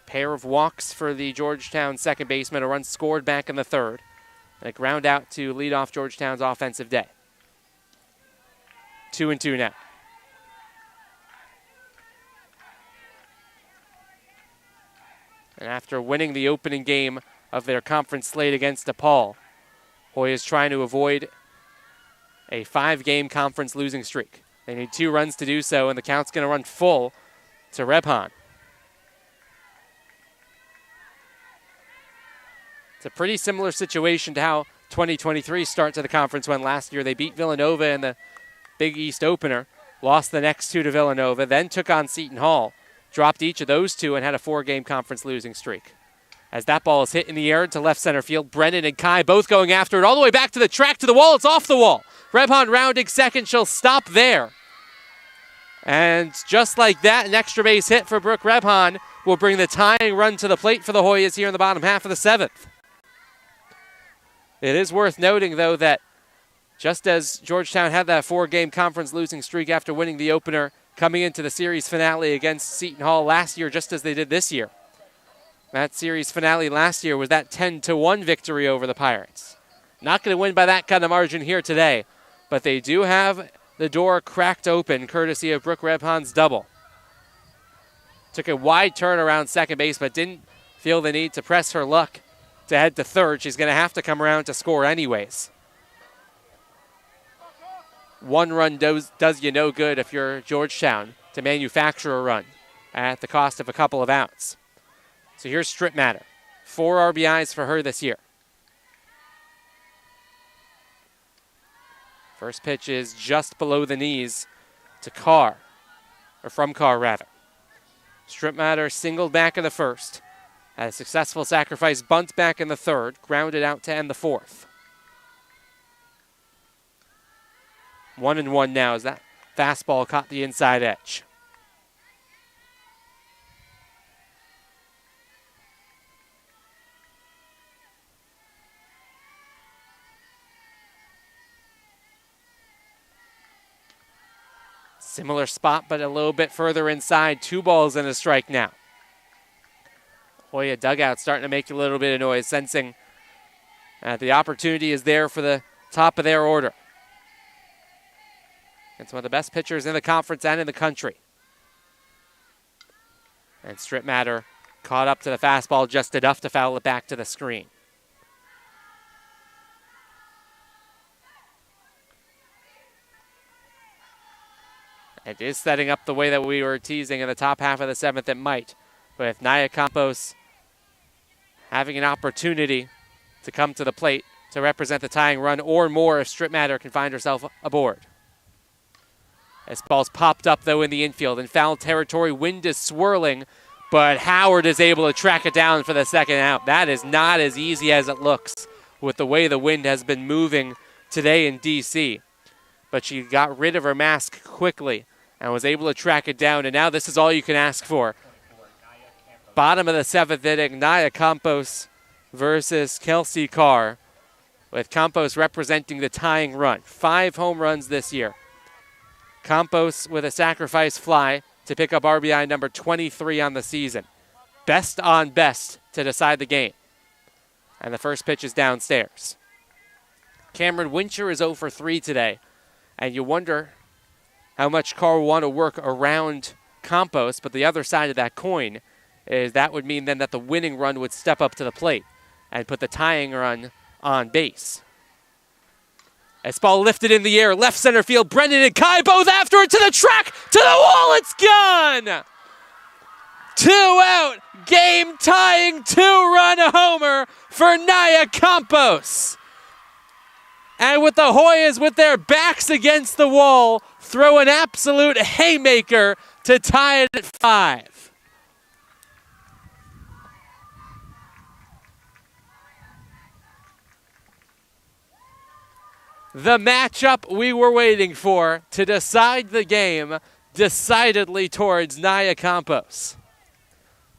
Pair of walks for the Georgetown second baseman. A run scored back in the third. And a ground out to lead off Georgetown's offensive day. 2-2 now. And after winning the opening game of their conference slate against DePaul, Hoya is trying to avoid a 5-game conference losing streak. They need 2 runs to do so, and the count's going to run full to Rebhan. It's a pretty similar situation to how 2023 start to the conference went last year. They beat Villanova in the Big East opener, lost the next 2 to Villanova, then took on Seton Hall. Dropped each of those 2 and had a 4-game conference losing streak. As that ball is hit in the air to left center field, Brennan and Kai both going after it all the way back to the track, to the wall. It's off the wall. Rebhan rounding second. She'll stop there. And just like that, an extra base hit for Brooke Rebhan will bring the tying run to the plate for the Hoyas here in the bottom half of the seventh. It is worth noting, though, that just as Georgetown had that 4-game conference losing streak after winning the opener, coming into the series finale against Seton Hall last year, just as they did this year. That series finale last year was that 10-1 victory over the Pirates. Not going to win by that kind of margin here today, but they do have the door cracked open courtesy of Brooke Rebhan's double. Took a wide turn around second base, but didn't feel the need to press her luck to head to third. She's going to have to come around to score anyways. 1 run does you no good if you're Georgetown to manufacture a run at the cost of a couple of outs. So here's Strip Matter. 4 RBIs for her this year. First pitch is just below the knees to Carr, or from Carr rather. Strip Matter singled back in the first. Had a successful sacrifice bunt back in the third, grounded out to end the fourth. 1-1 now as that fastball caught the inside edge. Similar spot, but a little bit further inside. 2 balls and a strike now. Hoya dugout starting to make a little bit of noise, sensing that the opportunity is there for the top of their order. It's one of the best pitchers in the conference and in the country. And Strip Matter caught up to the fastball just enough to foul it back to the screen. It is setting up the way that we were teasing in the top half of the seventh. It might, with Naya Campos having an opportunity to come to the plate to represent the tying run or more if Strip Matter can find herself aboard. This ball's popped up, though, in the infield. In foul territory, wind is swirling, but Howard is able to track it down for the second out. That is not as easy as it looks with the way the wind has been moving today in D.C., but she got rid of her mask quickly and was able to track it down, and now this is all you can ask for. Bottom of the 7th inning, Naya Campos versus Kelsey Carr, with Campos representing the tying run. 5 home runs this year. Campos with a sacrifice fly to pick up RBI number 23 on the season. Best on best to decide the game. And the first pitch is downstairs. Cameron Wincher is 0 for 3 today. And you wonder how much Carr will want to work around Campos, but the other side of that coin is that would mean then that the winning run would step up to the plate and put the tying run on base. As ball lifted in the air, left center field, Brendan and Kai both after it to the track, to the wall, it's gone! 2 out, game-tying 2-run homer for Naya Campos. And with the Hoyas with their backs against the wall, throw an absolute haymaker to tie it at 5. The matchup we were waiting for to decide the game decidedly towards Naya Campos.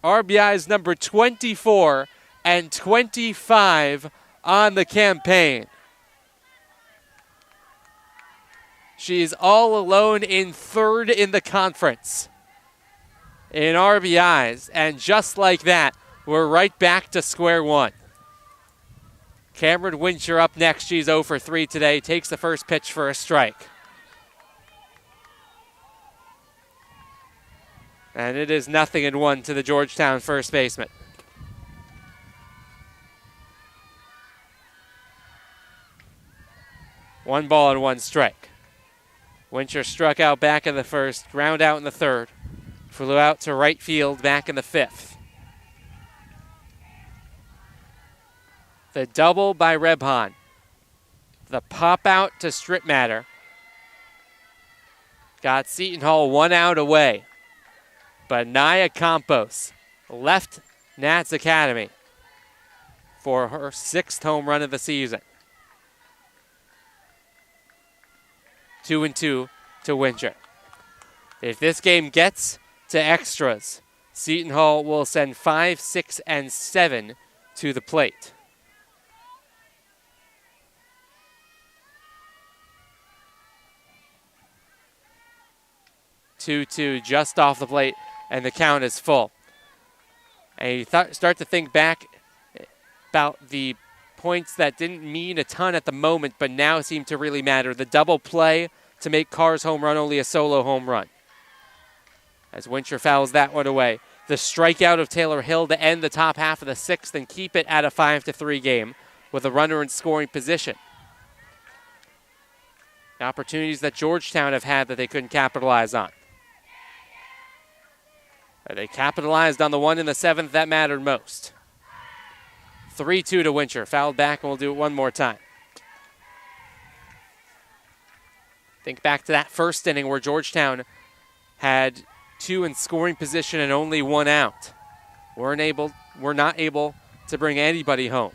RBIs number 24 and 25 on the campaign. She's all alone in 3rd in the conference in RBIs, and just like that, we're right back to square one. Cameron Wincher up next. She's 0 for 3 today. Takes the first pitch for a strike. And it is 0-1 to the Georgetown first baseman. One ball and 1 strike. Wincher struck out back in the first, ground out in the 3rd. Flew out to right field back in the 5th. The double by Rebhan. The pop out to Strip Matter. Got Seton Hall 1 out away. But Naya Campos left Nats Academy for her 6th home run of the season. 2-2 to Wincher. If this game gets to extras, Seton Hall will send 5, 6, and 7 to the plate. Two just off the plate, and the count is full. And you start to think back about the points that didn't mean a ton at the moment, but now seem to really matter. The double play to make Carr's home run only a solo home run, as Wincher fouls that one away. The strikeout of Taylor Hill to end the top half of the 6th and keep it at a 5-3 game with a runner in scoring position. The opportunities that Georgetown have had that they couldn't capitalize on. They capitalized on the one in the 7th that mattered most. 3-2 to Wincher. Fouled back, and we'll do it one more time. Think back to that first inning where Georgetown had 2 in scoring position and only 1 out. We're not able to bring anybody home.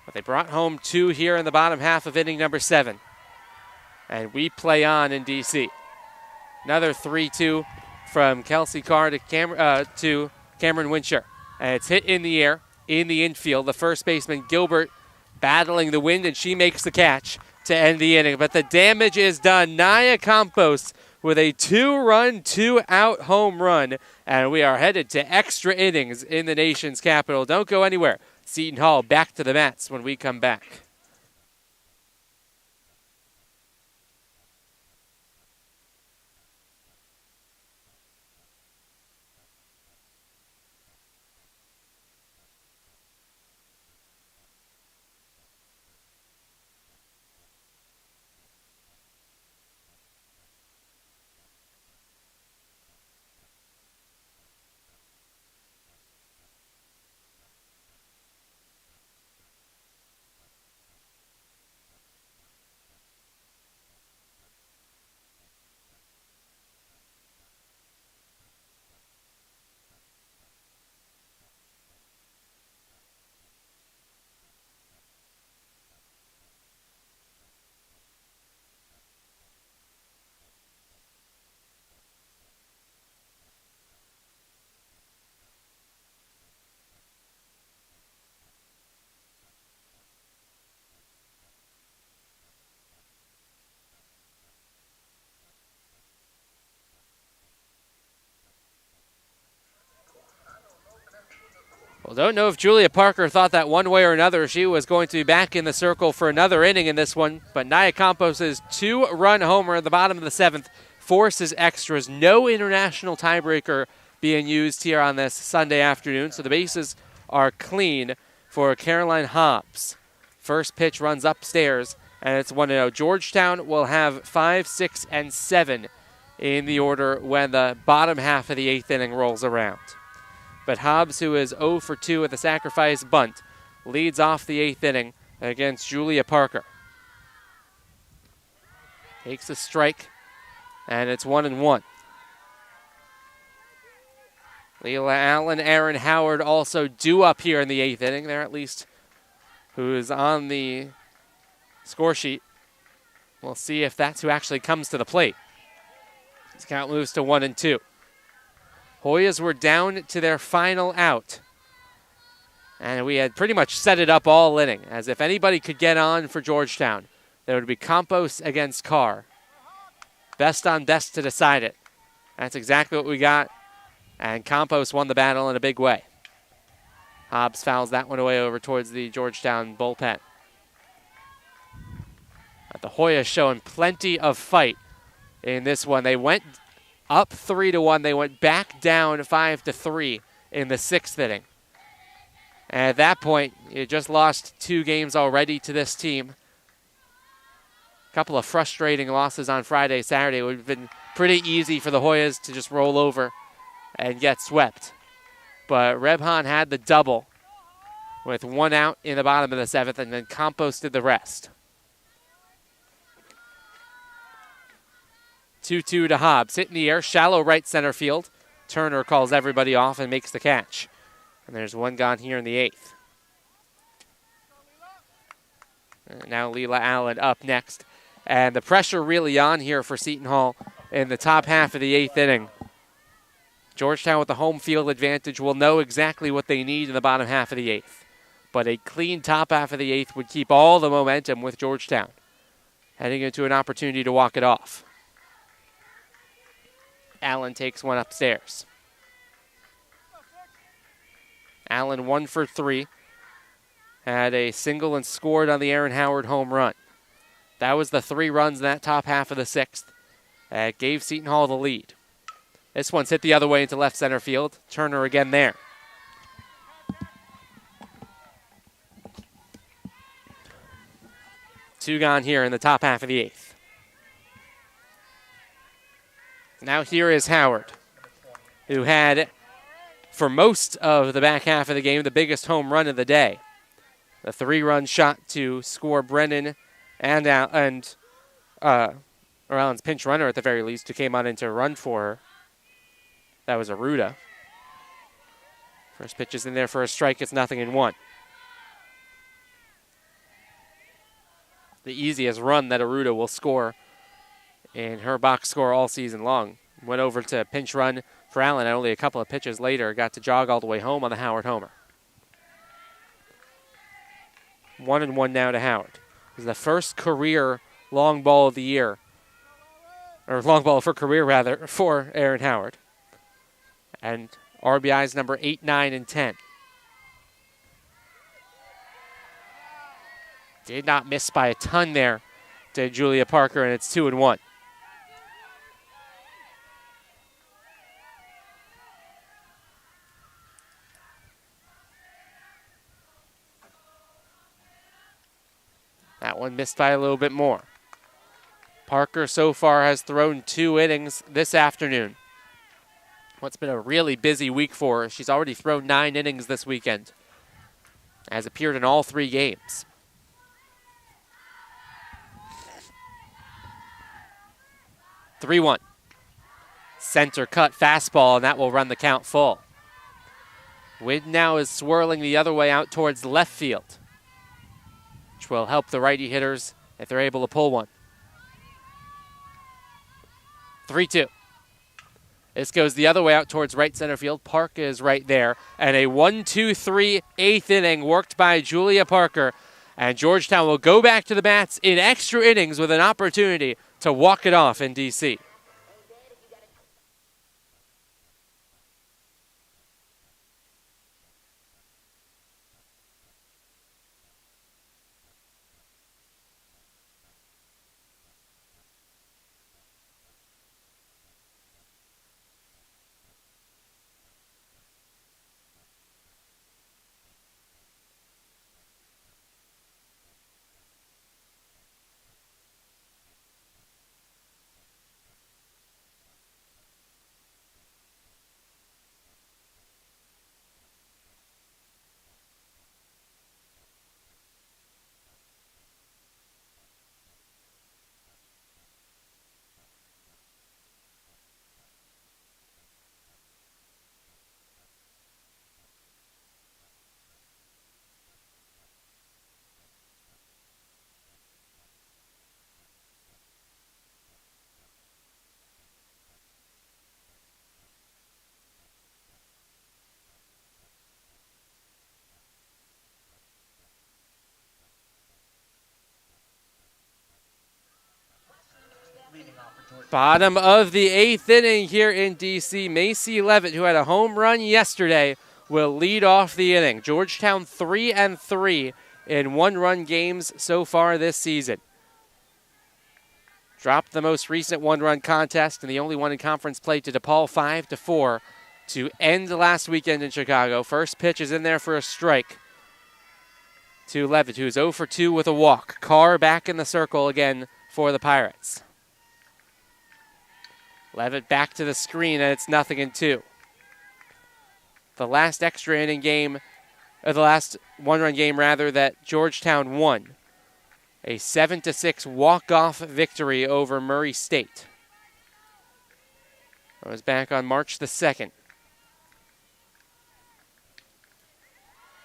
But they brought home 2 here in the bottom half of inning number 7. And we play on in D.C. Another 3-2 from Kelsey Carr to Cameron Wincher. And it's hit in the air, in the infield. The first baseman, Gilbert, battling the wind, and she makes the catch to end the inning. But the damage is done. Naya Campos with a 2-run, 2-out home run. And we are headed to extra innings in the nation's capital. Don't go anywhere. Seton Hall back to the mats when we come back. Well, don't know if Julia Parker thought that one way or another she was going to be back in the circle for another inning in this one, but Nia Campos' 2-run homer at the bottom of the 7th forces extras. No international tiebreaker being used here on this Sunday afternoon, so the bases are clean for Caroline Hobbs. First pitch runs upstairs, and it's 1-0. Georgetown will have 5, 6, and 7 in the order when the bottom half of the 8th inning rolls around. But Hobbs, who is 0 for 2 with a sacrifice bunt, leads off the 8th inning against Julia Parker. Takes a strike, and it's 1-1. Leila Allen, Aaron Howard also due up here in the 8th inning. They're at least who is on the score sheet. We'll see if that's who actually comes to the plate. This count moves to 1-2. Hoyas were down to their final out. And we had pretty much set it up all inning, as if anybody could get on for Georgetown, there would be Campos against Carr. Best on best to decide it. That's exactly what we got, and Campos won the battle in a big way. Hobbs fouls that one away over towards the Georgetown bullpen. But the Hoyas showing plenty of fight in this one. They went up 3-1. They went back down 5-3 in the 6th inning. And at that point, you just lost 2 games already to this team. A couple of frustrating losses on Friday, Saturday. It would have been pretty easy for the Hoyas to just roll over and get swept. But Rebhan had the double with 1 out in the bottom of the 7th, and then Campos did the rest. 2-2 to Hobbs. Hit in the air, shallow right center field. Turner calls everybody off and makes the catch. And there's 1 gone here in the 8th. And now Leila Allen up next. And the pressure really on here for Seton Hall in the top half of the 8th inning. Georgetown with the home field advantage will know exactly what they need in the bottom half of the 8th. But a clean top half of the 8th would keep all the momentum with Georgetown, heading into an opportunity to walk it off. Allen takes one upstairs. Allen 1 for 3. Had a single and scored on the Aaron Howard home run. That was the 3 runs in that top half of the 6th. It gave Seton Hall the lead. This one's hit the other way into left center field. Turner again there. Two gone here in the top half of the 8th. Now here is Howard, who had, for most of the back half of the game, the biggest home run of the day. The 3-run shot to score Brennan and Allen's pinch runner at the very least, who came on in to run for her. That was Aruda. First pitch is in there for a strike. It's 0-1. The easiest run that Aruda will score in her box score all season long. Went over to pinch run for Allen, and only a couple of pitches later got to jog all the way home on the Howard homer. 1-1 now to Howard. This is the first career long ball of the year, or long ball of her career rather, for Aaron Howard. And RBIs number 8, 9, and 10. Did not miss by a ton there to Julia Parker, and it's 2-1. That one missed by a little bit more. Parker so far has thrown 2 innings this afternoon. What's been a really busy week for her. She's already thrown 9 innings this weekend. Has appeared in all 3 games. (3-1). Center cut fastball, and that will run the count full. Wind now is swirling the other way out towards left field, which will help the righty hitters if they're able to pull one. 3-2. This goes the other way out towards right center field. Park is right there. And a 1-2-3 8th inning worked by Julia Parker. And Georgetown will go back to the bats in extra innings with an opportunity to walk it off in D.C. Bottom of the 8th inning here in D.C. Macy Levitt, who had a home run yesterday, will lead off the inning. Georgetown 3-3 in one-run games so far this season. Dropped the most recent one-run contest and the only one in conference play to DePaul 5-4 to end last weekend in Chicago. First pitch is in there for a strike to Levitt, who's 0 for 2 with a walk. Carr back in the circle again for the Pirates. Levitt back to the screen, and it's 0-2. The last extra inning game, or the last one-run game rather, that Georgetown won. A 7-6 walk-off victory over Murray State. It was back on March the 2nd.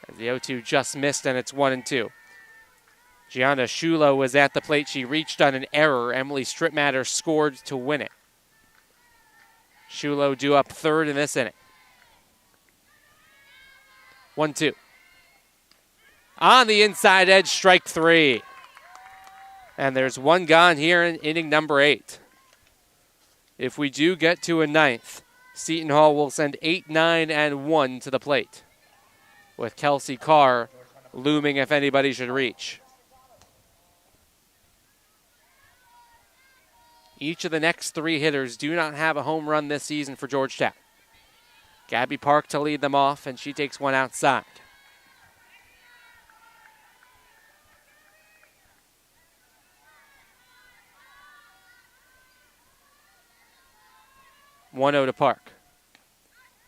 As the 0-2 just missed, and it's 1-2. Gianna Shulo was at the plate. She reached on an error. Emily Strittmatter scored to win it. Shulo due up third in this inning. 1-2. On the inside edge, strike 3. And there's one gone here in inning number 8. If we do get to a 9th, Seton Hall will send 8, 9, and 1 to the plate, with Kelsey Carr looming if anybody should reach. Each of the next 3 hitters do not have a home run this season for Georgetown. Gabby Park to lead them off, and she takes one outside. One 0 to Park.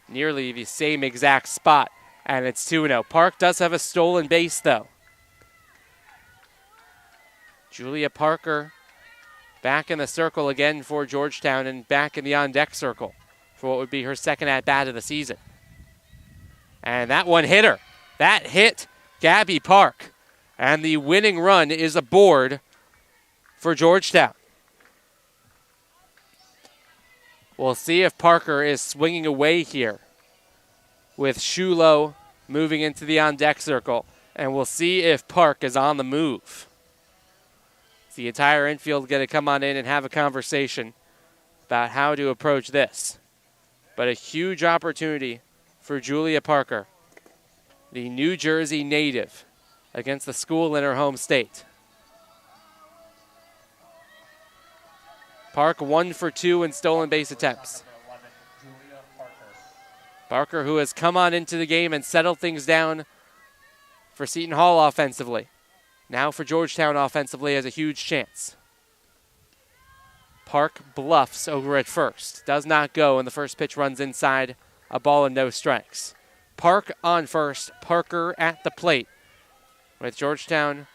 Nearly the same exact spot, and it's 2-0. Park does have a stolen base, though. Julia Parker back in the circle again for Georgetown and back in the on-deck circle for what would be her second at-bat of the season. And that one hit her. That hit Gabby Park. And the winning run is aboard for Georgetown. We'll see if Parker is swinging away here with Shulo moving into the on-deck circle. And we'll see if Park is on the move. The entire infield going to come on in and have a conversation about how to approach this. But a huge opportunity for Julia Parker, the New Jersey native, against the school in her home state. Park 1 for 2 in stolen base attempts. Parker, who has come on into the game and settled things down for Seton Hall offensively. Now for Georgetown offensively has a huge chance. Park bluffs over at first. Does not go, and the first pitch runs inside. A ball and no strikes. Park on first. Parker at the plate, with Georgetown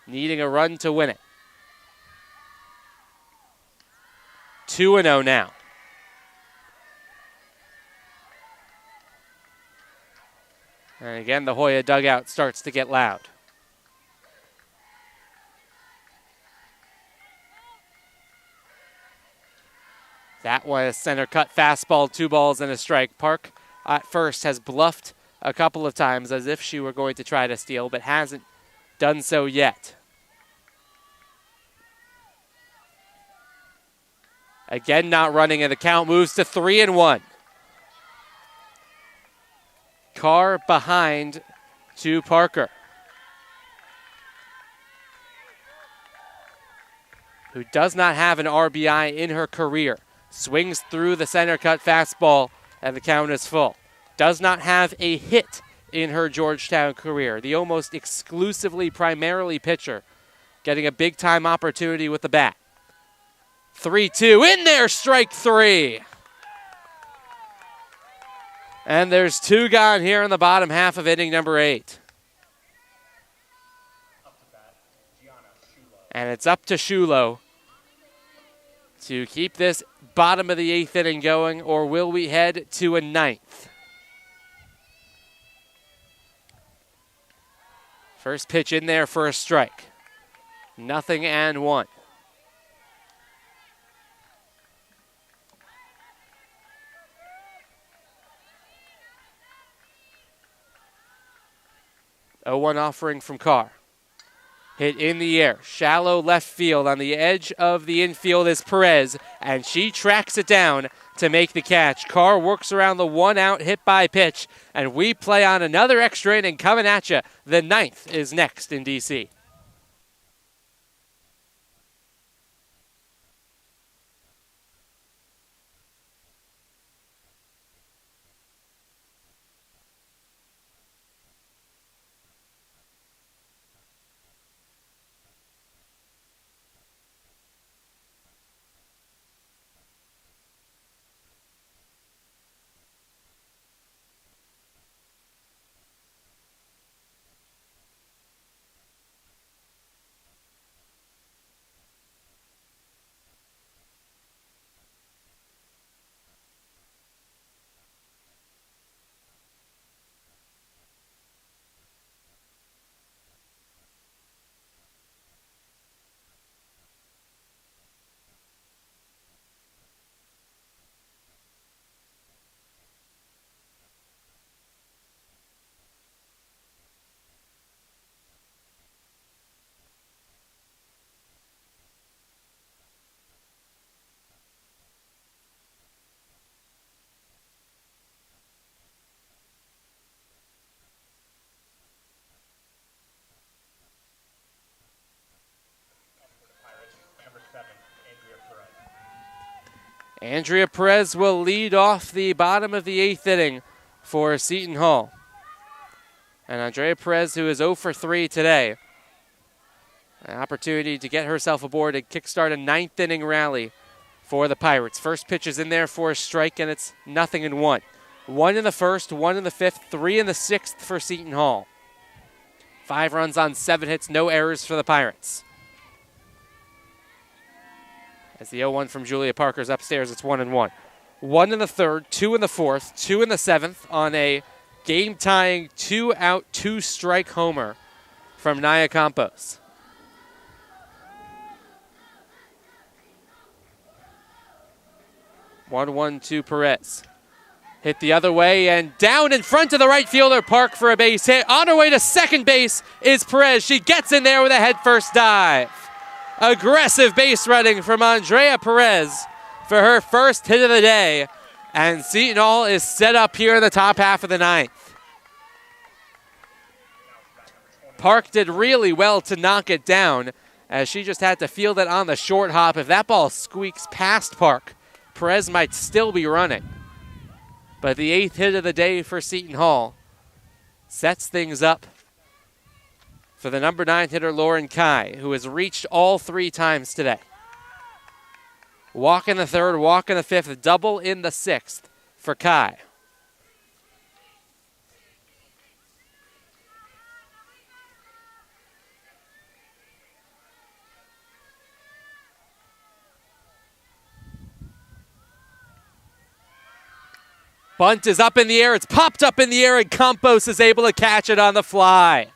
needing a run to win it. 2-0 now. And again, the Hoya dugout starts to get loud. That was center cut fastball, 2 balls and a strike. Park at first has bluffed a couple of times as if she were going to try to steal, but hasn't done so yet. Again, not running, and the count moves to 3-1. Carr behind to Parker, who does not have an RBI in her career. Swings through the center cut fastball, and the count is full. Does not have a hit in her Georgetown career. The almost exclusively, primarily pitcher, getting a big-time opportunity with the bat. 3-2, in there, strike 3. And there's 2 gone here in the bottom half of inning number 8. And it's up to Shulo to keep this bottom of the 8th inning going, or will we head to a 9th? First pitch in there for a strike. 0-1. Oh, 1 offering from Carr. Hit in the air, shallow left field. On the edge of the infield is Perez, and she tracks it down to make the catch. Carr works around the 1-out hit by pitch, and we play on another extra inning coming at you. The 9th is next in D.C. Andrea Perez will lead off the bottom of the 8th inning for Seton Hall. And Andrea Perez, who is 0 for 3 today, an opportunity to get herself aboard and kickstart a 9th inning rally for the Pirates. First pitch is in there for a strike, and it's 0-1. 1 in the first, 1 in the 5th, 3 in the 6th for Seton Hall. 5 runs on 7 hits, no errors for the Pirates. As the 0-1 from Julia Parker's upstairs, it's 1-1. 1 in the 3rd, 2 in the 4th, 2 in the 7th on a game-tying 2-out, 2-strike homer from Naya Campos. 1-1 to Perez. Hit the other way and down in front of the right fielder, Park, for a base hit. On her way to second base is Perez. She gets in there with a head-first dive. Aggressive base running from Andrea Perez for her first hit of the day. And Seton Hall is set up here in the top half of the 9th. Park did really well to knock it down, as she just had to field it on the short hop. If that ball squeaks past Park, Perez might still be running. But the 8th hit of the day for Seton Hall sets things up for the number 9 hitter, Lauren Kai, who has reached all 3 times today. Walk in the 3rd, walk in the 5th, double in the 6th for Kai. Bunt is up in the air. It's popped up in the air, and Campos is able to catch it on the fly.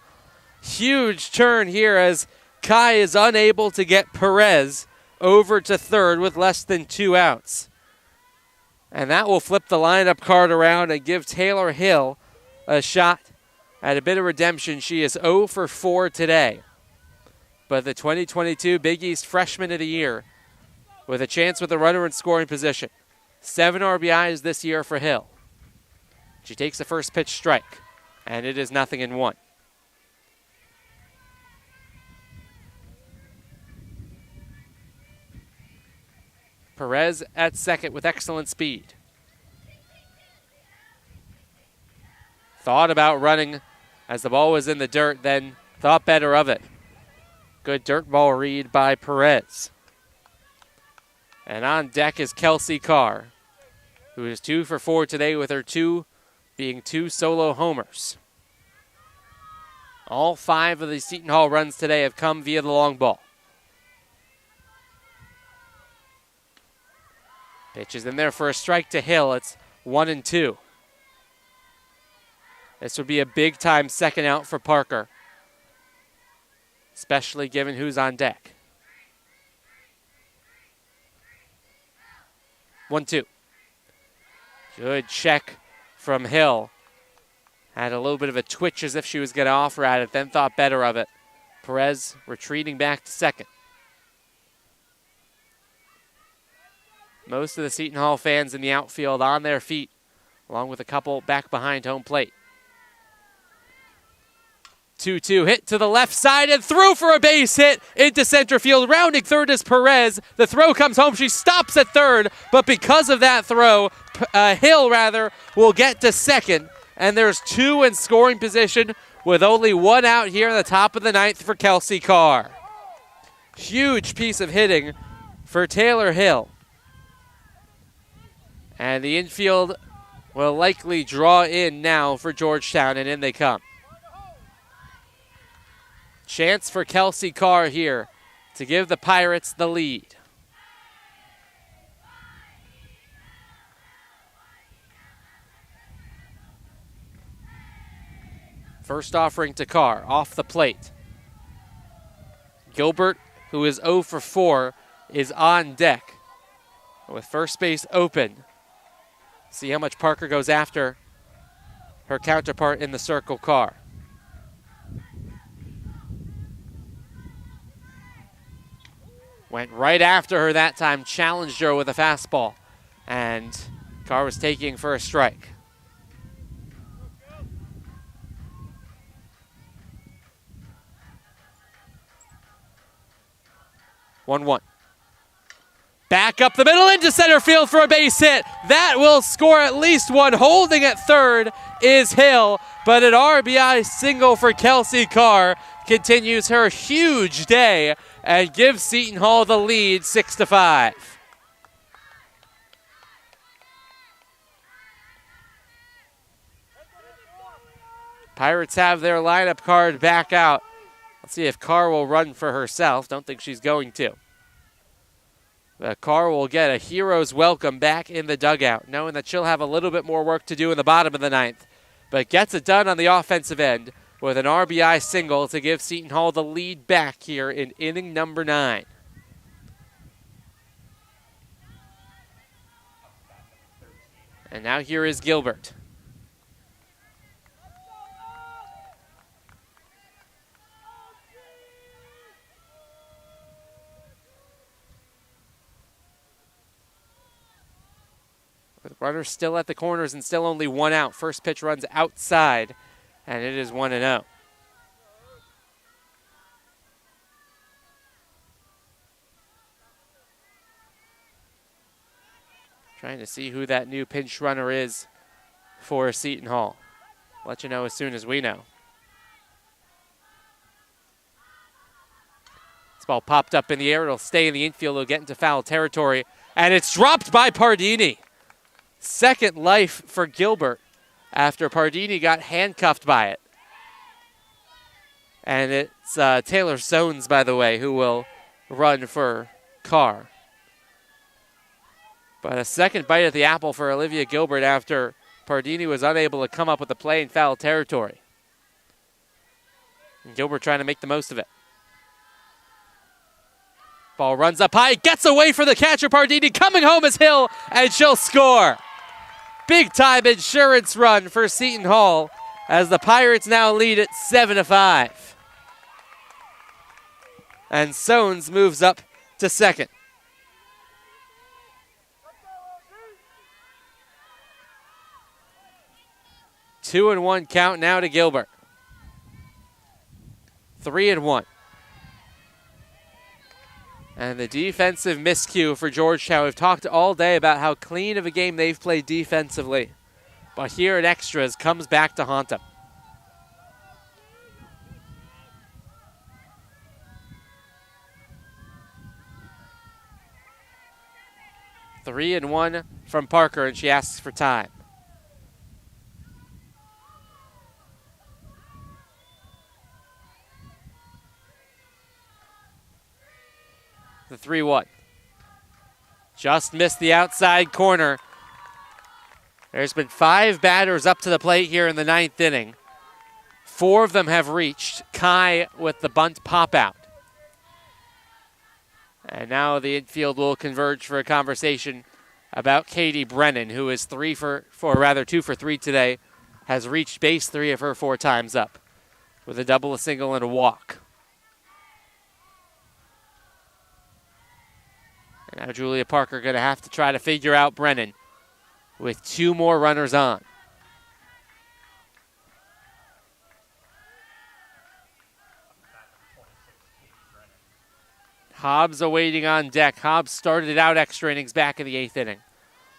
Huge turn here as Kai is unable to get Perez over to 3rd with less than 2 outs. And that will flip the lineup card around and give Taylor Hill a shot at a bit of redemption. She is 0 for 4 today. But the 2022 Big East Freshman of the Year with a chance with a runner in scoring position. 7 RBIs this year for Hill. She takes the first pitch strike, and it is 0-1. Perez at second with excellent speed. Thought about running as the ball was in the dirt, then thought better of it. Good dirt ball read by Perez. And on deck is Kelsey Carr, who is 2 for 4 today, with her 2 being 2 solo homers. All 5 of the Seton Hall runs today have come via the long ball. Pitch is in there for a strike to Hill. It's 1-2. This would be a big-time second out for Parker, especially given who's on deck. 1-2. Good check from Hill. Had a little bit of a twitch as if she was going to offer at it, then thought better of it. Perez retreating back to second. Most of the Seton Hall fans in the outfield on their feet, along with a couple back behind home plate. 2-2 hit to the left side and through for a base hit into center field. Rounding third is Perez. The throw comes home. She stops at third, but because of that throw, Hill will get to second. And there's two in scoring position with only one out here in the top of the ninth for Kelsey Carr. Huge piece of hitting for Taylor Hill. And the infield will likely draw in now for Georgetown, and in they come. Chance for Kelsey Carr here to give the Pirates the lead. First offering to Carr, off the plate. Gilbert, who is 0 for 4, is on deck with first base open. See how much Parker goes after her counterpart in the circle, Carr. Went right after her that time, challenged her with a fastball, and Carr was taking for a strike. One. Back up the middle into center field for a base hit. That will score at least one. Holding at third is Hill, but an RBI single for Kelsey Carr continues her huge day and gives Seton Hall the lead 6-5. Pirates have their lineup card back out. Let's see if Carr will run for herself. Don't think she's going to. Carr will get a hero's welcome back in the dugout, knowing that she'll have a little bit more work to do in the bottom of the ninth, but gets it done on the offensive end with an RBI single to give Seton Hall the lead back here in inning number 9. And now here is Gilbert. With runners still at the corners and still only one out. First pitch runs outside, and it is 1-0. Trying to see who that new pinch runner is for Seton Hall. Let you know as soon as we know. This ball popped up in the air. It'll stay in the infield. It'll get into foul territory, and it's dropped by Pardini. Second life for Gilbert after Pardini got handcuffed by it. And it's Taylor Sones, by the way, who will run for Carr. But a second bite at the apple for Olivia Gilbert after Pardini was unable to come up with a play in foul territory. And Gilbert trying to make the most of it. Ball runs up high, gets away for the catcher Pardini. Coming home is Hill, and she'll score. Big time insurance run for Seton Hall as the Pirates now lead at 7-5. And Sones moves up to second. Two and one count now to Gilbert. 3-1. And the defensive miscue for Georgetown. We've talked all day about how clean of a game they've played defensively. But here at extras comes back to haunt them. Three and one from Parker, and she asks for time. The 3-1. Just missed the outside corner. There's been 5 batters up to the plate here in the 9th inning. 4 of them have reached. Kai with the bunt pop out. And now the infield will converge for a conversation about Katie Brennan, who is 2 for 3 today, has reached base 3 of her 4 times up with a double, a single, and a walk. Now Julia Parker going to have to try to figure out Brennan with 2 more runners on. Hobbs awaiting on deck. Hobbs started out extra innings back in the 8th inning.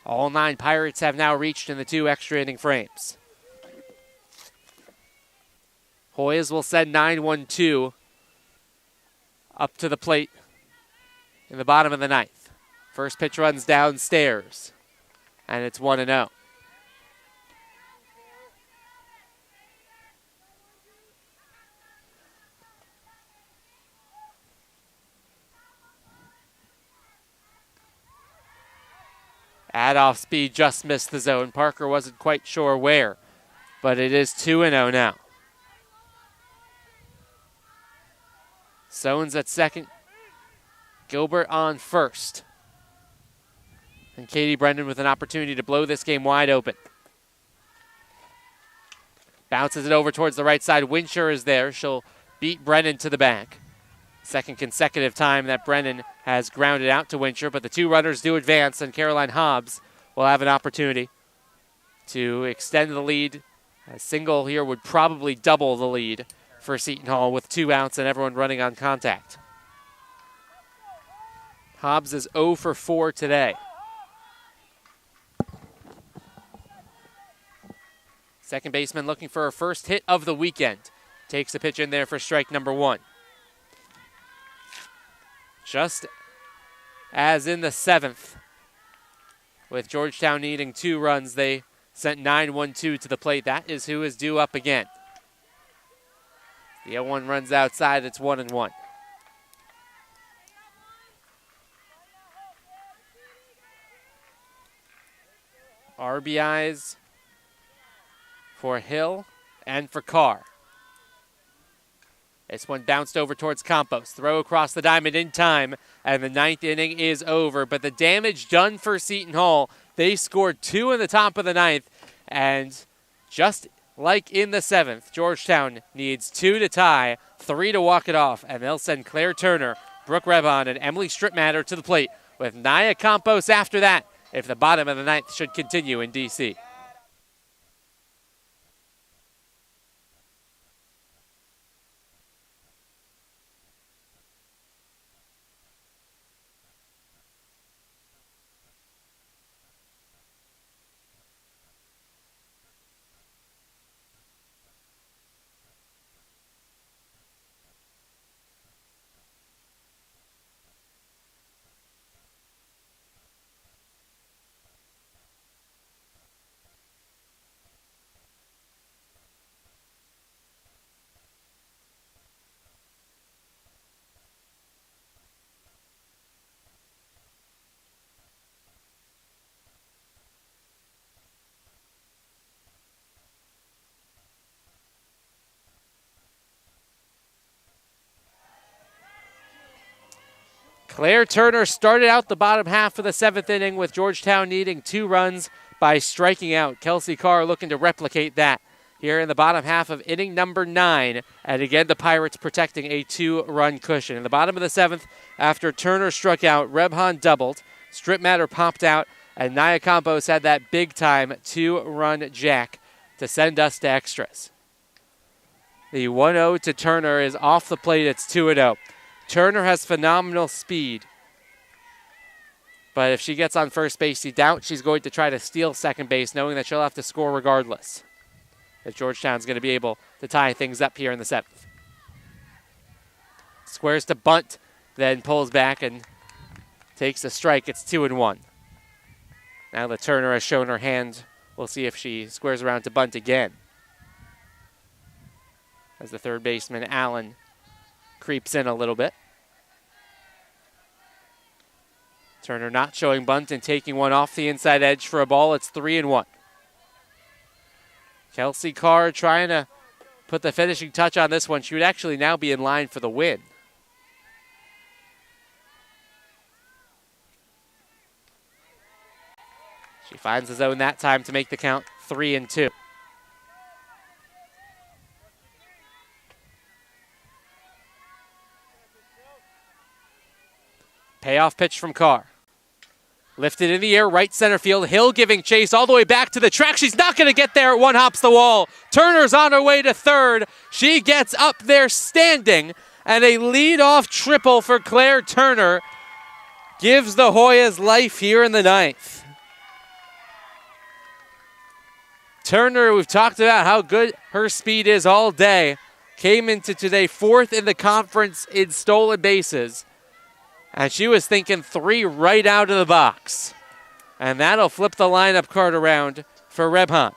All 9 Pirates have now reached in the 2 extra inning frames. Hoyes will send 9-1-2 up to the plate in the bottom of the 9th. First pitch runs downstairs, and it's 1-0. At off speed, just missed the zone. Parker wasn't quite sure where, but it is 2-0 now. Sones at second. Gilbert on first. And Katie Brendan with an opportunity to blow this game wide open. Bounces it over towards the right side. Winshire is there. She'll beat Brennan to the back. Second consecutive time that Brennan has grounded out to Winshire, but the 2 runners do advance, and Caroline Hobbs will have an opportunity to extend the lead. A single here would probably double the lead for Seton Hall with 2 outs and everyone running on contact. Hobbs is 0 for 4 today. Second baseman looking for her first hit of the weekend. Takes the pitch in there for strike number 1. Just as in the 7th, with Georgetown needing 2 runs, they sent 9-1-2 to the plate. That is who is due up again. The 0-1 runs outside. It's 1-1. RBIs for Hill and for Carr. This one bounced over towards Campos. Throw across the diamond in time, and the 9th inning is over. But the damage done for Seton Hall. They scored 2 in the top of the 9th, and just like in the 7th, Georgetown needs 2 to tie, 3 to walk it off, and they'll send Claire Turner, Brooke Rebon, and Emily Strittmatter to the plate with Naya Campos after that, if the bottom of the 9th should continue in D.C. Claire Turner started out the bottom half of the 7th inning with Georgetown needing 2 runs by striking out. Kelsey Carr looking to replicate that here in the bottom half of inning number 9. And again, the Pirates protecting a 2-run cushion. In the bottom of the 7th, after Turner struck out, Rebhan doubled, Strittmatter popped out, and Naya Campos had that big-time 2-run jack to send us to extras. The 1-0 to Turner is off the plate. It's 2-0. Turner has phenomenal speed, but if she gets on first base, you doubt she's going to try to steal second base, knowing that she'll have to score regardless. If Georgetown's going to be able to tie things up here in the 7th. Squares to bunt, then pulls back and takes a strike. It's 2-1. Now that Turner has shown her hand, we'll see if she squares around to bunt again. As the third baseman, Allen, creeps in a little bit. Turner not showing bunt and taking one off the inside edge for a ball. It's 3-1. Kelsey Carr trying to put the finishing touch on this one. She would actually now be in line for the win. She finds the zone that time to make the count 3-2. Payoff pitch from Carr. Lifted in the air, right center field. Hill giving chase all the way back to the track. She's not going to get there. One hops the wall. Turner's on her way to third. She gets up there standing, and a leadoff triple for Claire Turner gives the Hoyas life here in the ninth. Turner, we've talked about how good her speed is all day, came into today fourth in the conference in stolen bases. And she was thinking 3 right out of the box. And that'll flip the lineup card around for Rebhan.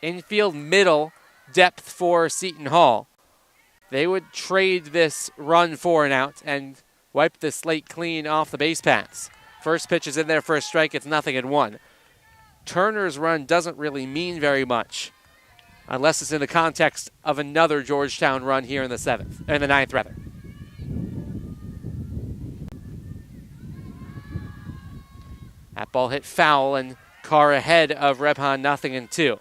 Infield middle depth for Seton Hall. They would trade this run for an out and wipe the slate clean off the base paths. First pitch is in there for a strike. It's 0-1. Turner's run doesn't really mean very much, unless it's in the context of another Georgetown run here in the ninth. That ball hit foul and Carr ahead of Rebhan 0-2.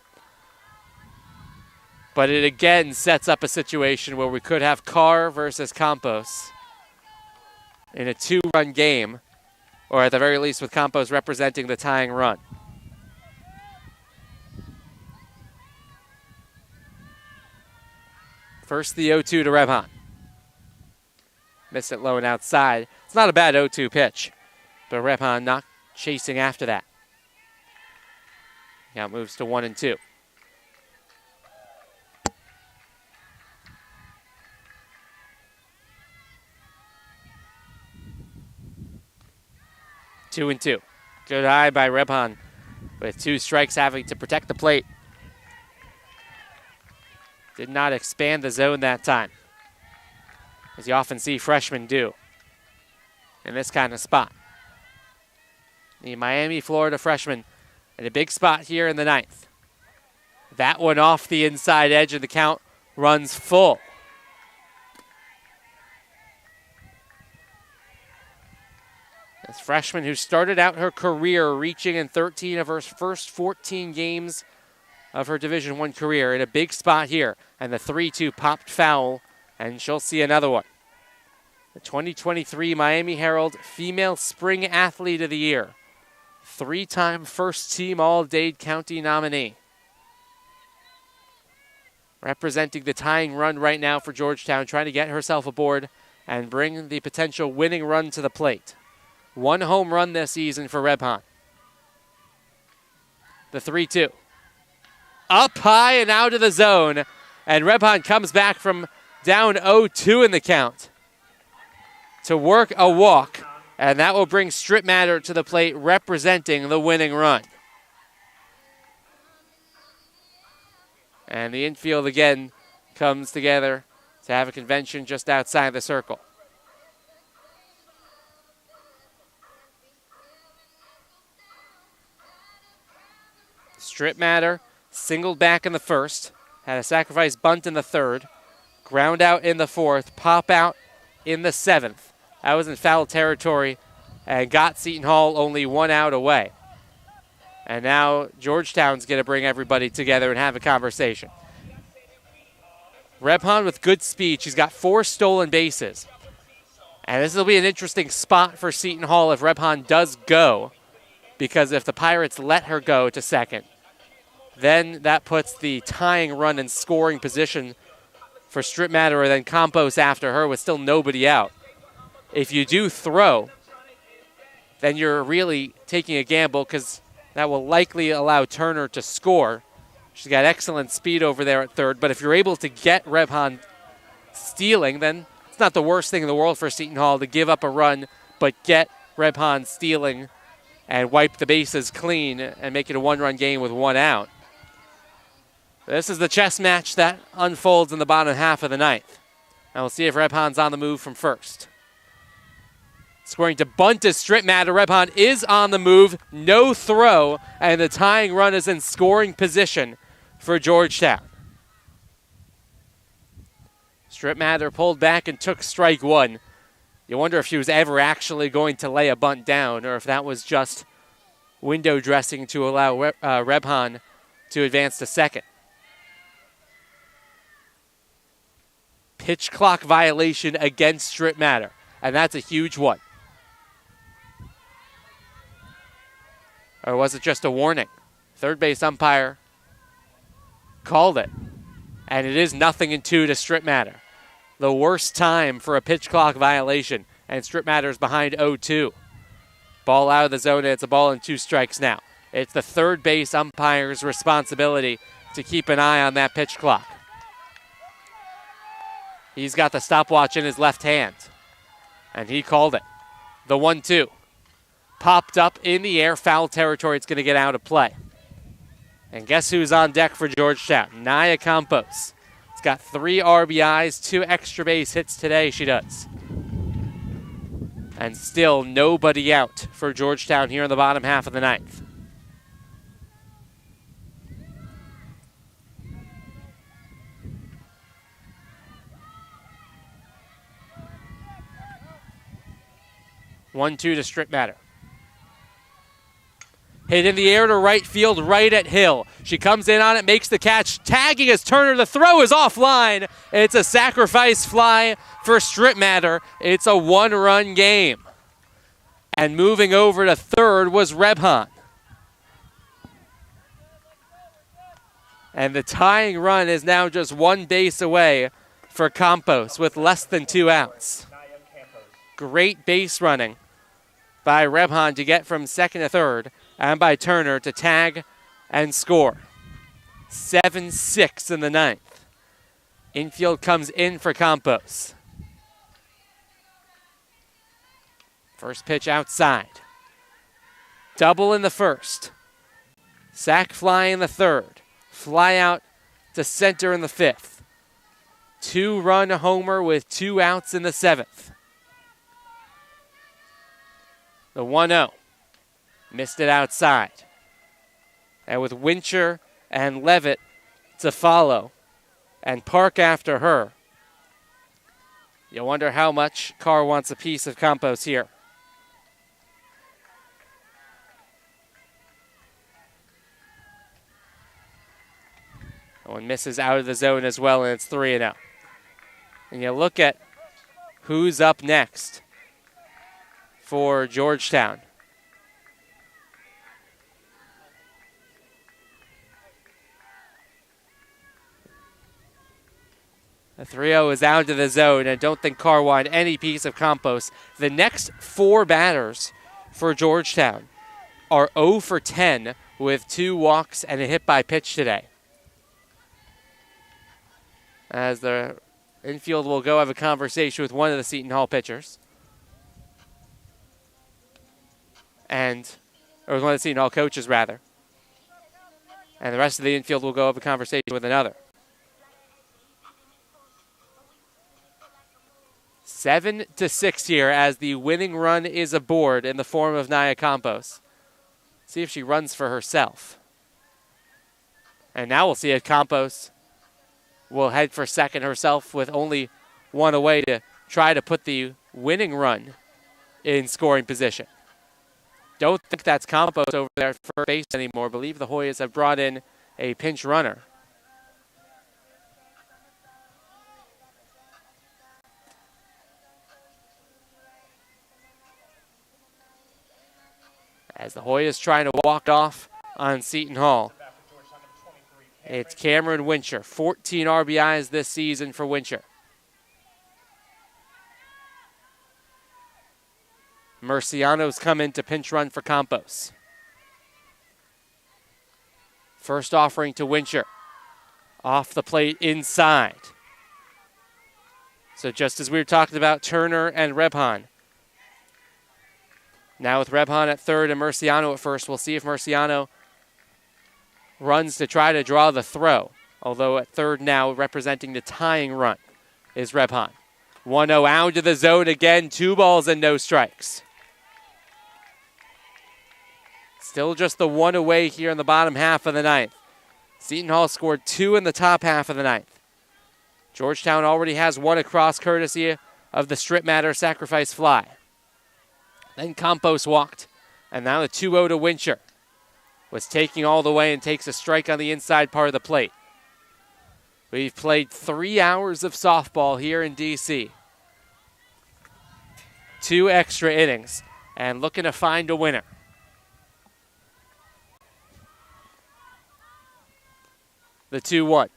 But it again sets up a situation where we could have Carr versus Campos in a 2-run game, or at the very least with Campos representing the tying run. First the 0-2 to Rebhan. Missed it low and outside. It's not a bad 0-2 pitch, but Rebhan not chasing after that. Now moves to 1-2. Two and two. Good eye by Rebhan with 2 strikes having to protect the plate. Did not expand the zone that time, as you often see freshmen do in this kind of spot. The Miami, Florida freshman in a big spot here in the ninth. That one off the inside edge, and the count runs full. This freshman who started out her career reaching in 13 of her first 14 games of her Division I career in a big spot here. And the 3-2 popped foul, and she'll see another one. The 2023 Miami Herald Female Spring Athlete of the Year. 3-time first-team All-Dade County nominee. Representing the tying run right now for Georgetown, trying to get herself aboard and bring the potential winning run to the plate. 1 home run this season for Rebhan. The 3-2. Up high and out of the zone. And Rebhan comes back from down 0-2 in the count to work a walk. And that will bring Strip Matter to the plate, representing the winning run. And the infield again comes together to have a convention just outside the circle. Strip Matter singled back in the first, had a sacrifice bunt in the third, ground out in the fourth, pop out in the seventh. That was in foul territory and got Seton Hall only 1 out away. And now Georgetown's going to bring everybody together and have a conversation. Rebhan with good speed. She's got 4 stolen bases. And this will be an interesting spot for Seton Hall if Rebhan does go, because if the Pirates let her go to second, then that puts the tying run in scoring position for Strip Matter, or then Campos after her with still nobody out. If you do throw, then you're really taking a gamble, because that will likely allow Turner to score. She's got excellent speed over there at third, but if you're able to get Rebhan stealing, then it's not the worst thing in the world for Seton Hall to give up a run, but get Rebhan stealing and wipe the bases clean and make it a 1-run game with 1 out. This is the chess match that unfolds in the bottom half of the ninth. And we'll see if Rebhan's on the move from first. Scoring to bunt is Strip Matter. Rebhan is on the move. No throw. And the tying run is in scoring position for Georgetown. Strip Matter pulled back and took strike 1. You wonder if she was ever actually going to lay a bunt down, or if that was just window dressing to allow Rebhan to advance to second. Pitch clock violation against Strip Matter, and that's a huge one. Or was it just a warning? Third base umpire called it. And it is 0-2 to Strip Matter. The worst time for a pitch clock violation. And Strip Matter's behind 0-2. Ball out of the zone, and it's a ball and 2 strikes now. It's the third base umpire's responsibility to keep an eye on that pitch clock. He's got the stopwatch in his left hand. And he called it. The 1-2. Popped up in the air, foul territory. It's going to get out of play. And guess who's on deck for Georgetown? Naya Campos. It's got 3 RBIs, 2 extra base hits today, she does. And still nobody out for Georgetown here in the bottom half of the ninth. One, 2 to Strip Matter. Hit in the air to right field, right at Hill. She comes in on it, makes the catch, tagging as Turner. The throw is offline. It's a sacrifice fly for Strip Matter. It's a 1-run game. And moving over to third was Rebhan. And the tying run is now just 1 base away for Campos with less than 2 outs. Great base running by Rebhan to get from second to third, and by Turner to tag and score. 7-6 in the ninth. Infield comes in for Campos. First pitch outside. Double in the first. Sac fly in the third. Fly out to center in the fifth. 2-run homer with 2 outs in the seventh. The 1-0. Missed it outside. And with Wincher and Levitt to follow and Park after her, you wonder how much Carr wants a piece of Campos here. One misses out of the zone as well, and it's 3-0. And you look at who's up next for Georgetown. The 3-0 is out of the zone. I don't think Carr wanted any piece of Campos. The next 4 batters for Georgetown are 0 for 10 with 2 walks and a hit by pitch today. As the infield will go have a conversation with one of the Seton Hall pitchers. Or one of the Seton Hall coaches, rather. And the rest of the infield will go have a conversation with another. 7-6 here as the winning run is aboard in the form of Naya Campos. See if she runs for herself. And now we'll see if Campos will head for second herself with only 1 away to try to put the winning run in scoring position. Don't think that's Campos over there at first base anymore. I believe the Hoyas have brought in a pinch runner. As the Hoyas trying to walk off on Seton Hall. It's Cameron Wincher. 14 RBIs this season for Wincher. Murciano's come in to pinch run for Campos. First offering to Wincher. Off the plate inside. So just as we were talking about Turner and Rebhan. Now with Rebhan at third and Murciano at first, we'll see if Murciano runs to try to draw the throw. Although at third now, representing the tying run, is Rebhan. 1-0 out to the zone again, 2 balls and no strikes. Still just the 1 away here in the bottom half of the ninth. Seton Hall scored 2 in the top half of the ninth. Georgetown already has 1 across courtesy of the Strip Matter sacrifice fly. Then Campos walked, and now the 2-0 to Wincher. Was taking all the way and takes a strike on the inside part of the plate. We've played 3 hours of softball here in D.C. 2 extra innings, and looking to find a winner. The 2-1.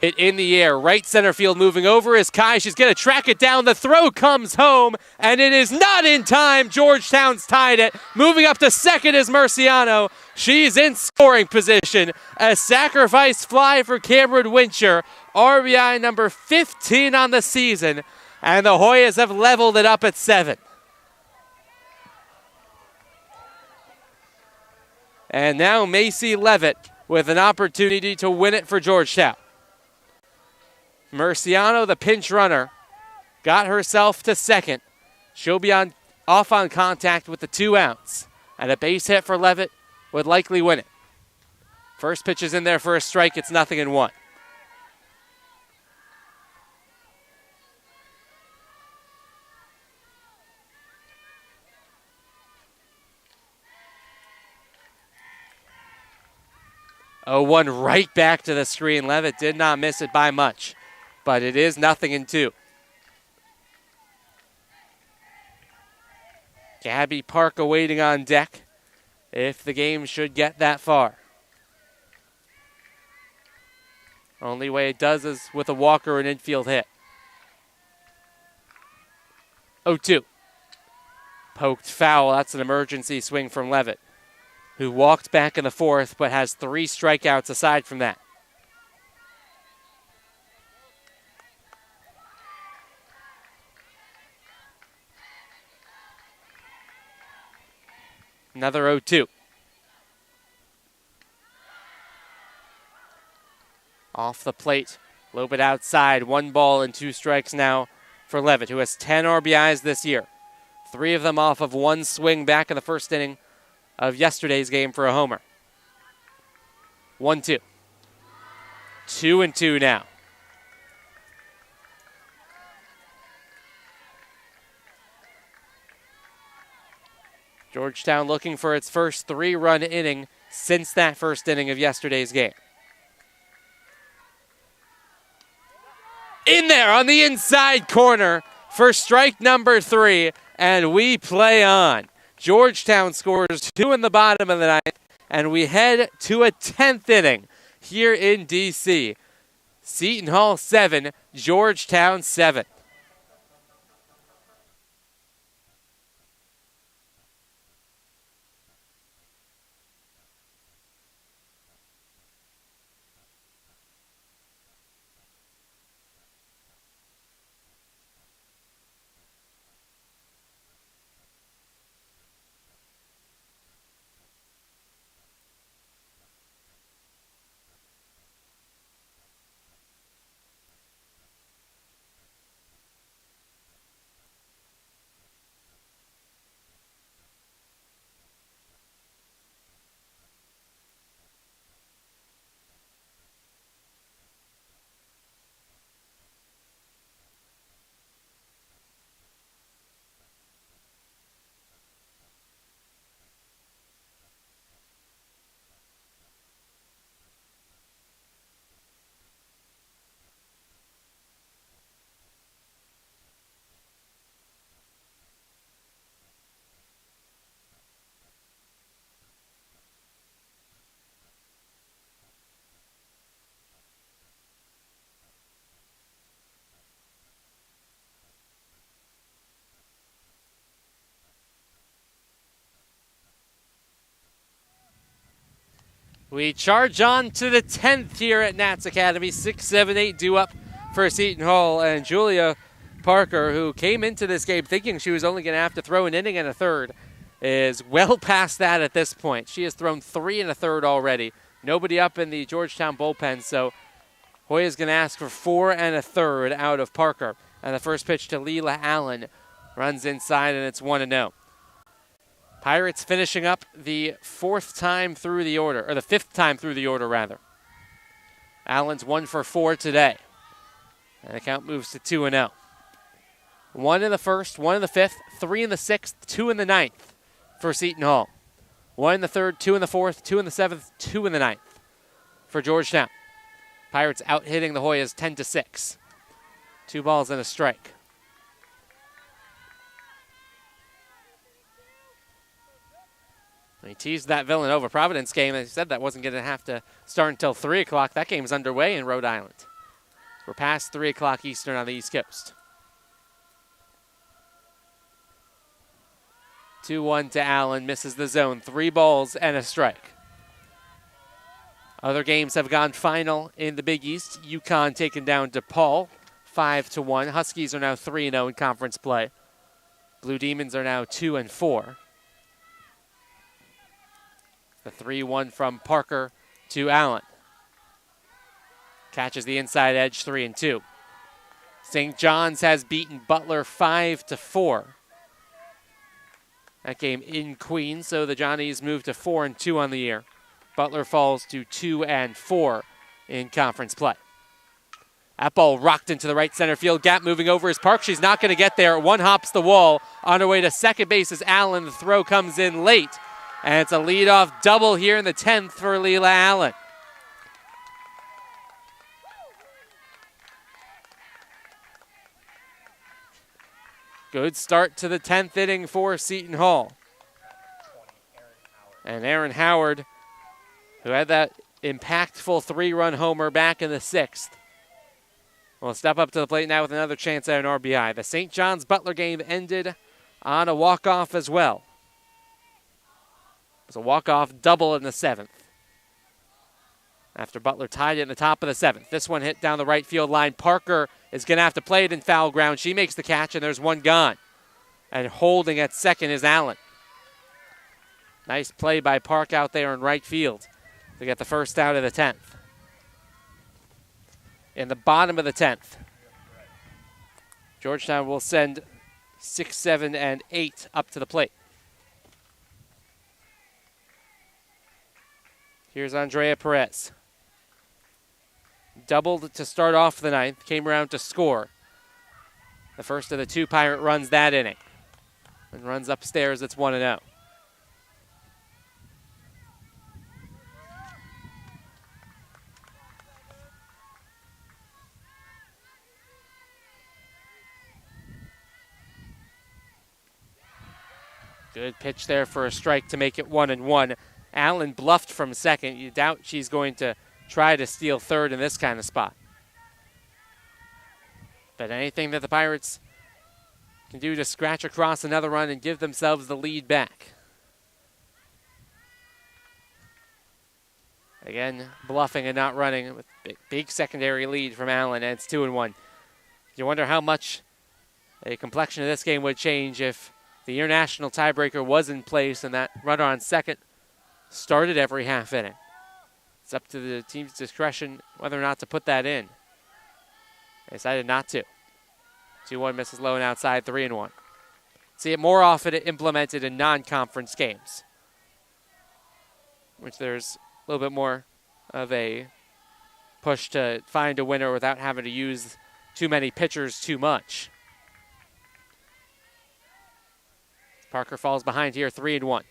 Hit in the air, right center field moving over is Kai. She's going to track it down. The throw comes home, and it is not in time. Georgetown's tied it. Moving up to second is Murciano. She's in scoring position. A sacrifice fly for Cameron Wincher. RBI number 15 on the season, and the Hoyas have leveled it up at 7. And now Macy Levitt with an opportunity to win it for Georgetown. Murciano, the pinch runner, got herself to second. She'll be off on contact with the 2 outs. And a base hit for Levitt would likely win it. First pitch is in there for a strike. It's 0-1. Oh, 1 right back to the screen. Levitt did not miss it by much, but it is 0-2. Gabby Parker waiting on deck if the game should get that far. Only way it does is with a walk or an infield hit. 0-2. Poked foul. That's an emergency swing from Levitt, who walked back in the 4th but has 3 strikeouts aside from that. Another 0-2. Off the plate, a little bit outside. 1 ball and 2 strikes now for Levitt, who has 10 RBIs this year. 3 of them off of 1 swing back in the first inning of yesterday's game for a homer. 1-2. 2-2 now. Georgetown looking for its first 3-run inning since that first inning of yesterday's game. In there on the inside corner for strike number 3, and we play on. Georgetown scores 2 in the bottom of the 9th, and we head to a 10th inning here in D.C. Seton Hall 7, Georgetown 7. We charge on to the 10th here at Nats Academy. 6, 7, 8 due up for Seton Hall. And Julia Parker, who came into this game thinking she was only going to have to throw an inning and a third, is well past that at this point. She has thrown 3 and a third already. Nobody up in the Georgetown bullpen, so Hoya's going to ask for 4 and a third out of Parker. And the first pitch to Leela Allen runs inside, and it's 1-0. Pirates finishing up the 4th time through the order, or the 5th time through the order, rather. Allen's 1 for 4 today. And the count moves to 2-0. 1 in the 1st, 1 in the 5th, 3 in the 6th, 2 in the 9th for Seton Hall. 1 in the 3rd, 2 in the 4th, 2 in the 7th, 2 in the 9th for Georgetown. Pirates out hitting the Hoyas 10-6. 2 balls and a strike. He teased that Villanova-Providence game, and he said that wasn't going to have to start until 3 o'clock. That game's underway in Rhode Island. We're past 3 o'clock Eastern on the East Coast. 2-1 to Allen, misses the zone. 3 balls and a strike. Other games have gone final in the Big East. UConn taken down DePaul, 5-1. Huskies are now 3-0 in conference play. Blue Demons are now 2-4. The 3-1 from Parker to Allen. Catches the inside edge, 3-2. St. John's has beaten Butler 5-4. That game in Queens, so the Johnnies move to 4-2 on the year. Butler falls to 2-4 in conference play. That ball rocked into the right center field gap, moving over is Park. She's not going to get there. One hops the wall. On her way to second base is Allen. The throw comes in late. And it's a leadoff double here in the 10th for Leela Allen. Good start to the 10th inning for Seton Hall. And Aaron Howard, who had that impactful 3-run homer back in the 6th, will step up to the plate now with another chance at an RBI. The St. John's Butler game ended on a walk-off as well. It was a walk-off double in the 7th. After Butler tied it in the top of the 7th. This one hit down the right field line. Parker is going to have to play it in foul ground. She makes the catch, and there's one gone. And holding at second is Allen. Nice play by Park out there in right field to get the first out of the 10th. In the bottom of the 10th, Georgetown will send 6, 7, and 8 up to the plate. Here's Andrea Perez. Doubled to start off the 9th, came around to score. The first of the 2 Pirate runs that inning. And runs upstairs, it's 1-0. Good pitch there for a strike to make it 1-1. Allen bluffed from second. You doubt she's going to try to steal third in this kind of spot. But anything that the Pirates can do to scratch across another run and give themselves the lead back. Again, bluffing and not running with big secondary lead from Allen, and it's 2-1. You wonder how much a complexion of this game would change if the international tiebreaker was in place and that runner on second started every half inning. It's up to the team's discretion whether or not to put that in. They decided not to. 2-1 misses low and outside, 3-1. See it more often implemented in non-conference games, which there's a little bit more of a push to find a winner without having to use too many pitchers too much. Parker falls behind here, 3-1.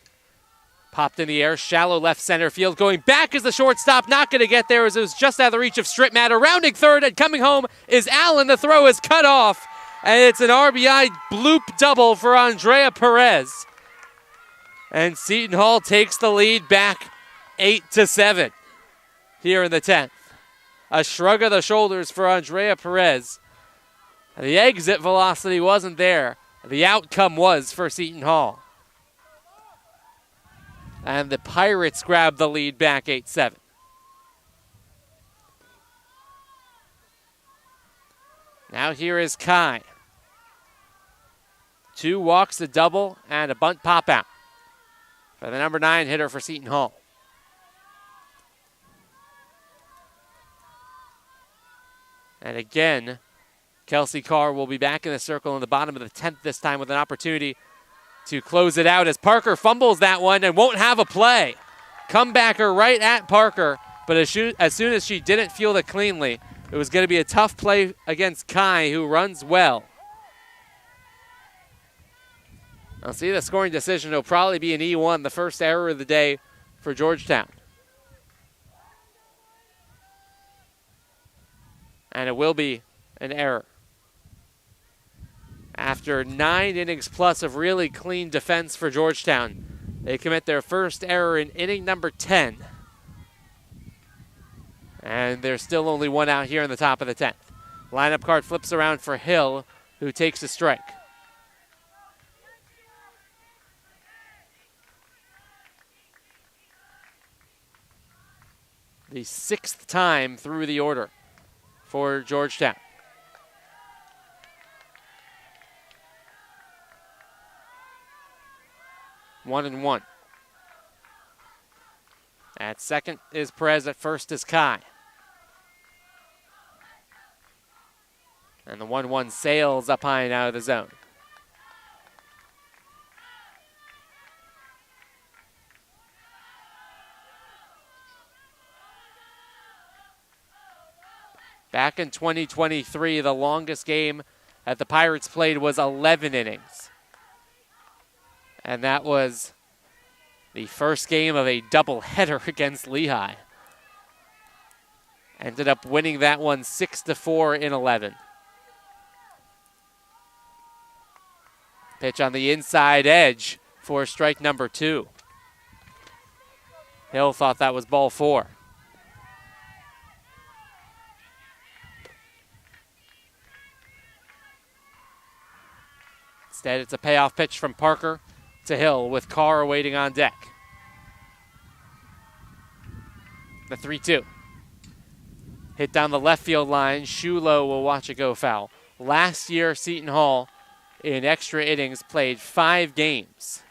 Popped in the air, shallow left center field. Going back is the shortstop, not going to get there as it was just out of the reach of Strip Matter. Rounding third and coming home is Allen. The throw is cut off, and it's an RBI bloop double for Andrea Perez. And Seton Hall takes the lead back 8-7 here in the 10th. A shrug of the shoulders for Andrea Perez. The exit velocity wasn't there. The outcome was for Seton Hall. And the Pirates grab the lead back 8-7. Now here is Kai. 2 walks, a double, and a bunt pop out for the number 9 hitter for Seton Hall. And again, Kelsey Carr will be back in the circle in the bottom of the 10th this time with an opportunity to close it out as Parker fumbles that one and won't have a play. Comebacker right at Parker, but as soon as she didn't field it cleanly, it was going to be a tough play against Kai, who runs well. I'll see the scoring decision. It'll probably be an E1, the first error of the day for Georgetown. And it will be an error. After 9 innings plus of really clean defense for Georgetown, They commit their first error in inning number 10. And there's still only one out here in the top of the 10th. Lineup card flips around for Hill, who takes a strike. The 6th time through the order for Georgetown. One and one. At second is Perez, at first is Kai. And the 1-1 sails up high and out of the zone. Back in 2023, the longest game that the Pirates played was 11 innings. And that was the first game of a doubleheader against Lehigh. Ended up winning that one 6-4 in 11. Pitch on the inside edge for strike number 2. Hill thought that was ball 4. Instead, it's a payoff pitch from Parker to Hill with Carr waiting on deck. The 3-2. Hit down the left field line. Shulo will watch it go foul. Last year, Seton Hall, in extra innings, played 5 games.